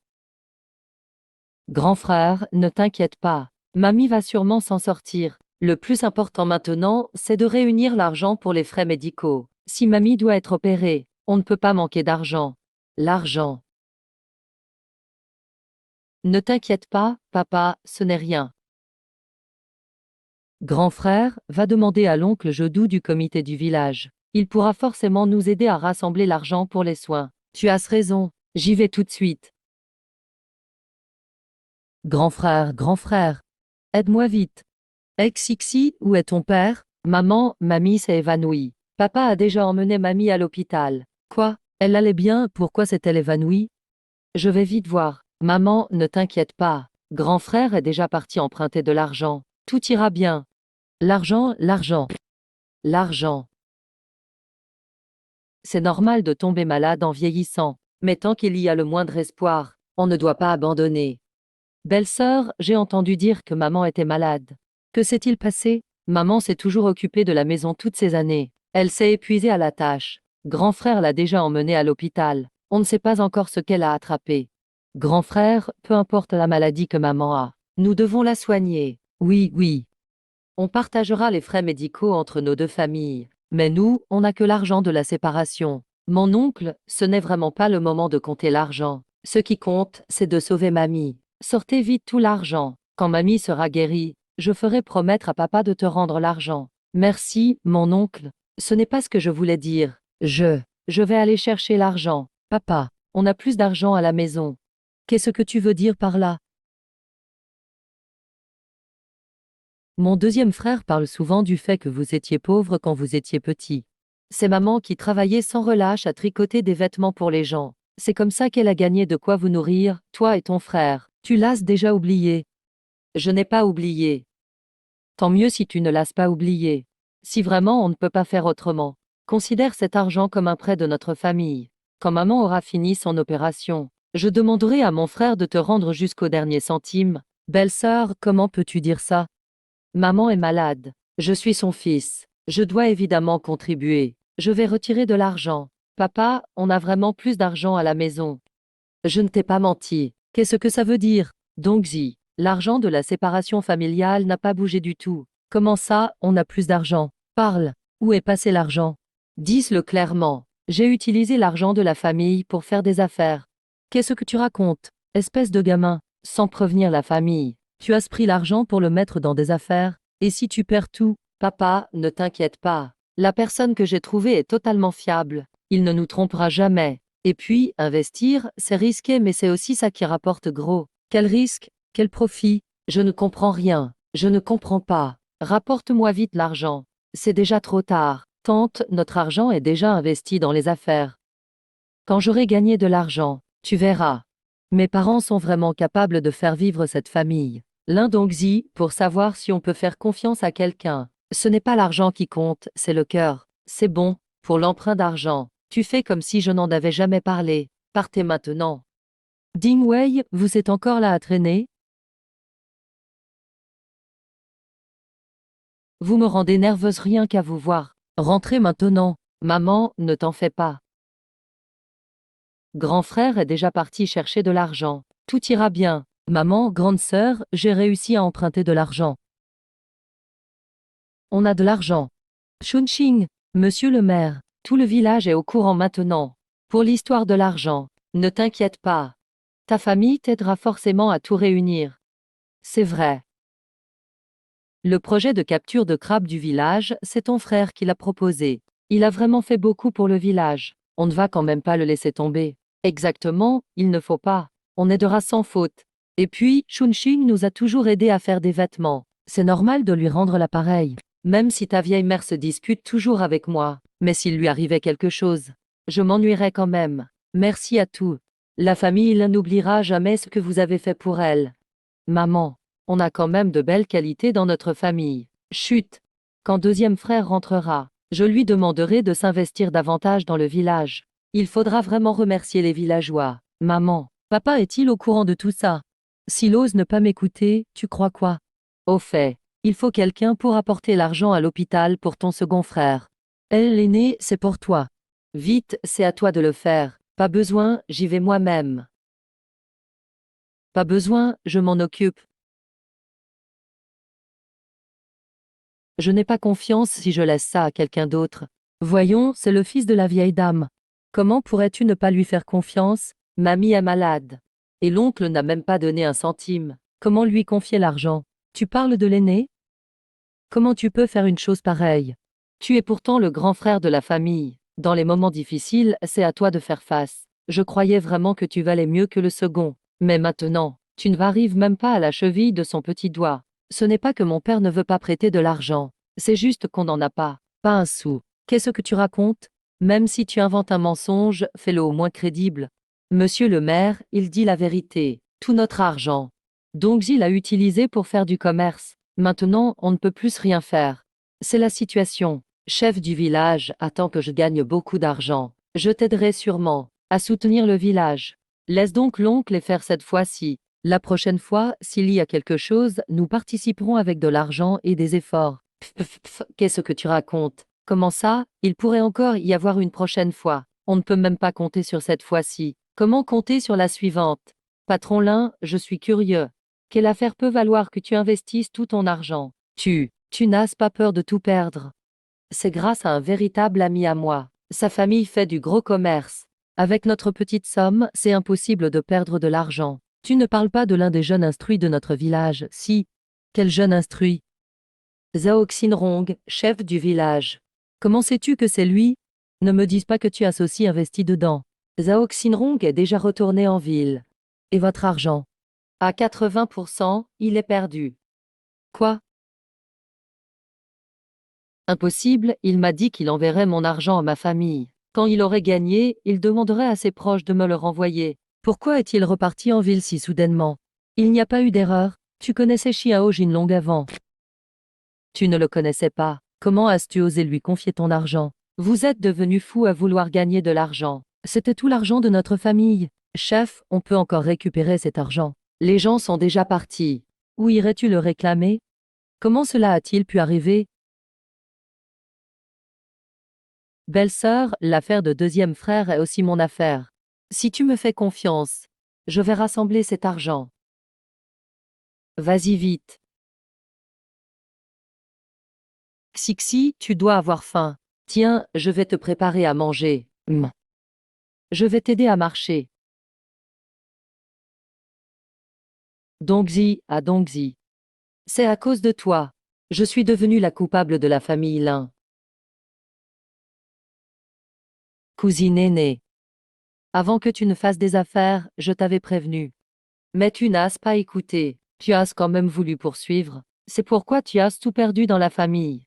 Grand frère, ne t'inquiète pas. Mamie va sûrement s'en sortir. Le plus important maintenant, c'est de réunir l'argent pour les frais médicaux. Si mamie doit être opérée, on ne peut pas manquer d'argent. L'argent. Ne t'inquiète pas, papa, ce n'est rien. Grand frère, va demander à l'oncle Jodou du comité du village. Il pourra forcément nous aider à rassembler l'argent pour les soins. Tu as raison, j'y vais tout de suite. Grand frère, aide-moi vite. Xixi, où est ton père? Maman, mamie s'est évanouie. Papa a déjà emmené mamie à l'hôpital. Quoi? Elle allait bien, pourquoi s'est-elle évanouie? Je vais vite voir. Maman, ne t'inquiète pas. Grand frère est déjà parti emprunter de l'argent. Tout ira bien. L'argent, l'argent. L'argent. C'est normal de tomber malade en vieillissant. Mais tant qu'il y a le moindre espoir, on ne doit pas abandonner. Belle-sœur, j'ai entendu dire que maman était malade. Que s'est-il passé? Maman s'est toujours occupée de la maison toutes ces années. Elle s'est épuisée à la tâche. Grand frère l'a déjà emmenée à l'hôpital. On ne sait pas encore ce qu'elle a attrapé. Grand frère, peu importe la maladie que maman a, nous devons la soigner. Oui, oui. On partagera les frais médicaux entre nos deux familles. Mais nous, on n'a que l'argent de la séparation. Mon oncle, ce n'est vraiment pas le moment de compter l'argent. Ce qui compte, c'est de sauver mamie. Sortez vite tout l'argent. Quand mamie sera guérie, Je ferai promettre à papa de te rendre l'argent. Merci, mon oncle. Ce n'est pas ce que je voulais dire. Je vais aller chercher l'argent. Papa, on a plus d'argent à la maison. Qu'est-ce que tu veux dire par là? Mon deuxième frère parle souvent du fait que vous étiez pauvre quand vous étiez petit. C'est maman qui travaillait sans relâche à tricoter des vêtements pour les gens. C'est comme ça qu'elle a gagné de quoi vous nourrir, toi et ton frère. Tu l'as déjà oublié. Je n'ai pas oublié. Tant mieux si tu ne l'as pas oublié. Si vraiment on ne peut pas faire autrement, considère cet argent comme un prêt de notre famille. Quand maman aura fini son opération, je demanderai à mon frère de te rendre jusqu'au dernier centime. Belle-sœur, comment peux-tu dire ça? Maman est malade. Je suis son fils. Je dois évidemment contribuer. Je vais retirer de l'argent. Papa, on a vraiment plus d'argent à la maison. Je ne t'ai pas menti. Qu'est-ce que ça veut dire? Dongzi, l'argent de la séparation familiale n'a pas bougé du tout. Comment ça, on a plus d'argent? Parle. Où est passé l'argent? Dis-le clairement. J'ai utilisé l'argent de la famille pour faire des affaires. Qu'est-ce que tu racontes? Espèce de gamin, sans prévenir la famille. Tu as pris l'argent pour le mettre dans des affaires, et si tu perds tout? Papa, ne t'inquiète pas. La personne que j'ai trouvée est totalement fiable. Il ne nous trompera jamais. Et puis, investir, c'est risqué mais c'est aussi ça qui rapporte gros. Quel risque? Quel profit? Je ne comprends rien. Je ne comprends pas. Rapporte-moi vite l'argent. C'est déjà trop tard. Tante, notre argent est déjà investi dans les affaires. Quand j'aurai gagné de l'argent, tu verras. Mes parents sont vraiment capables de faire vivre cette famille. L'un Dongzi, pour savoir si on peut faire confiance à quelqu'un. Ce n'est pas l'argent qui compte, c'est le cœur. C'est bon, pour l'emprunt d'argent. Tu fais comme si je n'en avais jamais parlé. Partez maintenant. Ding Wei, vous êtes encore là à traîner? Vous me rendez nerveuse rien qu'à vous voir. Rentrez maintenant. Maman, ne t'en fais pas. Grand frère est déjà parti chercher de l'argent. Tout ira bien. Maman, grande sœur, j'ai réussi à emprunter de l'argent. On a de l'argent. Chunqing, monsieur le maire, tout le village est au courant maintenant. Pour l'histoire de l'argent, ne t'inquiète pas. Ta famille t'aidera forcément à tout réunir. C'est vrai. Le projet de capture de crabes du village, c'est ton frère qui l'a proposé. Il a vraiment fait beaucoup pour le village. On ne va quand même pas le laisser tomber. Exactement, il ne faut pas. On aidera sans faute. Et puis, Chunqing nous a toujours aidés à faire des vêtements. C'est normal de lui rendre l'appareil. Même si ta vieille mère se dispute toujours avec moi, mais s'il lui arrivait quelque chose, je m'ennuierais quand même. Merci à tous. La famille n'oubliera jamais ce que vous avez fait pour elle. Maman, on a quand même de belles qualités dans notre famille. Chut. Quand deuxième frère rentrera, je lui demanderai de s'investir davantage dans le village. Il faudra vraiment remercier les villageois. Maman, papa est-il au courant de tout ça? S'il ose ne pas m'écouter, tu crois quoi? Au fait, il faut quelqu'un pour apporter l'argent à l'hôpital pour ton second frère. Elle, l'aîné, c'est pour toi. Vite, c'est à toi de le faire. Pas besoin, j'y vais moi-même. Pas besoin, je m'en occupe. Je n'ai pas confiance si je laisse ça à quelqu'un d'autre. Voyons, c'est le fils de la vieille dame. Comment pourrais-tu ne pas lui faire confiance? Mamie est malade. Et l'oncle n'a même pas donné un centime. Comment lui confier l'argent? Tu parles de l'aîné? Comment tu peux faire une chose pareille? Tu es pourtant le grand frère de la famille. Dans les moments difficiles, c'est à toi de faire face. Je croyais vraiment que tu valais mieux que le second. Mais maintenant, tu ne arrives même pas à la cheville de son petit doigt. Ce n'est pas que mon père ne veut pas prêter de l'argent. C'est juste qu'on n'en a pas. Pas un sou. Qu'est-ce que tu racontes? Même si tu inventes un mensonge, fais-le au moins crédible. Monsieur le maire, il dit la vérité. Tout notre argent. Donc Gilles l'a utilisé pour faire du commerce. Maintenant, on ne peut plus rien faire. C'est la situation. Chef du village, attends que je gagne beaucoup d'argent. Je t'aiderai sûrement à soutenir le village. Laisse donc l'oncle les faire cette fois-ci. La prochaine fois, s'il y a quelque chose, nous participerons avec de l'argent et des efforts. Qu'est-ce que tu racontes? Comment ça? Il pourrait encore y avoir une prochaine fois. On ne peut même pas compter sur cette fois-ci. Comment compter sur la suivante? Patron Lin, je suis curieux. Quelle affaire peut valoir que tu investisses tout ton argent? Tu n'as pas peur de tout perdre. C'est grâce à un véritable ami à moi. Sa famille fait du gros commerce. Avec notre petite somme, c'est impossible de perdre de l'argent. Tu ne parles pas de l'un des jeunes instruits de notre village, si. Quel jeune instruit. Zhao Xinrong, chef du village. Comment sais-tu que c'est lui? Ne me dis pas que tu as aussi investi dedans. Zhao Xinrong est déjà retourné en ville. Et votre argent? À 80%, il est perdu. Quoi? Impossible, il m'a dit qu'il enverrait mon argent à ma famille. Quand il aurait gagné, il demanderait à ses proches de me le renvoyer. Pourquoi est-il reparti en ville si soudainement? Il n'y a pas eu d'erreur, tu connaissais Xiao Jinlong avant. Tu ne le connaissais pas, comment as-tu osé lui confier ton argent? Vous êtes devenu fou à vouloir gagner de l'argent. C'était tout l'argent de notre famille. Chef, on peut encore récupérer cet argent. Les gens sont déjà partis. Où irais-tu le réclamer? Comment cela a-t-il pu arriver? Belle-sœur, l'affaire de deuxième frère est aussi mon affaire. Si tu me fais confiance, je vais rassembler cet argent. Vas-y vite. Xixi, tu dois avoir faim. Tiens, je vais te préparer à manger. Je vais t'aider à marcher. Dongzi, à Dongzi. C'est à cause de toi. Je suis devenue la coupable de la famille Lin. Cousine aînée. Avant que tu ne fasses des affaires, je t'avais prévenu. Mais tu n'as pas écouté. Tu as quand même voulu poursuivre. C'est pourquoi tu as tout perdu dans la famille.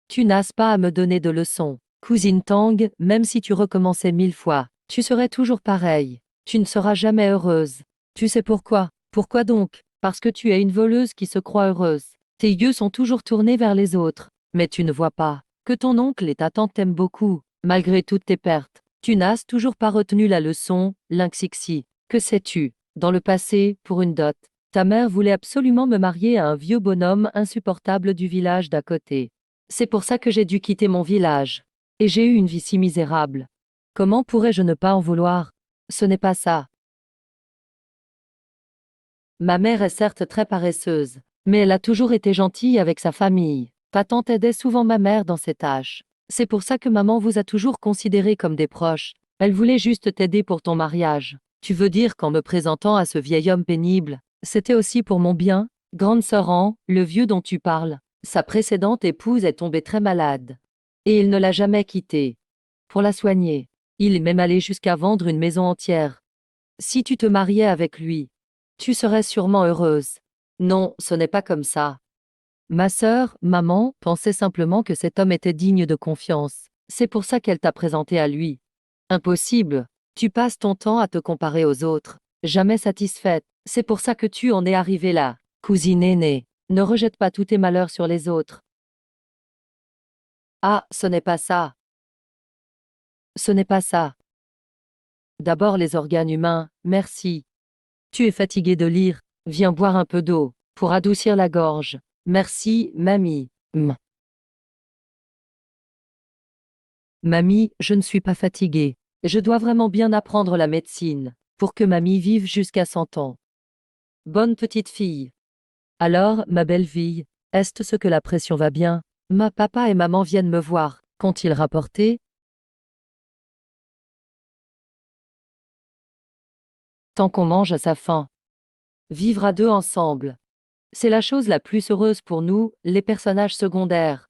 Tu n'as pas à me donner de leçons. Cousine Tang, même si tu recommençais 1000 fois, tu serais toujours pareille. Tu ne seras jamais heureuse. Tu sais pourquoi? Pourquoi donc? Parce que tu es une voleuse qui se croit heureuse. Tes yeux sont toujours tournés vers les autres. Mais tu ne vois pas que ton oncle et ta tante t'aiment beaucoup, malgré toutes tes pertes. Tu n'as toujours pas retenu la leçon, Linxixi. Que sais-tu? Dans le passé, pour une dot, ta mère voulait absolument me marier à un vieux bonhomme insupportable du village d'à côté. C'est pour ça que j'ai dû quitter mon village. Et j'ai eu une vie si misérable. Comment pourrais-je ne pas en vouloir? Ce n'est pas ça. Ma mère est certes très paresseuse, mais elle a toujours été gentille avec sa famille. Ta tante aidait souvent ma mère dans ses tâches. C'est pour ça que maman vous a toujours considéré comme des proches. Elle voulait juste t'aider pour ton mariage. Tu veux dire qu'en me présentant à ce vieil homme pénible, c'était aussi pour mon bien? Grande sœur An, le vieux dont tu parles, sa précédente épouse est tombée très malade. Et il ne l'a jamais quittée. Pour la soigner, il est même allé jusqu'à vendre une maison entière. Si tu te mariais avec lui, tu serais sûrement heureuse. Non, ce n'est pas comme ça. Ma sœur, maman, pensait simplement que cet homme était digne de confiance. C'est pour ça qu'elle t'a présenté à lui. Impossible. Tu passes ton temps à te comparer aux autres. Jamais satisfaite. C'est pour ça que tu en es arrivée là. Cousine aînée, ne rejette pas tous tes malheurs sur les autres. Ah, ce n'est pas ça. Ce n'est pas ça. D'abord les organes humains, merci. Tu es fatigué de lire, viens boire un peu d'eau, pour adoucir la gorge. Merci, mamie. Mamie, je ne suis pas fatiguée. Je dois vraiment bien apprendre la médecine, pour que mamie vive jusqu'à 100 ans. Bonne petite fille. Alors, ma belle fille, est-ce que la pression va bien? Ma papa et maman viennent me voir. Qu'ont-ils rapporté? Tant qu'on mange à sa faim. Vivre à deux ensemble. C'est la chose la plus heureuse pour nous, les personnages secondaires.